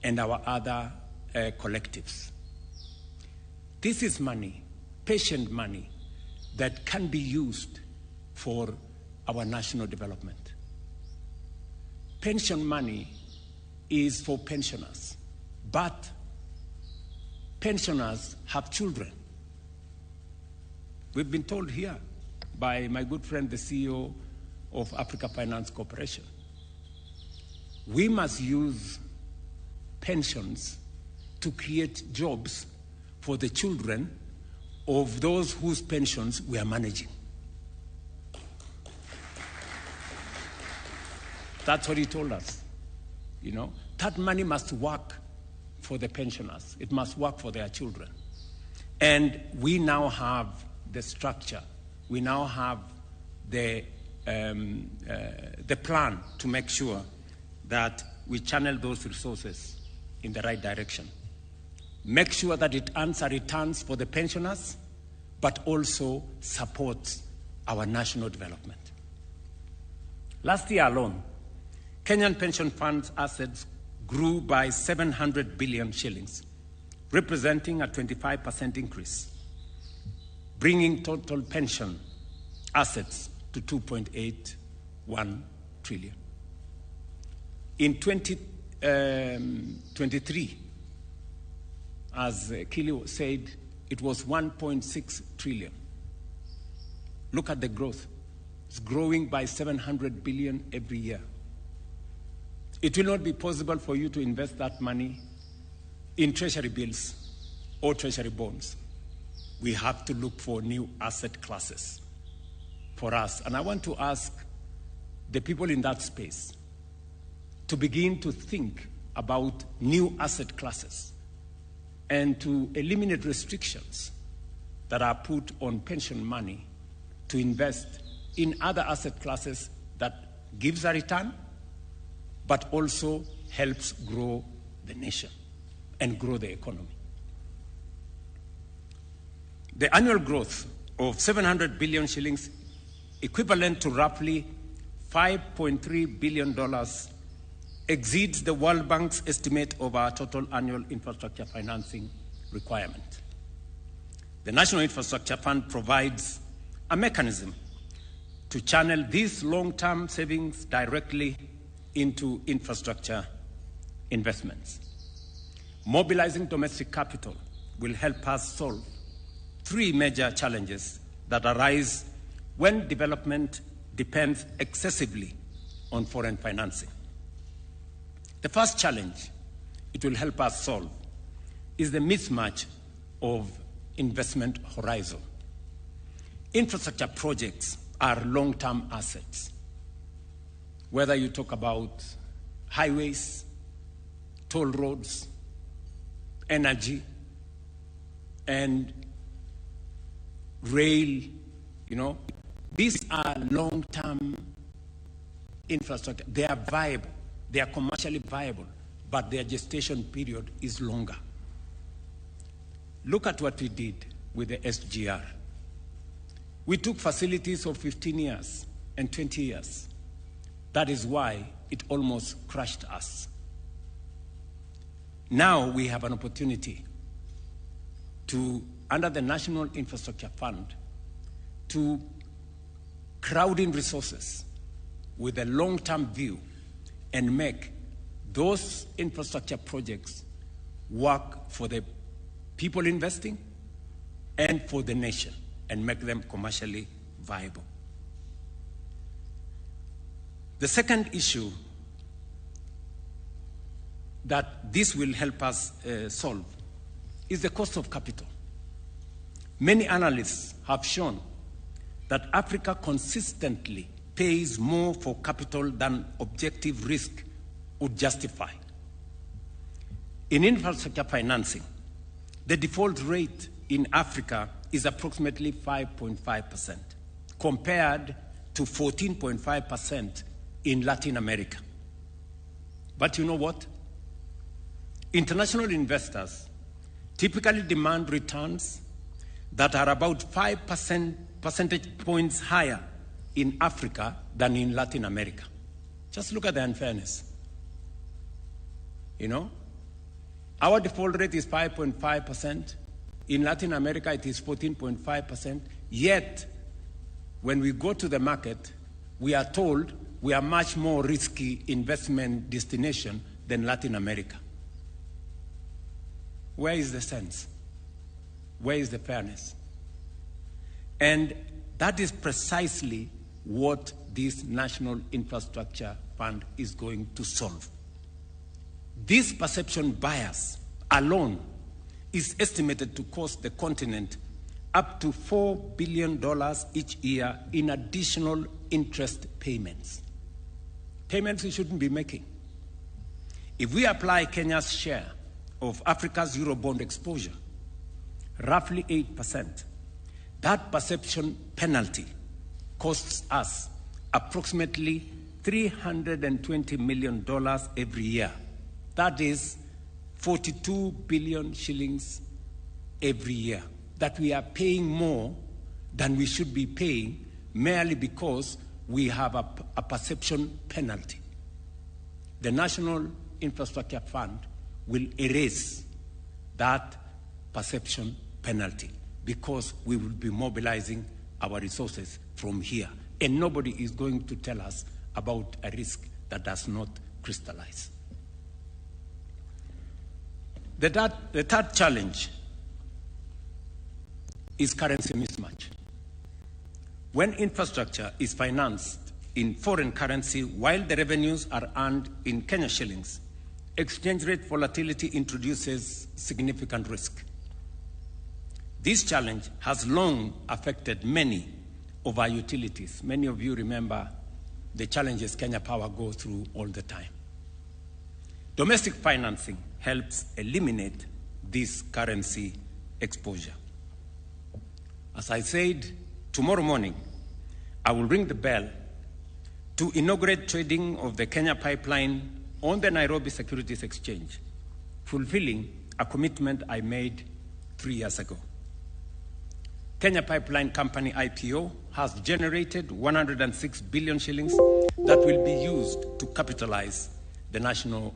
and our other collectives. This is money, patient money, that can be used for our national development. Pension money is for pensioners, but pensioners have children. We've been told here by my good friend, the CEO of Africa Finance Corporation. We must use pensions to create jobs for the children of those whose pensions we are managing. That's what he told us. You know, that money must work for the pensioners. It must work for their children. And we now have the structure. We now have the plan to make sure that we channel those resources in the right direction. Make sure that it earns returns for the pensioners, but also supports our national development. Last year alone, Kenyan pension funds assets grew by 700 billion shillings, representing a 25% increase, bringing total pension assets to 2.81 trillion. In 2023, as Kili said, it was 1.6 trillion. Look at the growth. It's growing by 700 billion every year. It will not be possible for you to invest that money in treasury bills or treasury bonds. We have to look for new asset classes for us. And I want to ask the people in that space to begin to think about new asset classes and to eliminate restrictions that are put on pension money to invest in other asset classes that gives a return, but also helps grow the nation and grow the economy. The annual growth of 700 billion shillings, equivalent to roughly $5.3 billion, exceeds the World Bank's estimate of our total annual infrastructure financing requirement. The National Infrastructure Fund provides a mechanism to channel these long-term savings directly into infrastructure investments. Mobilizing domestic capital will help us solve three major challenges that arise when development depends excessively on foreign financing. The first challenge it will help us solve is the mismatch of investment horizon. Infrastructure projects are long-term assets. Whether you talk about highways, toll roads, energy, and rail, these are long-term infrastructure. They are viable. They are commercially viable, but their gestation period is longer. Look at what we did with the SGR. We took facilities of 15 years and 20 years. That is why it almost crushed us. Now we have an opportunity to, under the National Infrastructure Fund, to crowd in resources with a long-term view and make those infrastructure projects work for the people investing and for the nation and make them commercially viable. The second issue that this will help us solve is the cost of capital. Many analysts have shown that Africa consistently pays more for capital than objective risk would justify. In infrastructure financing, the default rate in Africa is approximately 5.5%, compared to 14.5% in Latin America. But you know what? International investors typically demand returns that are about 5 percentage points higher in Africa than in Latin America. Just look at the unfairness. You know, our default rate is 5.5%. In Latin America, it is 14.5%. Yet, when we go to the market, we are told we are much more risky investment destination than Latin America. Where is the sense? Where is the fairness? And that is precisely what this National Infrastructure Fund is going to solve. This perception bias alone is estimated to cost the continent up to $4 billion each year in additional interest payments. Payments we shouldn't be making. If we apply Kenya's share of Africa's Eurobond exposure, roughly 8%, that perception penalty costs us approximately $320 million every year. That is 42 billion shillings every year that we are paying more than we should be paying merely because we have a perception penalty. The National Infrastructure Fund will erase that perception penalty because we will be mobilizing our resources from here. And nobody is going to tell us about a risk that does not crystallize. The third challenge is currency mismatch. When infrastructure is financed in foreign currency while the revenues are earned in Kenya shillings, exchange rate volatility introduces significant risk. This challenge has long affected many of our utilities. Many of you remember the challenges Kenya Power goes through all the time. Domestic financing helps eliminate this currency exposure. As I said, tomorrow morning, I will ring the bell to inaugurate trading of the Kenya pipeline on the Nairobi Securities Exchange, fulfilling a commitment I made 3 years ago. Kenya Pipeline Company IPO has generated 106 billion shillings that will be used to capitalize the national